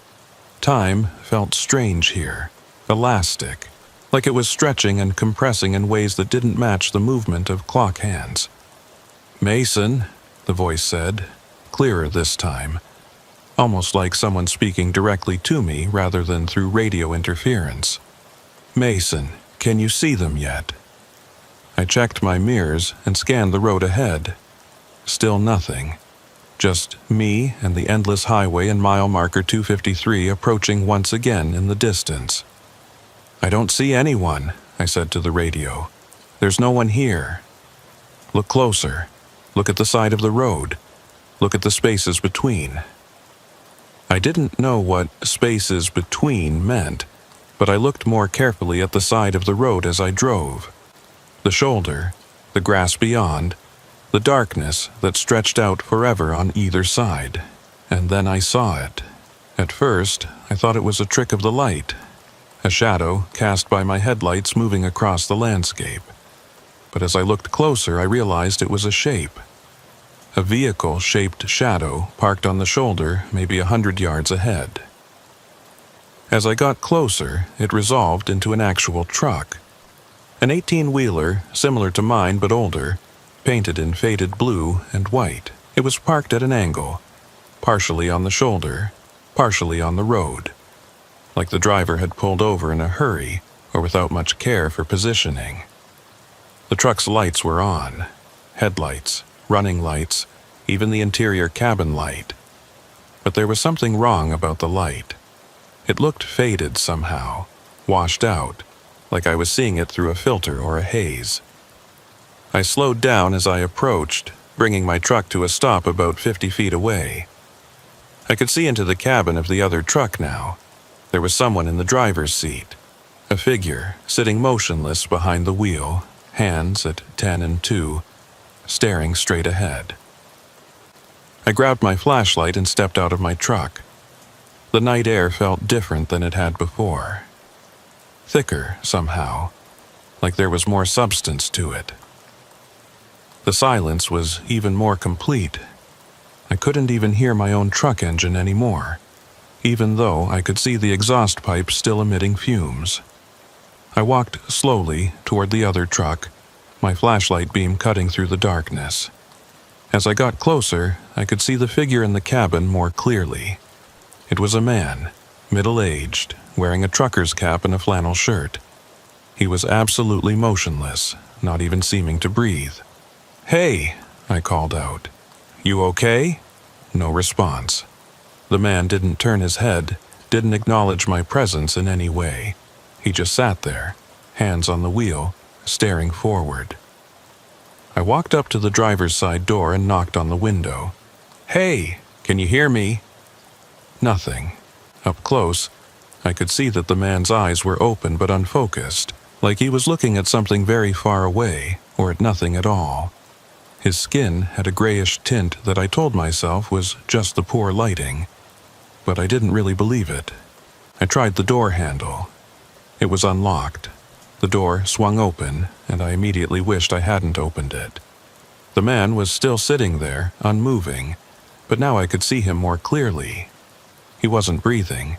Time felt strange here, elastic, like it was stretching and compressing in ways that didn't match the movement of clock hands. "Mason," the voice said, clearer this time, almost like someone speaking directly to me rather than through radio interference. "Mason, can you see them yet?" I checked my mirrors and scanned the road ahead. Still nothing. Just me and the endless highway and mile marker 253 approaching once again in the distance. "I don't see anyone," I said to the radio. "There's no one here." "Look closer. Look at the side of the road. Look at the spaces between." I didn't know what spaces between meant, but I looked more carefully at the side of the road as I drove. The shoulder, the grass beyond, the darkness that stretched out forever on either side. And then I saw it. At first, I thought it was a trick of the light, a shadow cast by my headlights moving across the landscape. But as I looked closer, I realized it was a shape. A vehicle-shaped shadow parked on the shoulder maybe 100 yards ahead. As I got closer, it resolved into an actual truck. An 18-wheeler, similar to mine but older, painted in faded blue and white. It was parked at an angle, partially on the shoulder, partially on the road, like the driver had pulled over in a hurry or without much care for positioning. The truck's lights were on, headlights, running lights, even the interior cabin light. But there was something wrong about the light. It looked faded somehow, washed out, like I was seeing it through a filter or a haze. I slowed down as I approached, bringing my truck to a stop about 50 feet away. I could see into the cabin of the other truck now. There was someone in the driver's seat, a figure sitting motionless behind the wheel, hands at 10 and 2, staring straight ahead. I grabbed my flashlight and stepped out of my truck. The night air felt different than it had before. Thicker, somehow, like there was more substance to it. The silence was even more complete. I couldn't even hear my own truck engine anymore, even though I could see the exhaust pipe still emitting fumes. I walked slowly toward the other truck, my flashlight beam cutting through the darkness. As I got closer, I could see the figure in the cabin more clearly. It was a man, middle-aged, wearing a trucker's cap and a flannel shirt. He was absolutely motionless, not even seeming to breathe. "Hey," I called out. "You okay?" No response. The man didn't turn his head, didn't acknowledge my presence in any way. He just sat there, hands on the wheel, staring forward. I walked up to the driver's side door and knocked on the window. "Hey, can you hear me?" Nothing. Up close, I could see that the man's eyes were open but unfocused, like he was looking at something very far away, or at nothing at all. His skin had a grayish tint that I told myself was just the poor lighting, but I didn't really believe it. I tried the door handle. It was unlocked. The door swung open, and I immediately wished I hadn't opened it. The man was still sitting there, unmoving, but now I could see him more clearly. He wasn't breathing.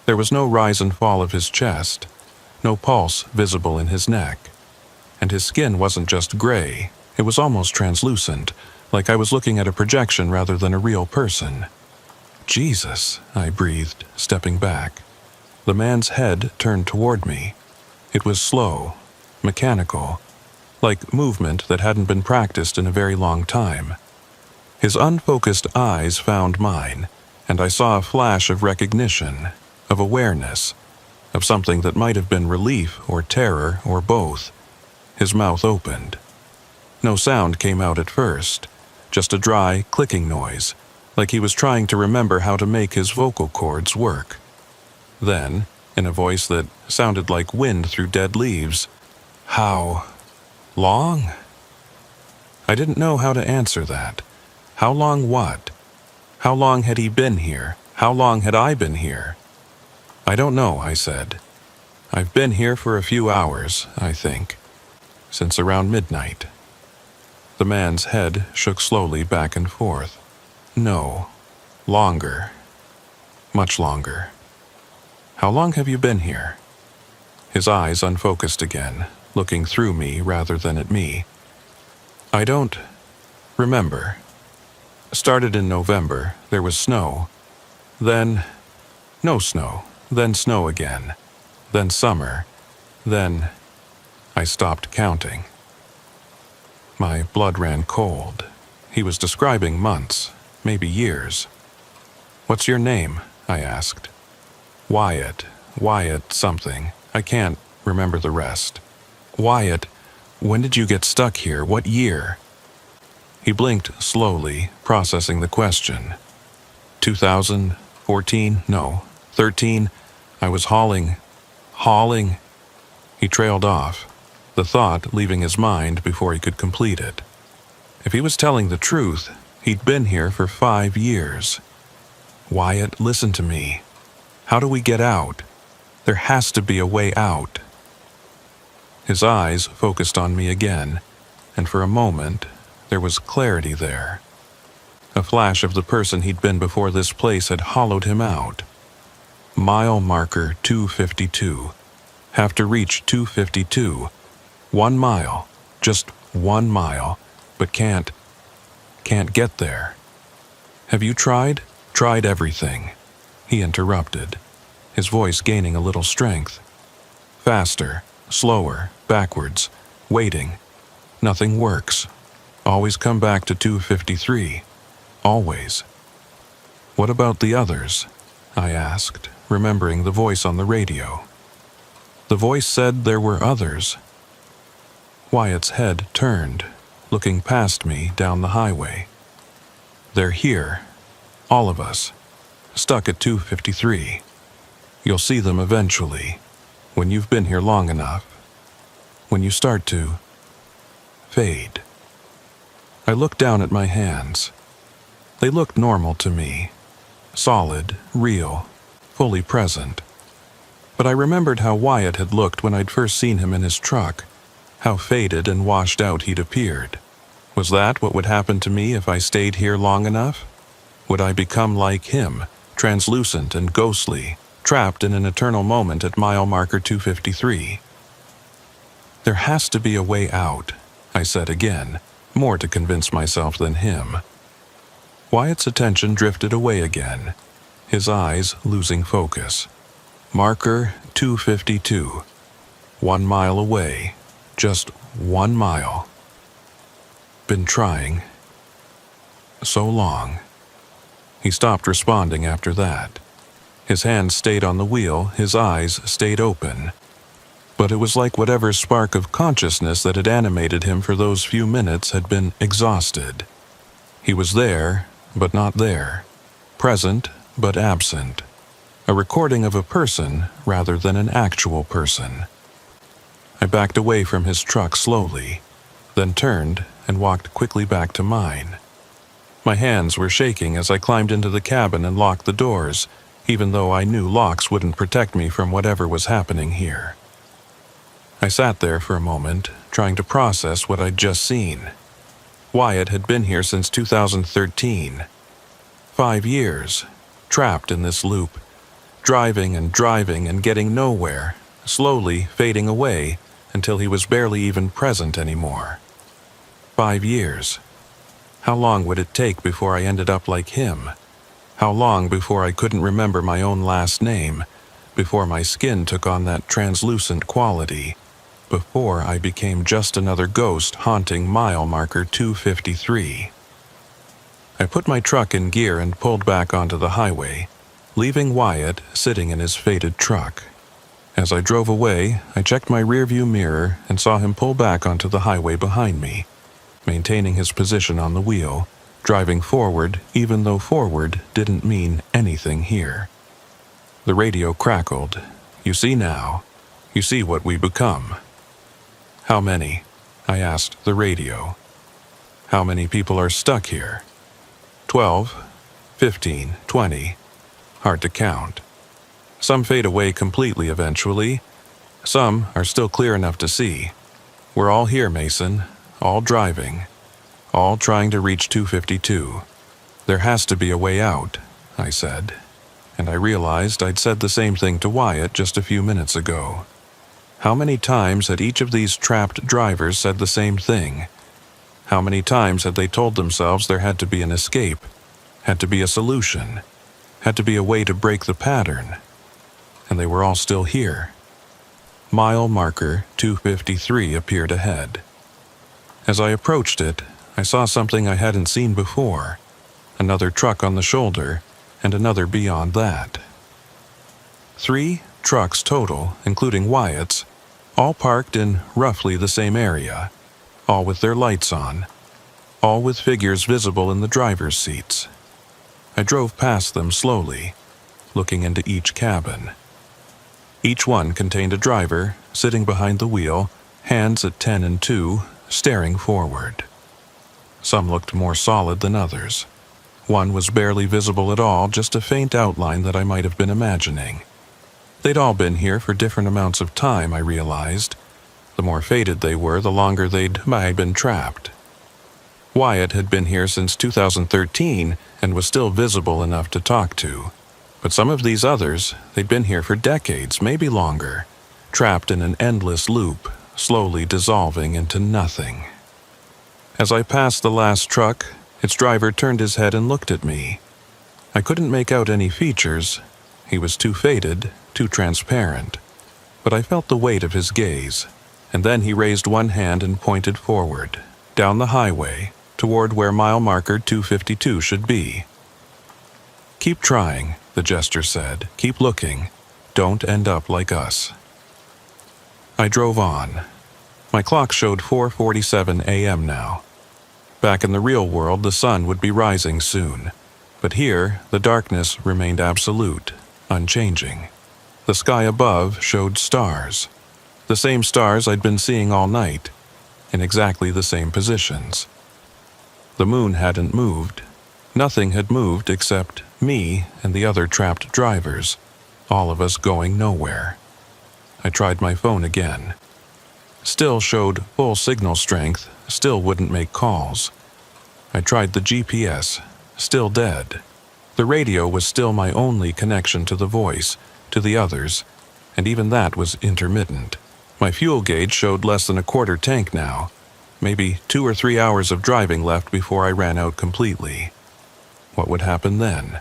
There was no rise and fall of his chest, no pulse visible in his neck, and his skin wasn't just gray, it was almost translucent, like I was looking at a projection rather than a real person. "Jesus," I breathed, stepping back. The man's head turned toward me. It was slow, mechanical, like movement that hadn't been practiced in a very long time. His unfocused eyes found mine, and I saw a flash of recognition, of awareness, of something that might have been relief or terror or both. His mouth opened. No sound came out at first, just a dry, clicking noise, like he was trying to remember how to make his vocal cords work. Then, in a voice that sounded like wind through dead leaves, "How long?" I didn't know how to answer that. How long what? How long had he been here? How long had I been here? "I don't know," I said. "I've been here for a few hours, I think, since around midnight." The man's head shook slowly back and forth. "No, longer. Much longer." "How long have you been here?" His eyes unfocused again, looking through me rather than at me. "I don't remember. Started in November, there was snow. Then, no snow, then snow again. Then summer. Then, I stopped counting." My blood ran cold. He was describing months, maybe years. "What's your name?" I asked. "Wyatt something. I can't remember the rest." "Wyatt, when did you get stuck here? What year?" He blinked slowly, processing the question. 2014? No, 13. I was hauling. He trailed off, the thought leaving his mind before he could complete it. If he was telling the truth, he'd been here for 5 years. "Wyatt, listen to me. How do we get out? There has to be a way out." His eyes focused on me again, and for a moment, there was clarity there. A flash of the person he'd been before this place had hollowed him out. Mile marker 252. Have to reach 252. 1 mile, just 1 mile, but can't get there. "Have you tried? Tried everything?" He interrupted, his voice gaining a little strength. "Faster, slower, backwards, waiting. Nothing works. Always come back to 253. Always." "What about the others?" I asked, remembering the voice on the radio. The voice said there were others. Wyatt's head turned, looking past me down the highway. They're here, all of us, stuck at 253. You'll see them eventually, when you've been here long enough, when you start to fade. I looked down at my hands. They looked normal to me, solid, real, fully present. But I remembered how Wyatt had looked when I'd first seen him in his truck, how faded and washed out he'd appeared. Was that what would happen to me if I stayed here long enough? Would I become like him, translucent and ghostly, trapped in an eternal moment at mile marker 253? There has to be a way out, I said again, more to convince myself than him. Wyatt's attention drifted away again, his eyes losing focus. Marker 252. 1 mile away. Just 1 mile. Been trying. So long. He stopped responding after that. His hands stayed on the wheel, his eyes stayed open. But it was like whatever spark of consciousness that had animated him for those few minutes had been exhausted. He was there, but not there. Present, but absent. A recording of a person rather than an actual person. I backed away from his truck slowly, then turned and walked quickly back to mine. My hands were shaking as I climbed into the cabin and locked the doors, even though I knew locks wouldn't protect me from whatever was happening here. I sat there for a moment, trying to process what I'd just seen. Wyatt had been here since 2013. 5 years, trapped in this loop, driving and getting nowhere, slowly fading away until he was barely even present anymore. 5 years. How long would it take before I ended up like him? How long before I couldn't remember my own last name, before my skin took on that translucent quality, before I became just another ghost haunting mile marker 253? I put my truck in gear and pulled back onto the highway, leaving Wyatt sitting in his faded truck. As I drove away, I checked my rearview mirror and saw him pull back onto the highway behind me, maintaining his position on the wheel, driving forward even though forward didn't mean anything here. The radio crackled. You see now. You see what we become. How many? I asked the radio. How many people are stuck here? 12, 15, 20. Hard to count. Some fade away completely eventually. Some are still clear enough to see. We're all here, Mason. All driving. All trying to reach 252. There has to be a way out, I said. And I realized I'd said the same thing to Wyatt just a few minutes ago. How many times had each of these trapped drivers said the same thing? How many times had they told themselves there had to be an escape, had to be a solution, had to be a way to break the pattern? And they were all still here. Mile marker 253 appeared ahead. As I approached it, I saw something I hadn't seen before. Another truck on the shoulder, and another beyond that. 3 trucks total, including Wyatt's, all parked in roughly the same area, all with their lights on, all with figures visible in the driver's seats. I drove past them slowly, looking into each cabin. Each one contained a driver, sitting behind the wheel, hands at 10 and 2, staring forward. Some looked more solid than others. One was barely visible at all, just a faint outline that I might have been imagining. They'd all been here for different amounts of time, I realized. The more faded they were, the longer they'd been trapped. Wyatt had been here since 2013 and was still visible enough to talk to. But some of these others, they'd been here for decades, maybe longer, trapped in an endless loop, slowly dissolving into nothing. As I passed the last truck, its driver turned his head and looked at me. I couldn't make out any features. He was too faded, too transparent. But I felt the weight of his gaze, and then he raised one hand and pointed forward, down the highway, toward where mile marker 252 should be. "Keep trying," the gesture said. "Keep looking. Don't end up like us." I drove on. My clock showed 4:47 a.m. now. Back in the real world, the sun would be rising soon. But here, the darkness remained absolute, unchanging. The sky above showed stars. The same stars I'd been seeing all night, in exactly the same positions. The moon hadn't moved. Nothing had moved except me and the other trapped drivers, all of us going nowhere. I tried my phone again. Still showed full signal strength, still wouldn't make calls. I tried the GPS, still dead. The radio was still my only connection to the voice, to the others, and even that was intermittent. My fuel gauge showed less than a quarter tank now, maybe 2 or 3 hours of driving left before I ran out completely. What would happen then?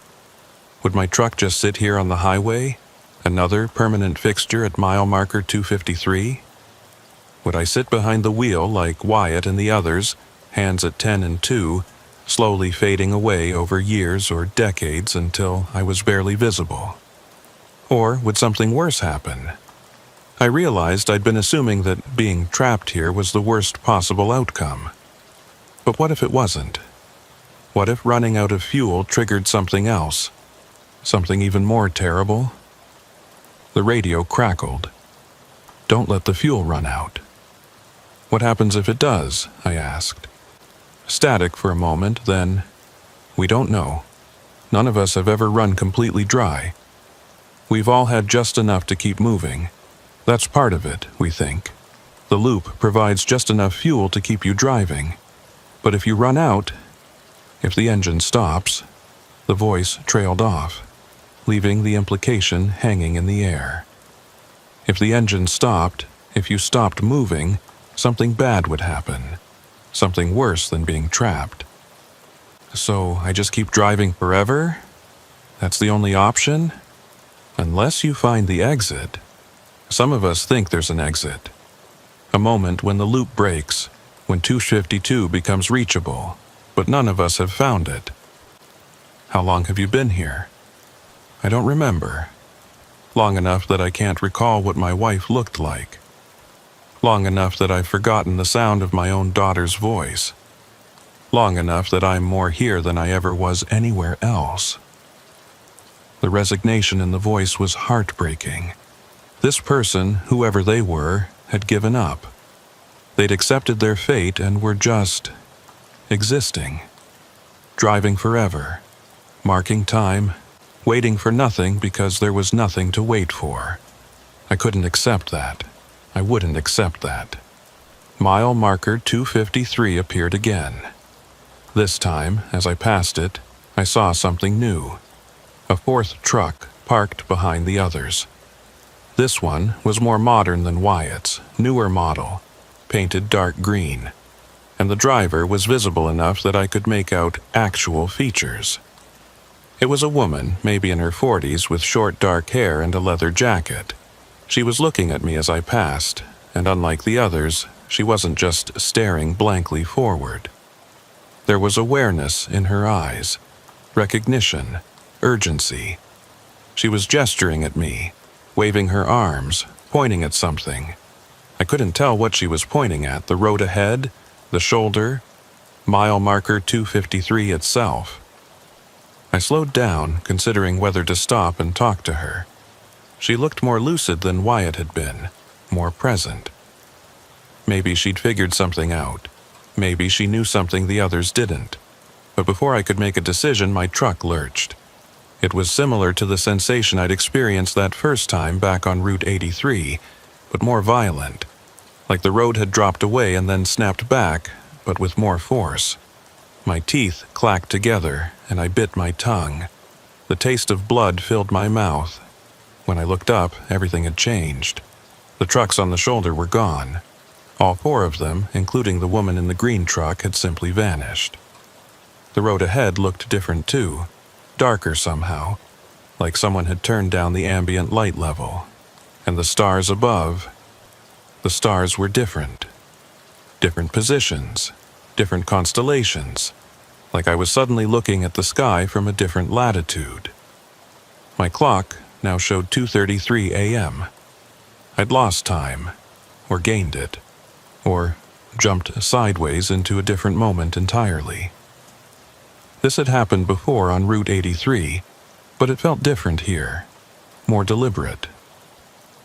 Would my truck just sit here on the highway? Another permanent fixture at mile marker 253? Would I sit behind the wheel like Wyatt and the others, hands at 10 and 2, slowly fading away over years or decades until I was barely visible? Or would something worse happen? I realized I'd been assuming that being trapped here was the worst possible outcome. But what if it wasn't? What if running out of fuel triggered something else? Something even more terrible? The radio crackled. "Don't let the fuel run out." "What happens if it does?" I asked. Static for a moment, then, "We don't know. None of us have ever run completely dry. We've all had just enough to keep moving. That's part of it, we think. The loop provides just enough fuel to keep you driving. But if you run out, if the engine stops," the voice trailed off, leaving the implication hanging in the air. If the engine stopped, if you stopped moving, something bad would happen. Something worse than being trapped. So I just keep driving forever? That's the only option? Unless you find the exit. Some of us think there's an exit. A moment when the loop breaks, when 252 becomes reachable, but none of us have found it. How long have you been here? I don't remember. Long enough that I can't recall what my wife looked like. Long enough that I've forgotten the sound of my own daughter's voice. Long enough that I'm more here than I ever was anywhere else. The resignation in the voice was heartbreaking. This person, whoever they were, had given up. They'd accepted their fate and were just existing. Driving forever, marking time, waiting for nothing because there was nothing to wait for. I couldn't accept that. I wouldn't accept that. Mile marker 253 appeared again. This time, as I passed it, I saw something new. A fourth truck parked behind the others. This one was more modern than Wyatt's, newer model, painted dark green, and the driver was visible enough that I could make out actual features. It was a woman, maybe in her 40s, with short dark hair and a leather jacket. She was looking at me as I passed, and unlike the others, she wasn't just staring blankly forward. There was awareness in her eyes, recognition, urgency. She was gesturing at me, waving her arms, pointing at something. I couldn't tell what she was pointing at, the road ahead, the shoulder, mile marker 253 itself. I slowed down, considering whether to stop and talk to her. She looked more lucid than Wyatt had been, more present. Maybe she'd figured something out. Maybe she knew something the others didn't. But before I could make a decision, my truck lurched. It was similar to the sensation I'd experienced that first time back on Route 83, but more violent. Like the road had dropped away and then snapped back, but with more force. My teeth clacked together, and I bit my tongue. The taste of blood filled my mouth. When I looked up, everything had changed. The trucks on the shoulder were gone. All 4 of them, including the woman in the green truck, had simply vanished. The road ahead looked different too. Darker somehow, like someone had turned down the ambient light level. And the stars above, the stars were different. Different positions, different constellations, like I was suddenly looking at the sky from a different latitude. My clock now showed 2:33 a.m. I'd lost time. or gained it, or jumped sideways into a different moment entirely. This had happened before on Route 83, but it felt different here, more deliberate.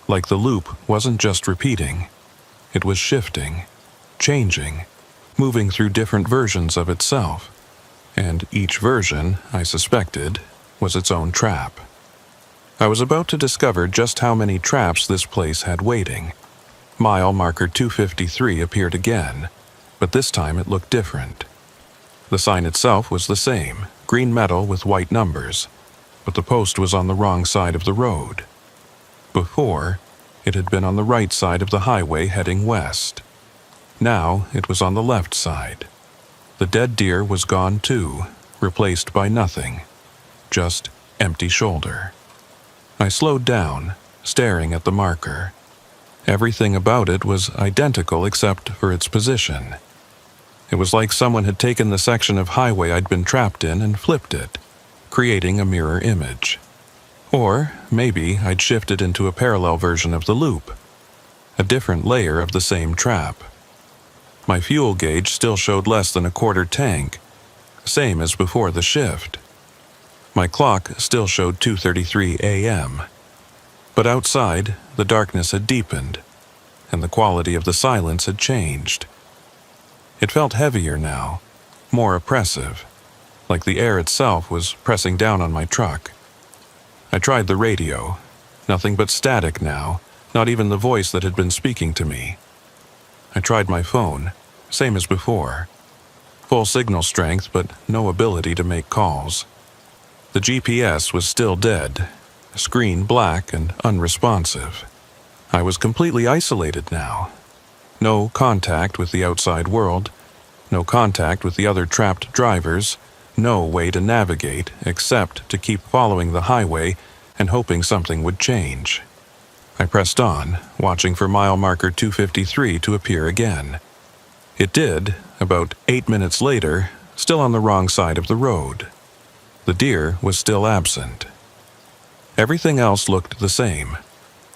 Like the loop wasn't just repeating, it was shifting, changing, moving through different versions of itself, and each version, I suspected, was its own trap. I was about to discover just how many traps this place had waiting. Mile marker 253 appeared again, but this time it looked different. The sign itself was the same, green metal with white numbers, but the post was on the wrong side of the road. Before, it had been on the right side of the highway heading west. Now it was on the left side. The dead deer was gone too, replaced by nothing, just empty shoulder. I slowed down, staring at the marker. Everything about it was identical except for its position. It was like someone had taken the section of highway I'd been trapped in and flipped it, creating a mirror image. Or maybe I'd shifted into a parallel version of the loop, a different layer of the same trap. My fuel gauge still showed less than a quarter tank, same as before the shift. My clock still showed 2:33 a.m. But outside, the darkness had deepened, and the quality of the silence had changed. It felt heavier now, more oppressive, like the air itself was pressing down on my truck. I tried the radio. Nothing but static now, not even the voice that had been speaking to me. I tried my phone, same as before. Full signal strength, but no ability to make calls. The GPS was still dead, screen black and unresponsive. I was completely isolated now. No contact with the outside world, no contact with the other trapped drivers, no way to navigate except to keep following the highway and hoping something would change. I pressed on, watching for mile marker 253 to appear again. It did, about 8 minutes later, still on the wrong side of the road. The deer was still absent. Everything else looked the same.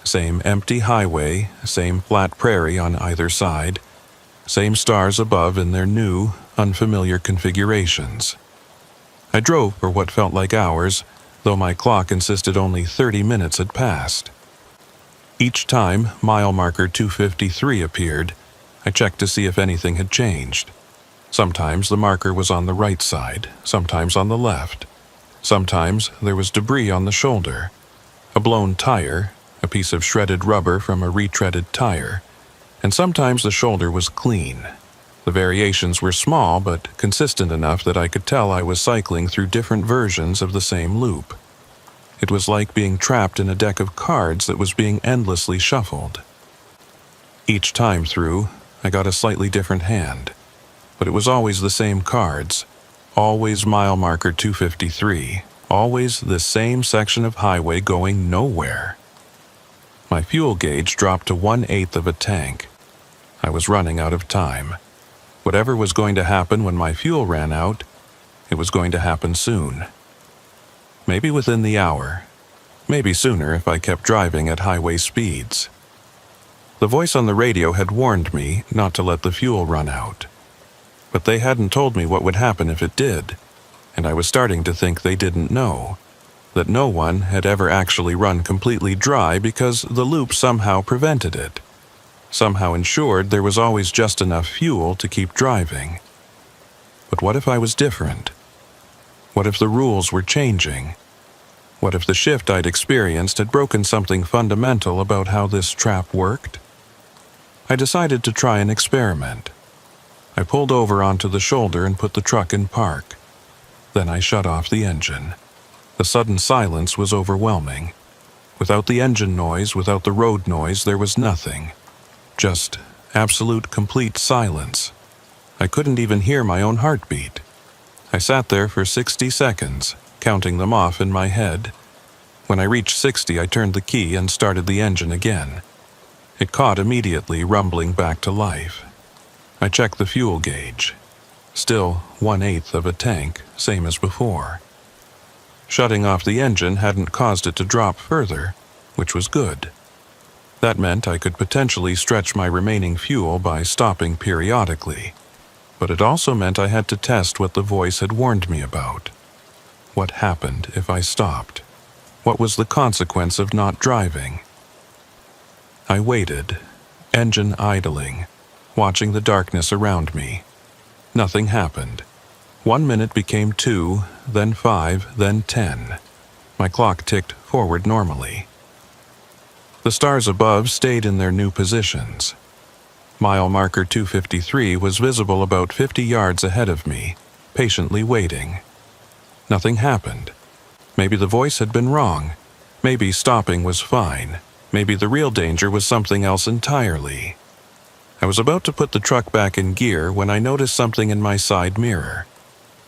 Same empty highway, same flat prairie on either side, same stars above in their new, unfamiliar configurations. I drove for what felt like hours, though my clock insisted only 30 minutes had passed. Each time mile marker 253 appeared, I checked to see if anything had changed. Sometimes the marker was on the right side, sometimes on the left. Sometimes there was debris on the shoulder, a blown tire, a piece of shredded rubber from a retreaded tire, and sometimes the shoulder was clean. The variations were small but consistent enough that I could tell I was cycling through different versions of the same loop. It was like being trapped in a deck of cards that was being endlessly shuffled. Each time through, I got a slightly different hand, but it was always the same cards, always mile marker 253, always the same section of highway going nowhere. My fuel gauge dropped to 1/8 of a tank. I was running out of time. Whatever was going to happen when my fuel ran out, it was going to happen soon. Maybe within the hour, maybe sooner if I kept driving at highway speeds. The voice on the radio had warned me not to let the fuel run out. But they hadn't told me what would happen if it did, and I was starting to think they didn't know, that no one had ever actually run completely dry because the loop somehow prevented it, somehow ensured there was always just enough fuel to keep driving. But what if I was different? What if the rules were changing? What if the shift I'd experienced had broken something fundamental about how this trap worked? I decided to try an experiment. I pulled over onto the shoulder and put the truck in park. Then I shut off the engine. The sudden silence was overwhelming. Without the engine noise, without the road noise, there was nothing. Just absolute, complete silence. I couldn't even hear my own heartbeat. I sat there for 60 seconds, counting them off in my head. When I reached 60, I turned the key and started the engine again. It caught immediately, rumbling back to life. I checked the fuel gauge. Still 1/8 of a tank, same as before. Shutting off the engine hadn't caused it to drop further, which was good. That meant I could potentially stretch my remaining fuel by stopping periodically. But it also meant I had to test what the voice had warned me about. What happened if I stopped? What was the consequence of not driving? I waited, engine idling, watching the darkness around me. Nothing happened. 1 minute became 2, then 5, then 10. My clock ticked forward normally. The stars above stayed in their new positions. Mile marker 253 was visible about 50 yards ahead of me, patiently waiting. Nothing happened. Maybe the voice had been wrong. Maybe stopping was fine. Maybe the real danger was something else entirely. I was about to put the truck back in gear when I noticed something in my side mirror.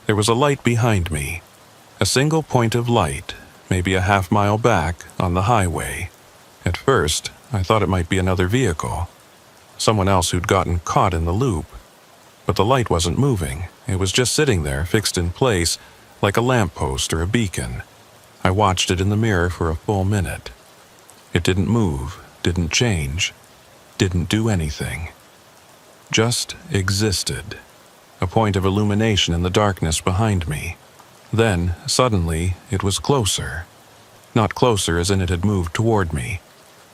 There was a light behind me. A single point of light, maybe a half-mile back, on the highway. At first, I thought it might be another vehicle. Someone else who'd gotten caught in the loop. But the light wasn't moving. It was just sitting there, fixed in place, like a lamppost or a beacon. I watched it in the mirror for a full minute. It didn't move, didn't change, didn't do anything. Just existed. A point of illumination in the darkness behind me. Then, suddenly, it was closer. Not closer as in it had moved toward me.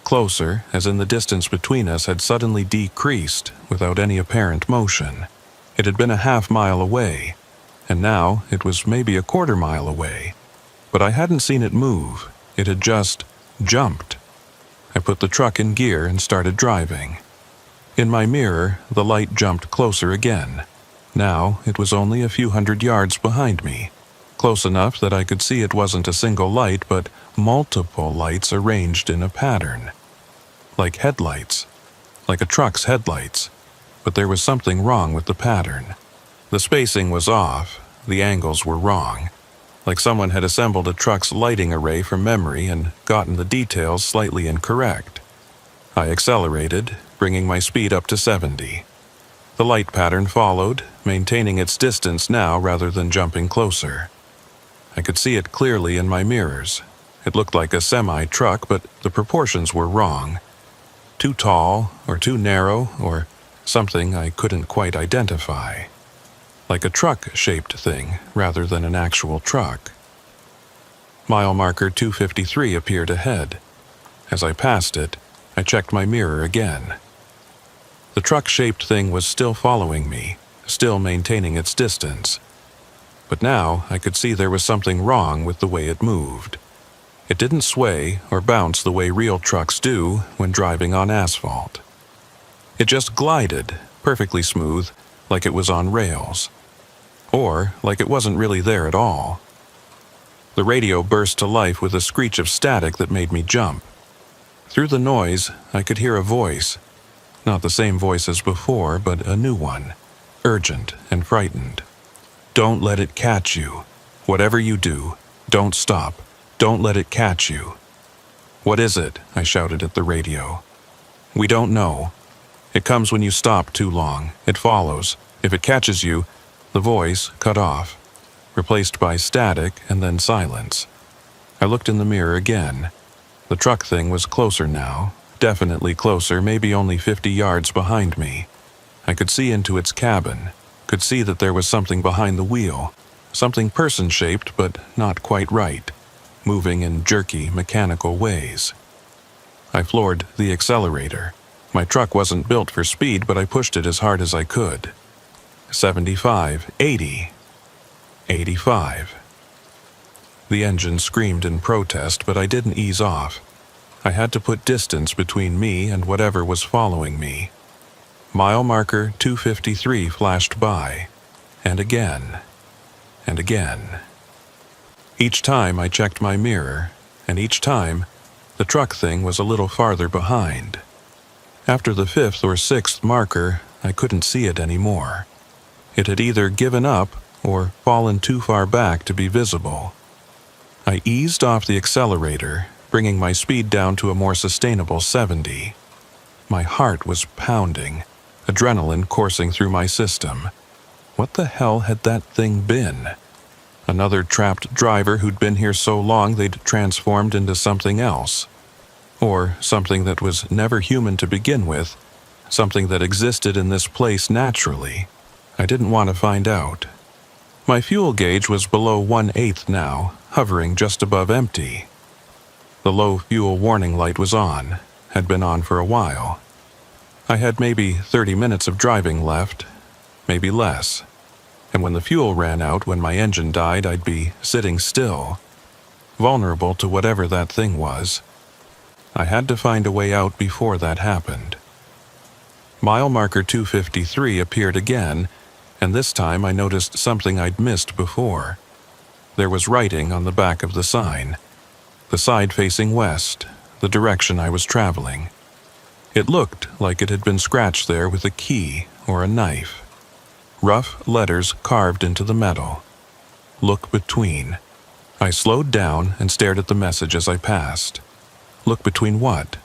Closer as in the distance between us had suddenly decreased without any apparent motion. It had been a half-mile away, and now it was maybe a quarter-mile away. But I hadn't seen it move. It had just jumped. I put the truck in gear and started driving. In my mirror, the light jumped closer again. Now it was only a few hundred yards behind me. Close enough that I could see it wasn't a single light, but multiple lights arranged in a pattern. Like headlights. Like a truck's headlights. But there was something wrong with the pattern. The spacing was off. The angles were wrong. Like someone had assembled a truck's lighting array from memory and gotten the details slightly incorrect. I accelerated, bringing my speed up to 70. The light pattern followed, maintaining its distance now rather than jumping closer. I could see it clearly in my mirrors. It looked like a semi-truck, but the proportions were wrong. Too tall, or too narrow, or something I couldn't quite identify. Like a truck-shaped thing, rather than an actual truck. Mile marker 253 appeared ahead. As I passed it, I checked my mirror again. The truck-shaped thing was still following me, still maintaining its distance. But now I could see there was something wrong with the way it moved. It didn't sway or bounce the way real trucks do when driving on asphalt. It just glided, perfectly smooth, like it was on rails. Or like it wasn't really there at all. The radio burst to life with a screech of static that made me jump. Through the noise, I could hear a voice. Not the same voice as before, but a new one, urgent and frightened. Don't let it catch you. Whatever you do, don't stop. Don't let it catch you. What is it? I shouted at the radio. We don't know. It comes when you stop too long. It follows. If it catches you, the voice cut off, replaced by static and then silence. I looked in the mirror again. The truck thing was closer now, definitely closer, maybe only 50 yards behind me. I could see into its cabin, could see that there was something behind the wheel, something person-shaped but not quite right, moving in jerky, mechanical ways. I floored the accelerator. My truck wasn't built for speed, but I pushed it as hard as I could. 75, 80, 85. The engine screamed in protest, but I didn't ease off. I had to put distance between me and whatever was following me. Mile marker 253 flashed by, and again, and again. Each time I checked my mirror, and each time, the truck thing was a little farther behind. After the 5th or 6th marker, I couldn't see it anymore. It had either given up or fallen too far back to be visible. I eased off the accelerator, bringing my speed down to a more sustainable 70. My heart was pounding, adrenaline coursing through my system. What the hell had that thing been? Another trapped driver who'd been here so long they'd transformed into something else? or something that was never human to begin with, something that existed in this place naturally. I didn't want to find out. My fuel gauge was below 1/8 now, hovering just above empty. The low fuel warning light was on, had been on for a while. I had maybe 30 minutes of driving left, maybe less. And when the fuel ran out, when my engine died, I'd be sitting still, vulnerable to whatever that thing was. I had to find a way out before that happened. Mile marker 253 appeared again, and this time I noticed something I'd missed before. There was writing on the back of the sign, the side facing west, the direction I was traveling. It looked like it had been scratched there with a key or a knife. Rough letters carved into the metal. Look between. I slowed down and stared at the message as I passed. Look between what?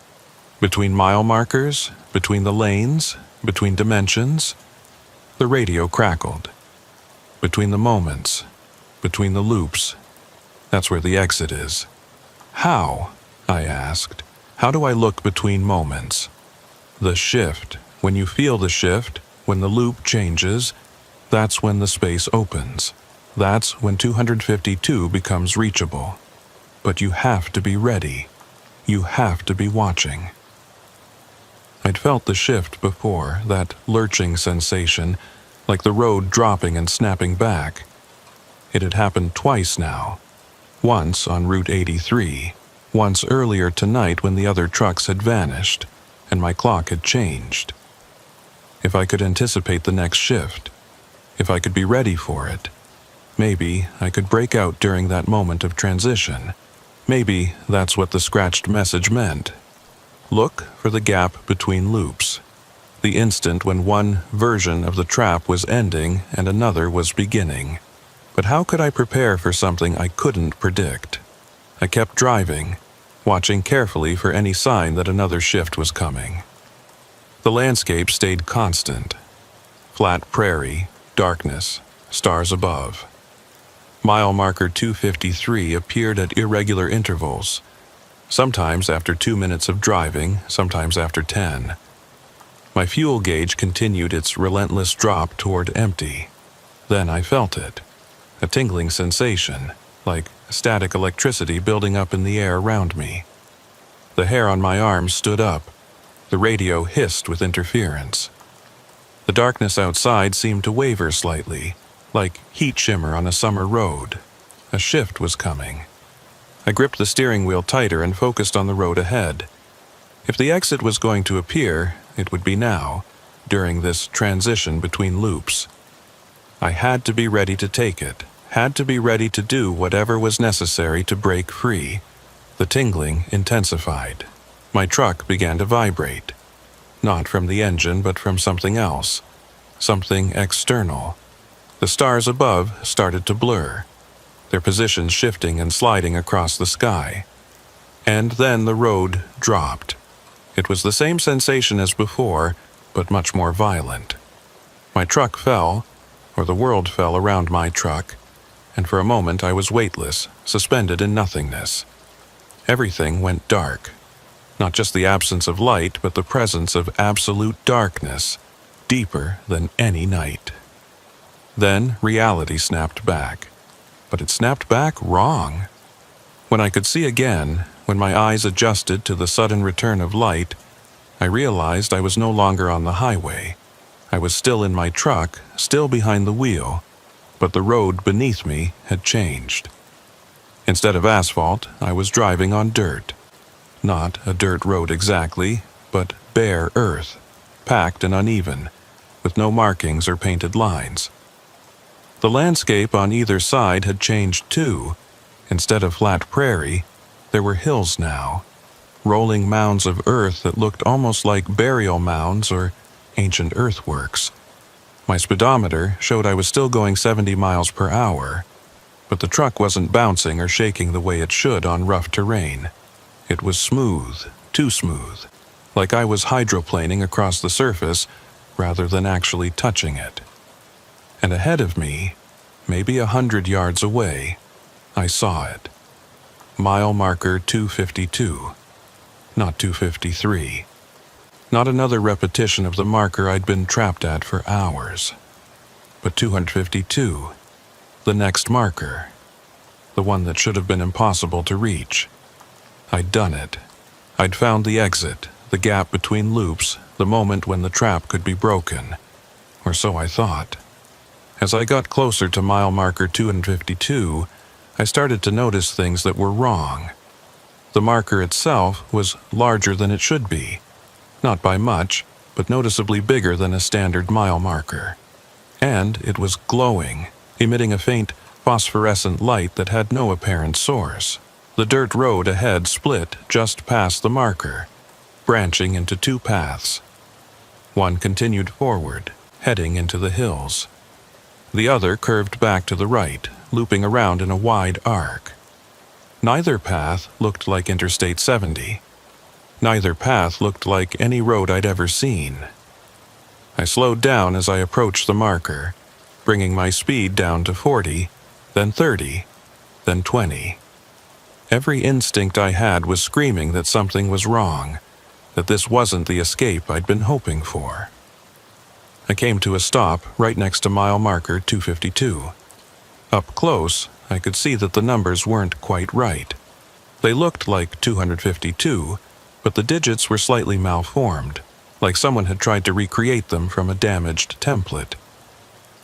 Between mile markers? Between the lanes? Between dimensions? The radio crackled. Between the moments. Between the loops. That's where the exit is. How? I asked. How do I look between moments? The shift. When you feel the shift, when the loop changes, that's when the space opens. That's when 252 becomes reachable. But you have to be ready. You have to be watching. I'd felt the shift before, that lurching sensation, like the road dropping and snapping back. It had happened twice now. Once on Route 83, once earlier tonight when the other trucks had vanished, and my clock had changed. If I could anticipate the next shift, if I could be ready for it, maybe I could break out during that moment of transition. Maybe that's what the scratched message meant. Look for the gap between loops, the instant when one version of the trap was ending and another was beginning. But how could I prepare for something I couldn't predict? I kept driving, watching carefully for any sign that another shift was coming. The landscape stayed constant. Flat prairie, darkness, stars above. Mile marker 253 appeared at irregular intervals, sometimes after 2 minutes of driving, sometimes after 10. My fuel gauge continued its relentless drop toward empty. Then I felt it, a tingling sensation, like static electricity building up in the air around me. The hair on my arms stood up. The radio hissed with interference. The darkness outside seemed to waver slightly, like heat shimmer on a summer road. A shift was coming. I gripped the steering wheel tighter and focused on the road ahead. If the exit was going to appear, it would be now, during this transition between loops. I had to be ready to take it, had to be ready to do whatever was necessary to break free. The tingling intensified. My truck began to vibrate. Not from the engine, but from something else. Something external. The stars above started to blur, their positions shifting and sliding across the sky. And then the road dropped. It was the same sensation as before, but much more violent. My truck fell, or the world fell around my truck, and for a moment I was weightless, suspended in nothingness. Everything went dark. Not just the absence of light, but the presence of absolute darkness, deeper than any night. Then reality snapped back. But it snapped back wrong. When I could see again, when my eyes adjusted to the sudden return of light, I realized I was no longer on the highway. I was still in my truck, still behind the wheel, but the road beneath me had changed. Instead of asphalt, I was driving on dirt. Not a dirt road exactly, but bare earth, packed and uneven, with no markings or painted lines. The landscape on either side had changed too. Instead of flat prairie, there were hills now, rolling mounds of earth that looked almost like burial mounds or ancient earthworks. My speedometer showed I was still going 70 miles per hour, but the truck wasn't bouncing or shaking the way it should on rough terrain. It was smooth, too smooth, like I was hydroplaning across the surface rather than actually touching it. And ahead of me, maybe 100 yards away, I saw it. Mile marker 252. not 253. Not another repetition of the marker I'd been trapped at for hours. But 252, the next marker, the one that should have been impossible to reach. I'd done it. I'd found the exit, the gap between loops, the moment when the trap could be broken. Or so I thought. As I got closer to mile marker 252, I started to notice things that were wrong. The marker itself was larger than it should be. Not by much, but noticeably bigger than a standard mile marker. And it was glowing, emitting a faint phosphorescent light that had no apparent source. The dirt road ahead split just past the marker, branching into two paths. One continued forward, heading into the hills. The other curved back to the right, looping around in a wide arc. Neither path looked like Interstate 70. Neither path looked like any road I'd ever seen. I slowed down as I approached the marker, bringing my speed down to 40, then 30, then 20. Every instinct I had was screaming that something was wrong, that this wasn't the escape I'd been hoping for. I came to a stop right next to mile marker 252. Up close, I could see that the numbers weren't quite right. They looked like 252, but the digits were slightly malformed, like someone had tried to recreate them from a damaged template.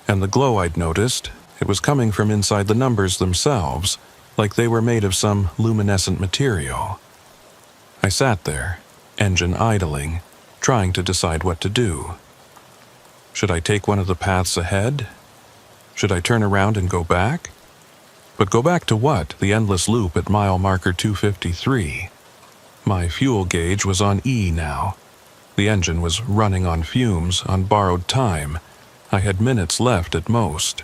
And the glow I'd noticed, it was coming from inside the numbers themselves, like they were made of some luminescent material. I sat there, engine idling, trying to decide what to do. Should I take one of the paths ahead? Should I turn around and go back? But go back to what? The endless loop at mile marker 253. My fuel gauge was on E now. The engine was running on fumes, on borrowed time. I had minutes left at most.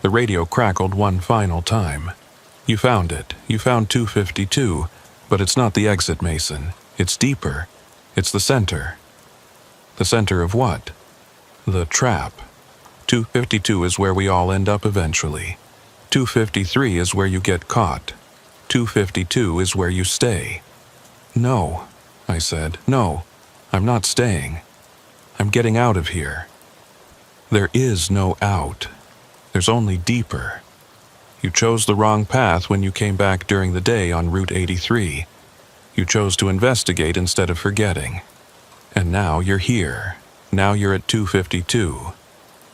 The radio crackled one final time. You found it. You found 252, but it's not the exit, Mason. It's deeper. It's the center. The center of what? The trap. 252 is where we all end up eventually. 253 is where you get caught. 252 is where you stay. No, I said. No, I'm not staying. I'm getting out of here. There is no out. There's only deeper. You chose the wrong path when you came back during the day on Route 83. You chose to investigate instead of forgetting. And now you're here. Now you're at 252.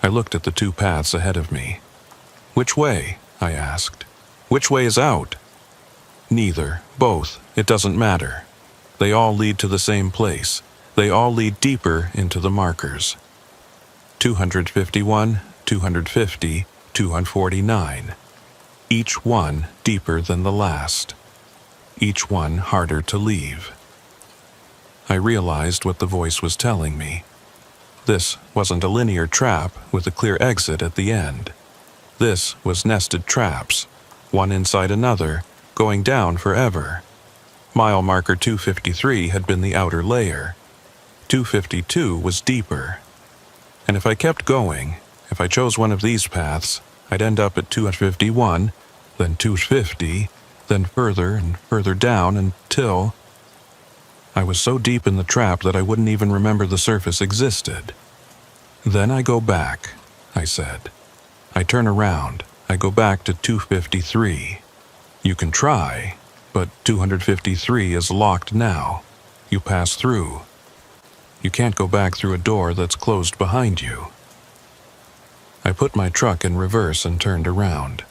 I looked at the two paths ahead of me. Which way? I asked. Which way is out? Neither. Both. It doesn't matter. They all lead to the same place. They all lead deeper into the markers. 251, 250, 249. Each one deeper than the last. Each one harder to leave. I realized what the voice was telling me. This wasn't a linear trap with a clear exit at the end. This was nested traps, one inside another, going down forever. Mile marker 253 had been the outer layer. 252 was deeper. And if I kept going, if I chose one of these paths, I'd end up at 251, then 250, then further and further down until I was so deep in the trap that I wouldn't even remember the surface existed. Then I go back, I said. I turn around. I go back to 253. You can try, but 253 is locked now. You pass through. You can't go back through a door that's closed behind you. I put my truck in reverse and turned around.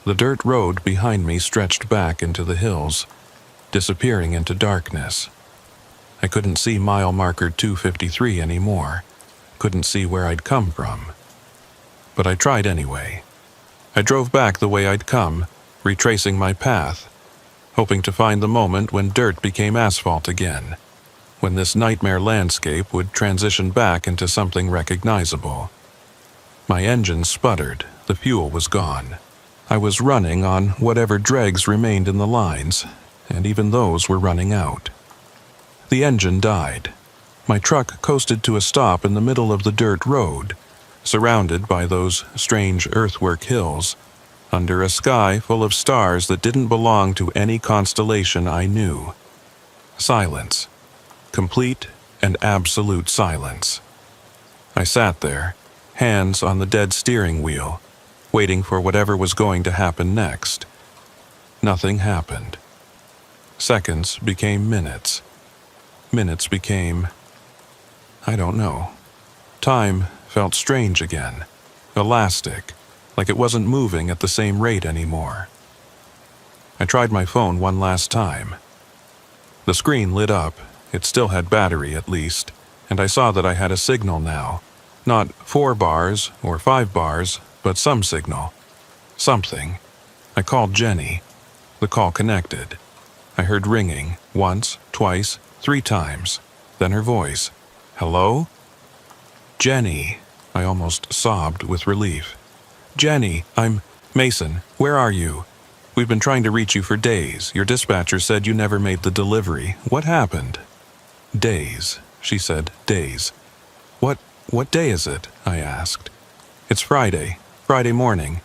The dirt road behind me stretched back into the hills, disappearing into darkness. I couldn't see mile marker 253 anymore. Couldn't see where I'd come from. But I tried anyway. I drove back the way I'd come, retracing my path, hoping to find the moment when dirt became asphalt again, when this nightmare landscape would transition back into something recognizable. My engine sputtered. The fuel was gone. I was running on whatever dregs remained in the lines, and even those were running out. The engine died. My truck coasted to a stop in the middle of the dirt road, surrounded by those strange earthwork hills, under a sky full of stars that didn't belong to any constellation I knew. Silence. Complete and absolute silence. I sat there, hands on the dead steering wheel, waiting for whatever was going to happen next. Nothing happened. Seconds became minutes. Minutes became... I don't know. Time felt strange again, elastic, like it wasn't moving at the same rate anymore. I tried my phone one last time. The screen lit up. It still had battery at least, and I saw that I had a signal now. Not 4 bars or 5 bars, but some signal. Something. I called Jenny. The call connected. I heard ringing, once, twice, 3 times. Then her voice. Hello? Jenny. I almost sobbed with relief. Jenny, I'm... Mason, where are you? We've been trying to reach you for days. Your dispatcher said you never made the delivery. What happened? Days, she said, days. What day is it? I asked. It's Friday morning.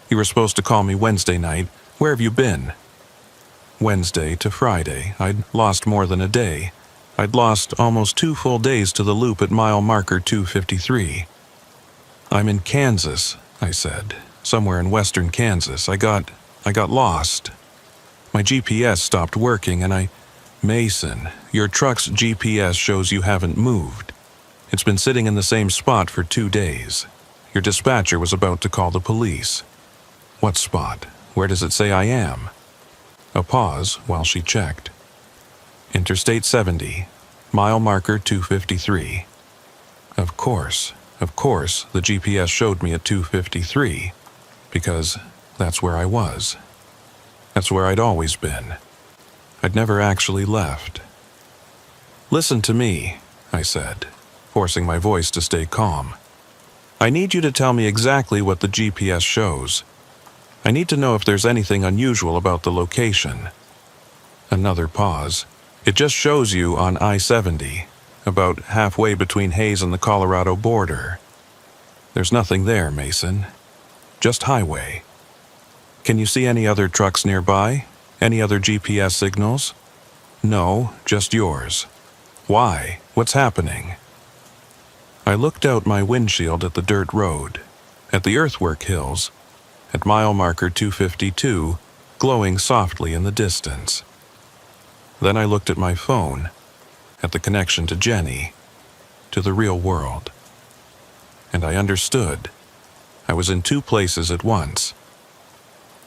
You were supposed to call me Wednesday night. Where have you been? Wednesday to Friday. I'd lost more than a day. I'd lost almost 2 full days to the loop at mile marker 253. I'm in Kansas, I said. Somewhere in western Kansas. I got lost. My GPS stopped working and Mason, your truck's GPS shows you haven't moved. It's been sitting in the same spot for 2 days. Your dispatcher was about to call the police. What spot? Where does it say I am? A pause while she checked. Interstate 70, mile marker 253. Of course, the GPS showed me at 253, because that's where I was. That's where I'd always been. I'd never actually left. Listen to me, I said, forcing my voice to stay calm. I need you to tell me exactly what the GPS shows. I need to know if there's anything unusual about the location. Another pause. It just shows you on I-70, about halfway between Hayes and the Colorado border. There's nothing there, Mason. Just highway. Can you see any other trucks nearby? Any other GPS signals? No, just yours. Why? What's happening? I looked out my windshield at the dirt road, at the earthwork hills, at mile marker 252, glowing softly in the distance. Then I looked at my phone, at the connection to Jenny, to the real world. And I understood. I was in 2 places at once.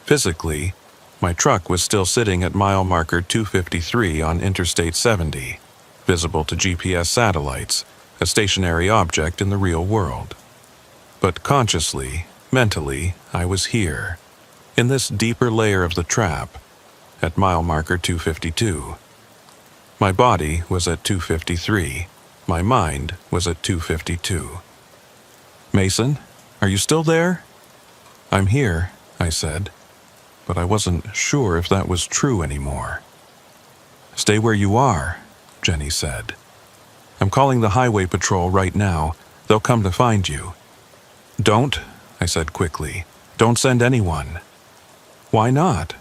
Physically, my truck was still sitting at mile marker 253 on Interstate 70, visible to GPS satellites, a stationary object in the real world. But consciously, mentally, I was here, in this deeper layer of the trap, at mile marker 252. My body was at 253. My mind was at 252. Mason, are you still there? I'm here, I said, but I wasn't sure if that was true anymore. Stay where you are, Jenny said. I'm calling the highway patrol right now. They'll come to find you. Don't, I said quickly. Don't send anyone. Why not?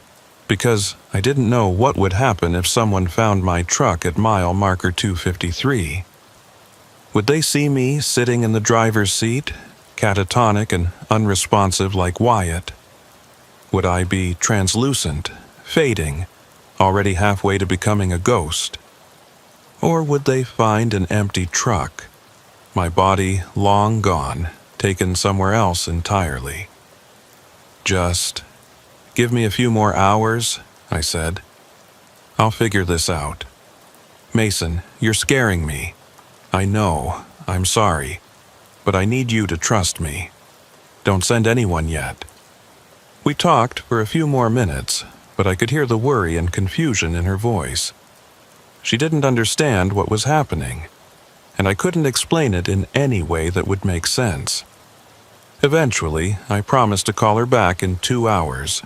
Because I didn't know what would happen if someone found my truck at mile marker 253. Would they see me sitting in the driver's seat, catatonic and unresponsive like Wyatt? Would I be translucent, fading, already halfway to becoming a ghost? Or would they find an empty truck, my body long gone, taken somewhere else entirely? Just give me a few more hours, I said. I'll figure this out. Mason, you're scaring me. I know, I'm sorry, but I need you to trust me. Don't send anyone yet. We talked for a few more minutes, but I could hear the worry and confusion in her voice. She didn't understand what was happening, and I couldn't explain it in any way that would make sense. Eventually, I promised to call her back in 2 hours,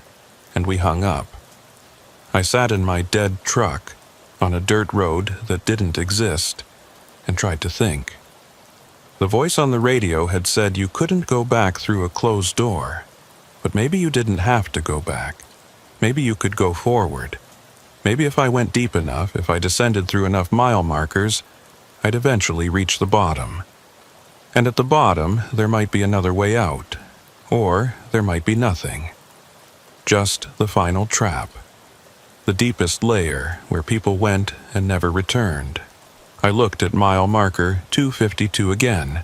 and we hung up. I sat in my dead truck, on a dirt road that didn't exist, and tried to think. The voice on the radio had said you couldn't go back through a closed door, but maybe you didn't have to go back. Maybe you could go forward. Maybe if I went deep enough, if I descended through enough mile markers, I'd eventually reach the bottom. And at the bottom, there might be another way out. Or there might be nothing. Just the final trap. The deepest layer, where people went and never returned. I looked at mile marker 252 again,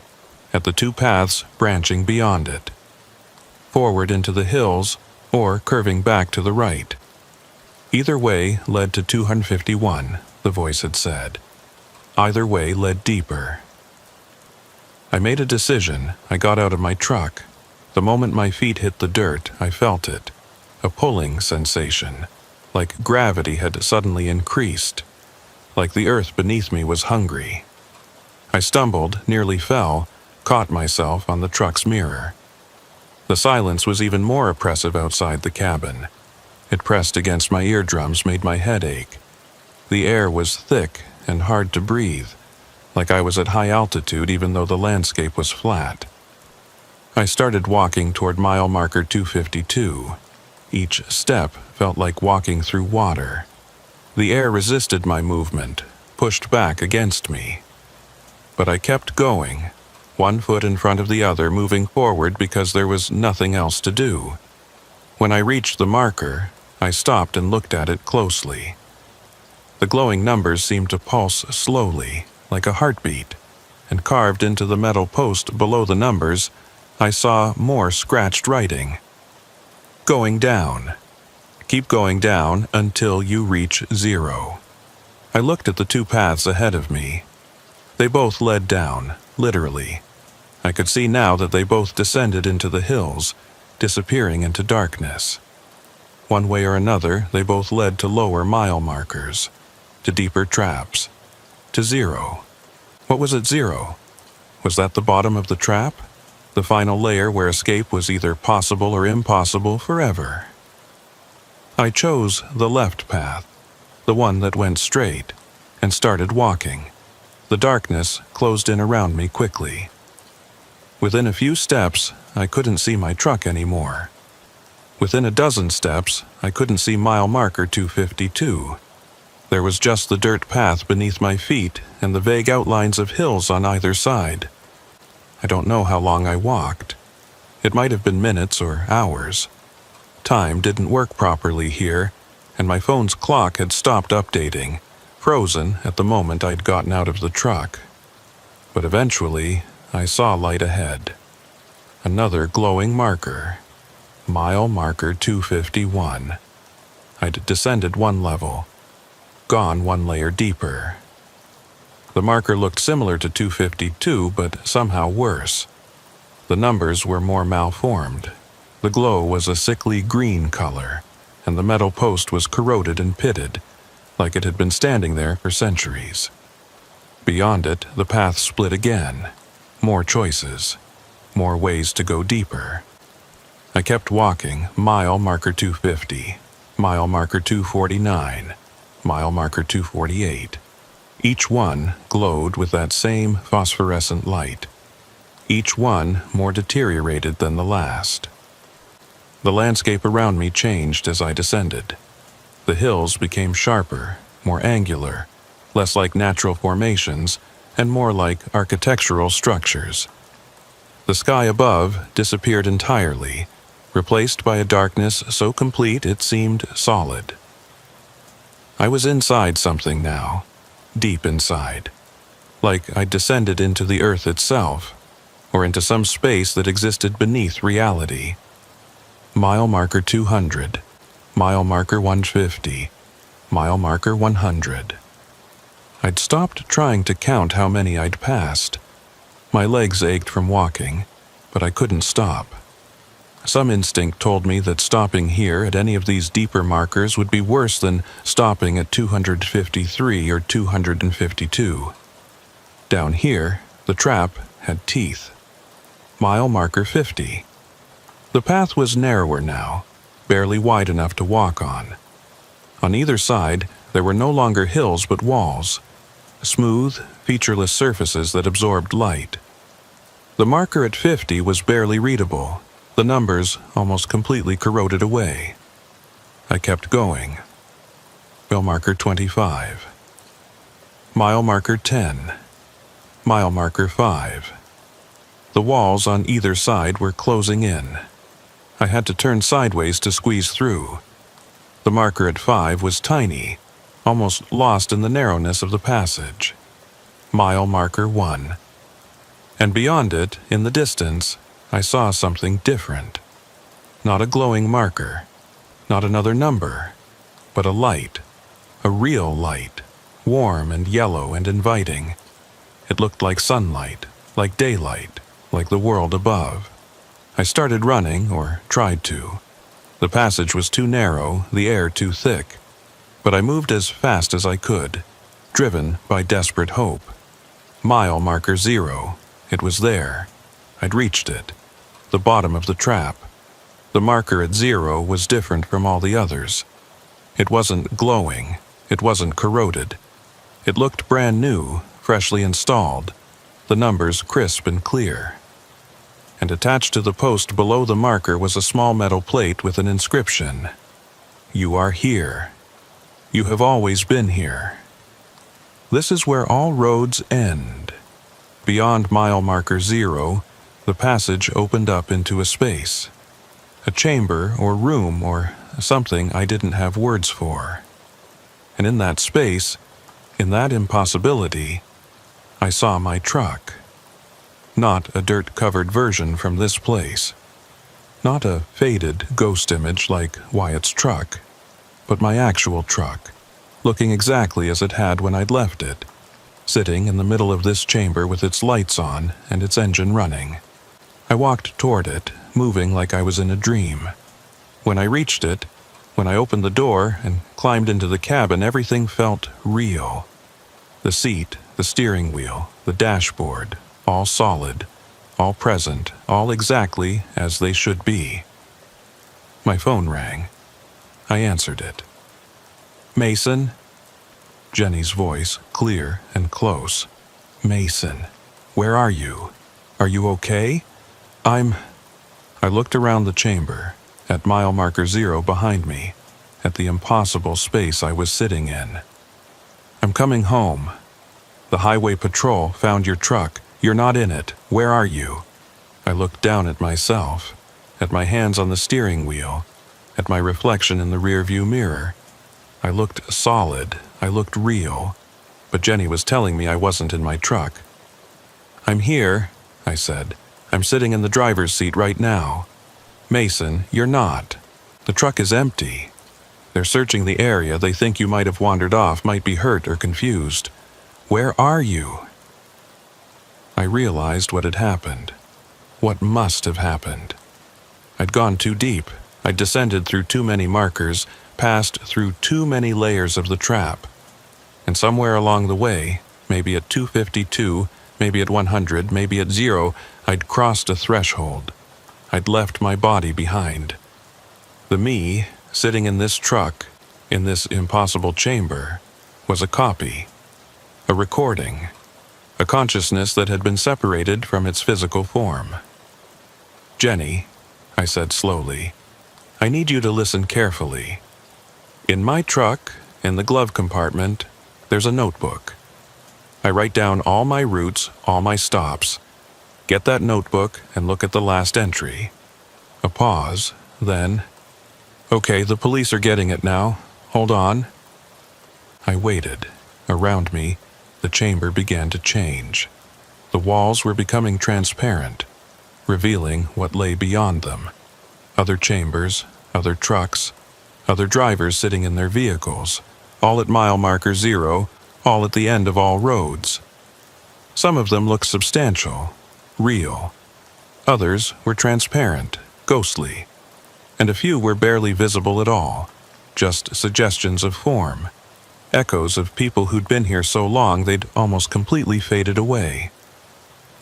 at the two paths branching beyond it. Forward into the hills, or curving back to the right. Either way led to 251, the voice had said. Either way led deeper. I made a decision. I got out of my truck. The moment my feet hit the dirt, I felt it. A pulling sensation, like gravity had suddenly increased, like the earth beneath me was hungry. I stumbled, nearly fell, caught myself on the truck's mirror. The silence was even more oppressive outside the cabin. It pressed against my eardrums, made my head ache. The air was thick and hard to breathe, like I was at high altitude even though the landscape was flat. I started walking toward mile marker 252. Each step felt like walking through water. The air resisted my movement, pushed back against me. But I kept going, one foot in front of the other, moving forward because there was nothing else to do. When I reached the marker, I stopped and looked at it closely. The glowing numbers seemed to pulse slowly, like a heartbeat, and carved into the metal post below the numbers, I saw more scratched writing. Going down. Keep going down until you reach 0. I looked at the two paths ahead of me. They both led down, literally. I could see now that they both descended into the hills, disappearing into darkness. One way or another, they both led to lower mile markers, to deeper traps, to 0. What was at 0? Was that the bottom of the trap? The final layer where escape was either possible or impossible forever? I chose the left path, the one that went straight, and started walking. The darkness closed in around me quickly. Within a few steps, I couldn't see my truck anymore. Within a dozen steps, I couldn't see mile marker 252. There was just the dirt path beneath my feet and the vague outlines of hills on either side. I don't know how long I walked. It might have been minutes or hours. Time didn't work properly here, and my phone's clock had stopped updating, frozen at the moment I'd gotten out of the truck. But eventually, I saw light ahead. Another glowing marker. Mile marker 251. I'd descended one level, gone one layer deeper. The marker looked similar to 252, but somehow worse. The numbers were more malformed. The glow was a sickly green color, and the metal post was corroded and pitted, like it had been standing there for centuries. Beyond it, the path split again. More choices. More ways to go deeper. I kept walking, mile marker 250, mile marker 249, mile marker 248. Each one glowed with that same phosphorescent light. Each one more deteriorated than the last. The landscape around me changed as I descended. The hills became sharper, more angular, less like natural formations, and more like architectural structures. The sky above disappeared entirely, replaced by a darkness so complete it seemed solid. I was inside something now, deep inside, like I'd descended into the earth itself, or into some space that existed beneath reality. Mile marker 200, mile marker 150, mile marker 100. I'd stopped trying to count how many I'd passed. My legs ached from walking, but I couldn't stop. Some instinct told me that stopping here at any of these deeper markers would be worse than stopping at 253 or 252. Down here, the trap had teeth. Mile marker 50. The path was narrower now, barely wide enough to walk on. On either side, there were no longer hills but walls, smooth, featureless surfaces that absorbed light. The marker at 50 was barely readable, the numbers almost completely corroded away. I kept going. Mile marker 25. Mile marker 10. Mile marker 5. The walls on either side were closing in. I had to turn sideways to squeeze through. The marker at 5 was tiny, almost lost in the narrowness of the passage. Mile marker 1. And beyond it, in the distance, I saw something different. Not a glowing marker, not another number, but a light, a real light, warm and yellow and inviting. It looked like sunlight, like daylight, like the world above. I started running, or tried to. The passage was too narrow, the air too thick, but I moved as fast as I could, driven by desperate hope. Mile marker 0. It was there. I'd reached it. The bottom of the trap. The marker at 0 was different from all the others. It wasn't glowing. It wasn't corroded. It looked brand new, freshly installed, the numbers crisp and clear. And attached to the post below the marker was a small metal plate with an inscription. You are here. You have always been here. This is where all roads end. Beyond mile marker 0, the passage opened up into a space. A chamber or room or something I didn't have words for. And in that space, in that impossibility, I saw my truck. Not a dirt-covered version from this place. Not a faded ghost image like Wyatt's truck, but my actual truck, looking exactly as it had when I'd left it, sitting in the middle of this chamber with its lights on and its engine running. I walked toward it, moving like I was in a dream. When I reached it, when I opened the door and climbed into the cabin, everything felt real. The seat, the steering wheel, the dashboard, all solid, all present, all exactly as they should be. My phone rang. I answered it. Mason? Jenny's voice, clear and close. Mason, where are you? Are you okay? I looked around the chamber, at mile marker 0 behind me, at the impossible space I was sitting in. I'm coming home. The highway patrol found your truck. You're not in it. Where are you? I looked down at myself, at my hands on the steering wheel, at my reflection in the rearview mirror. I looked solid. I looked real. But Jenny was telling me I wasn't in my truck. I'm here, I said. I'm sitting in the driver's seat right now. Mason, you're not. The truck is empty. They're searching the area. They think you might have wandered off, might be hurt or confused. Where are you? I realized what had happened. What must have happened. I'd gone too deep. I'd descended through too many markers, passed through too many layers of the trap. And somewhere along the way, maybe at 252, maybe at 100, maybe at 0, I'd crossed a threshold. I'd left my body behind. The me, sitting in this truck, in this impossible chamber, was a copy, a recording, a consciousness that had been separated from its physical form. Jenny, I said slowly, I need you to listen carefully. In my truck, in the glove compartment, there's a notebook. I write down all my routes, all my stops. Get that notebook and look at the last entry. A pause, then, okay, the police are getting it now. Hold on. I waited. Around me, the chamber began to change. The walls were becoming transparent, revealing what lay beyond them. Other chambers, other trucks, other drivers sitting in their vehicles, all at mile marker 0, all at the end of all roads. Some of them looked substantial, real. Others were transparent, ghostly. And a few were barely visible at all, just suggestions of form, echoes of people who'd been here so long they'd almost completely faded away.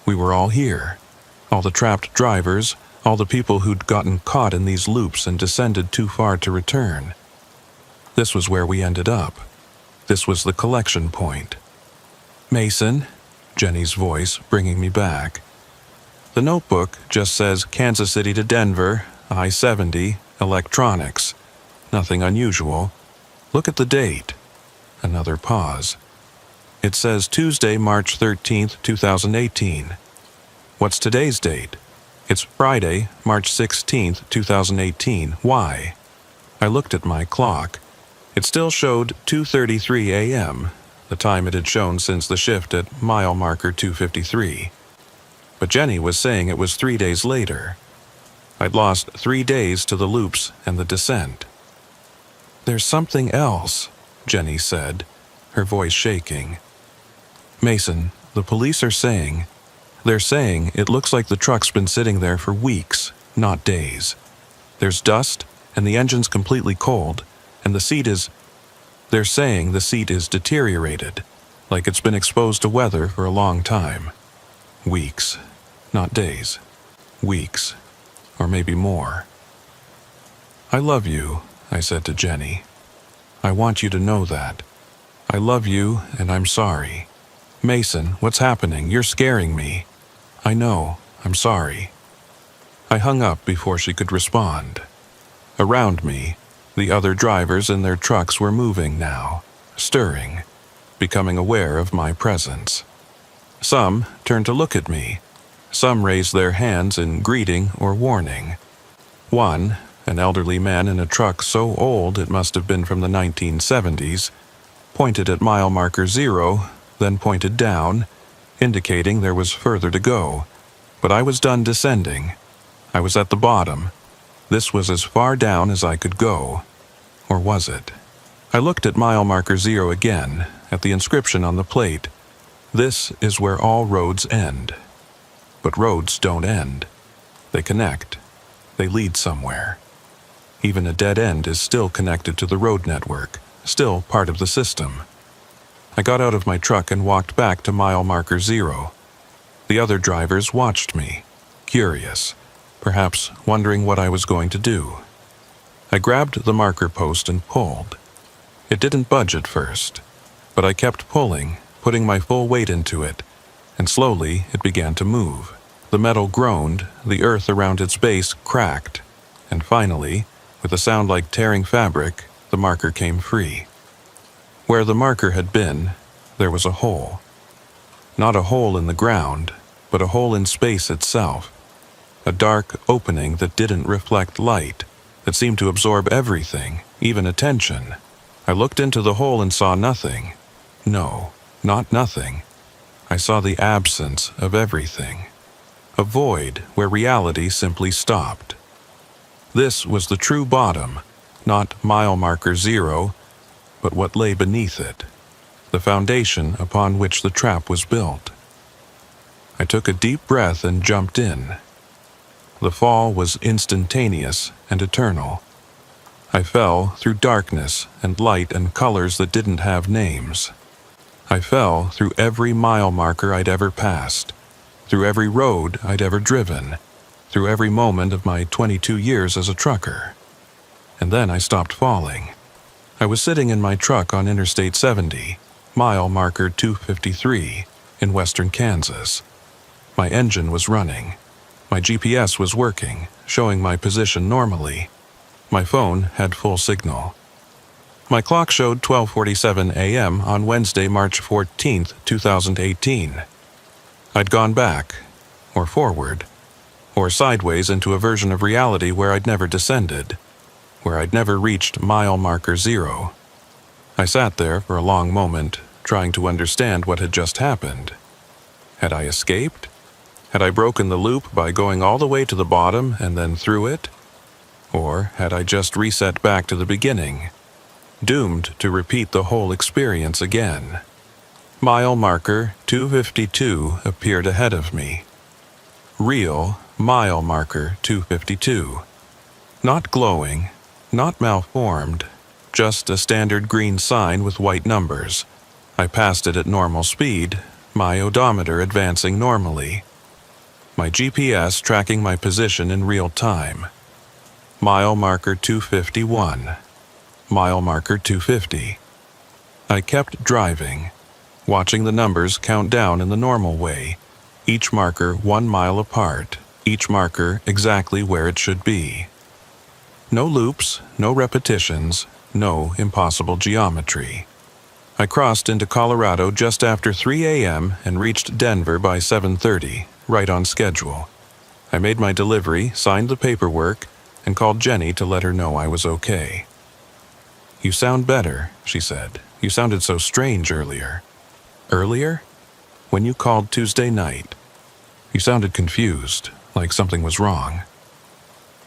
We were all here, all the trapped drivers, all the people who'd gotten caught in these loops and descended too far to return. This was where we ended up. This was the collection point. Mason, Jenny's voice bringing me back. The notebook just says Kansas City to Denver, I-70, electronics. Nothing unusual. Look at the date. Another pause. It says Tuesday, March 13th, 2018. What's today's date? It's Friday, March 16th, 2018. Why? I looked at my clock. It still showed 2:33 a.m., the time it had shown since the shift at mile marker 253. But Jenny was saying it was 3 days later. I'd lost 3 days to the loops and the descent. There's something else, Jenny said, her voice shaking. Mason, the police are saying, they're saying it looks like the truck's been sitting there for weeks, not days. There's dust, and the engine's completely cold, and the seat is... They're saying the seat is deteriorated, like it's been exposed to weather for a long time. Weeks, not days. Weeks, or maybe more. I love you, I said to Jenny. I want you to know that. I love you, and I'm sorry. Mason, what's happening? You're scaring me. I know, I'm sorry. I hung up before she could respond. Around me, the other drivers in their trucks were moving now, stirring, becoming aware of my presence. Some turned to look at me. Some raised their hands in greeting or warning. One, an elderly man in a truck so old it must have been from the 1970s, pointed at mile marker 0, then pointed down, indicating there was further to go. But I was done descending. I was at the bottom. This was as far down as I could go. Or was it? I looked at mile marker 0 again, at the inscription on the plate. This is where all roads end. But roads don't end. They connect. They lead somewhere. Even a dead end is still connected to the road network, still part of the system. I got out of my truck and walked back to mile marker 0. The other drivers watched me, curious, perhaps wondering what I was going to do. I grabbed the marker post and pulled. It didn't budge at first, but I kept pulling, putting my full weight into it, and slowly it began to move. The metal groaned, the earth around its base cracked, and finally, with a sound like tearing fabric, the marker came free. Where the marker had been, there was a hole. Not a hole in the ground, but a hole in space itself. A dark opening that didn't reflect light, that seemed to absorb everything, even attention. I looked into the hole and saw nothing. No, not nothing. I saw the absence of everything. A void where reality simply stopped. This was the true bottom, not mile marker 0, but what lay beneath it, the foundation upon which the trap was built. I took a deep breath and jumped in. The fall was instantaneous and eternal. I fell through darkness and light and colors that didn't have names. I fell through every mile marker I'd ever passed, through every road I'd ever driven, through every moment of my 22 years as a trucker. And then I stopped falling. I was sitting in my truck on Interstate 70, mile marker 253, in western Kansas. My engine was running. My GPS was working, showing my position normally. My phone had full signal. My clock showed 12:47 a.m. on Wednesday, March 14th, 2018. I'd gone back, or forward, or sideways into a version of reality where I'd never descended, where I'd never reached mile marker 0. I sat there for a long moment, trying to understand what had just happened. Had I escaped? Had I broken the loop by going all the way to the bottom and then through it? Or had I just reset back to the beginning, doomed to repeat the whole experience again? Mile marker 252 appeared ahead of me. Real mile marker 252. Not glowing, not malformed, just a standard green sign with white numbers. I passed it at normal speed, my odometer advancing normally. My GPS tracking my position in real time. Mile marker 251. Mile marker 250. I kept driving, watching the numbers count down in the normal way, each marker 1 mile apart, each marker exactly where it should be. No loops, no repetitions, no impossible geometry. I crossed into Colorado just after 3 a.m. and reached Denver by 7:30, right on schedule. I made my delivery, signed the paperwork, and called Jenny to let her know I was okay. "You sound better," she said. "You sounded so strange earlier." "Earlier?" "When you called Tuesday night. You sounded confused, like something was wrong."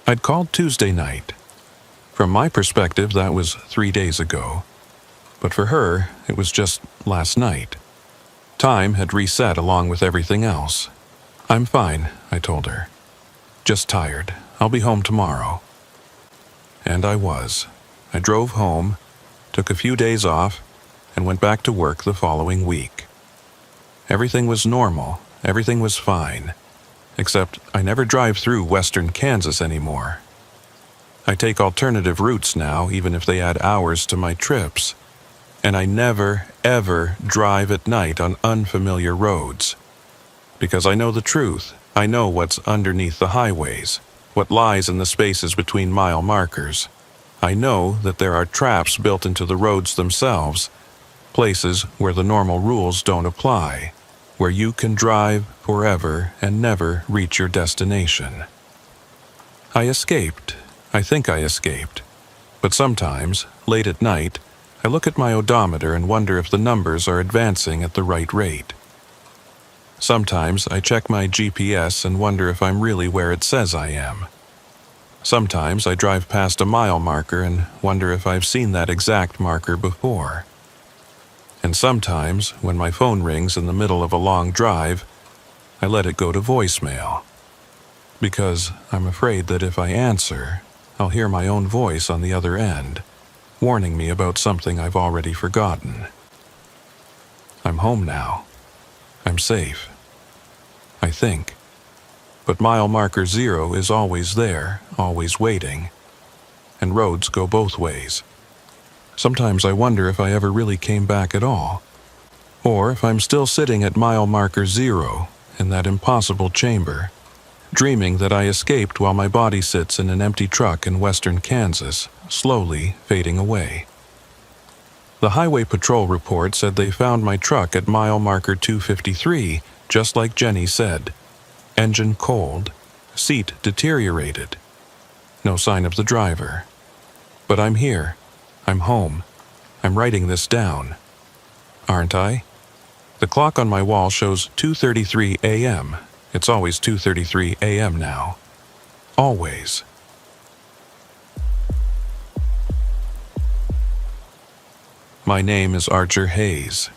I'd called Tuesday night. From my perspective, that was 3 days ago. But for her, it was just last night. Time had reset along with everything else. "I'm fine," I told her. "Just tired. I'll be home tomorrow." And I was. I drove home, took a few days off, and went back to work the following week. Everything was normal. Everything was fine. Except I never drive through western Kansas anymore. I take alternative routes now, even if they add hours to my trips. And I never, ever drive at night on unfamiliar roads. Because I know the truth. I know what's underneath the highways, what lies in the spaces between mile markers. I know that there are traps built into the roads themselves, places where the normal rules don't apply, where you can drive forever and never reach your destination. I escaped. I think I escaped. But sometimes, late at night, I look at my odometer and wonder if the numbers are advancing at the right rate. Sometimes I check my GPS and wonder if I'm really where it says I am. Sometimes I drive past a mile marker and wonder if I've seen that exact marker before. And sometimes, when my phone rings in the middle of a long drive, I let it go to voicemail. Because I'm afraid that if I answer, I'll hear my own voice on the other end, warning me about something I've already forgotten. I'm home now. I'm safe. I think. But mile marker 0 is always there, always waiting. And roads go both ways. Sometimes I wonder if I ever really came back at all. Or if I'm still sitting at mile marker 0 in that impossible chamber, dreaming that I escaped while my body sits in an empty truck in western Kansas, slowly fading away. The highway patrol report said they found my truck at mile marker 253, just like Jenny said. Engine cold, seat deteriorated. No sign of the driver. But I'm here. I'm home. I'm writing this down. Aren't I? The clock on my wall shows 2:33 a.m. It's always 2:33 a.m. now. Always. My name is Archer Hayes.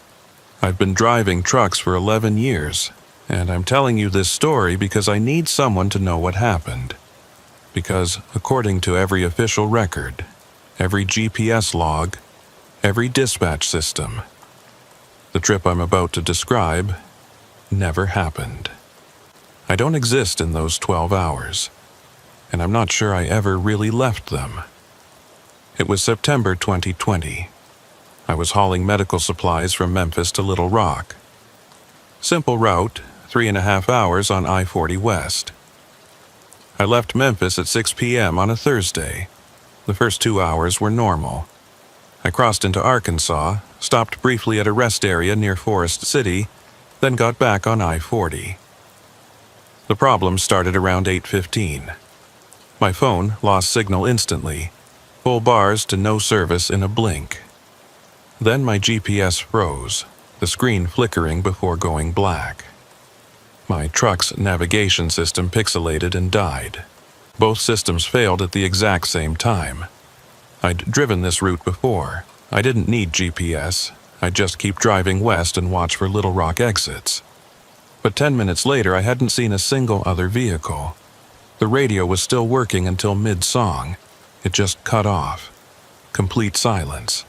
I've been driving trucks for 11 years, and I'm telling you this story because I need someone to know what happened. Because, according to every official record, every GPS log, every dispatch system, the trip I'm about to describe never happened. I don't exist in those 12 hours, and I'm not sure I ever really left them. It was September 2020. I was hauling medical supplies from Memphis to Little Rock. Simple route, 3.5 hours on I-40 West. I left Memphis at 6 p.m. on a Thursday. The first 2 hours were normal. I crossed into Arkansas, stopped briefly at a rest area near Forest City, then got back on I-40. The problem started around 8:15. My phone lost signal instantly, full bars to no service in a blink. Then my GPS froze, the screen flickering before going black. My truck's navigation system pixelated and died. Both systems failed at the exact same time. I'd driven this route before. I didn't need GPS. I'd just keep driving west and watch for Little Rock exits. But 10 minutes later, I hadn't seen a single other vehicle. The radio was still working until mid-song. It just cut off. Complete silence.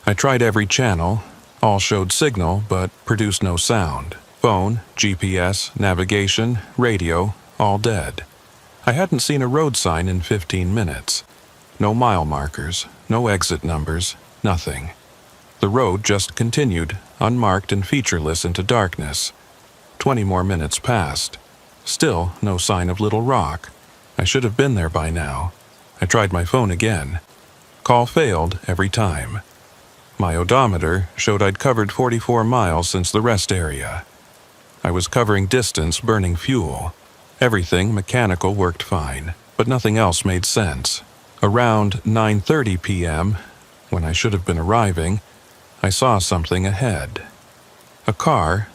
I tried every channel. All showed signal, but produced no sound. Phone, GPS, navigation, radio, all dead. I hadn't seen a road sign in 15 minutes. No mile markers, no exit numbers, nothing. The road just continued, unmarked and featureless into darkness. 20 more minutes passed. Still no sign of Little Rock. I should have been there by now. I tried my phone again. Call failed every time. My odometer showed I'd covered 44 miles since the rest area. I was covering distance burning fuel. Everything mechanical worked fine, but nothing else made sense. Around 9:30 p.m., when I should have been arriving, I saw something ahead. A car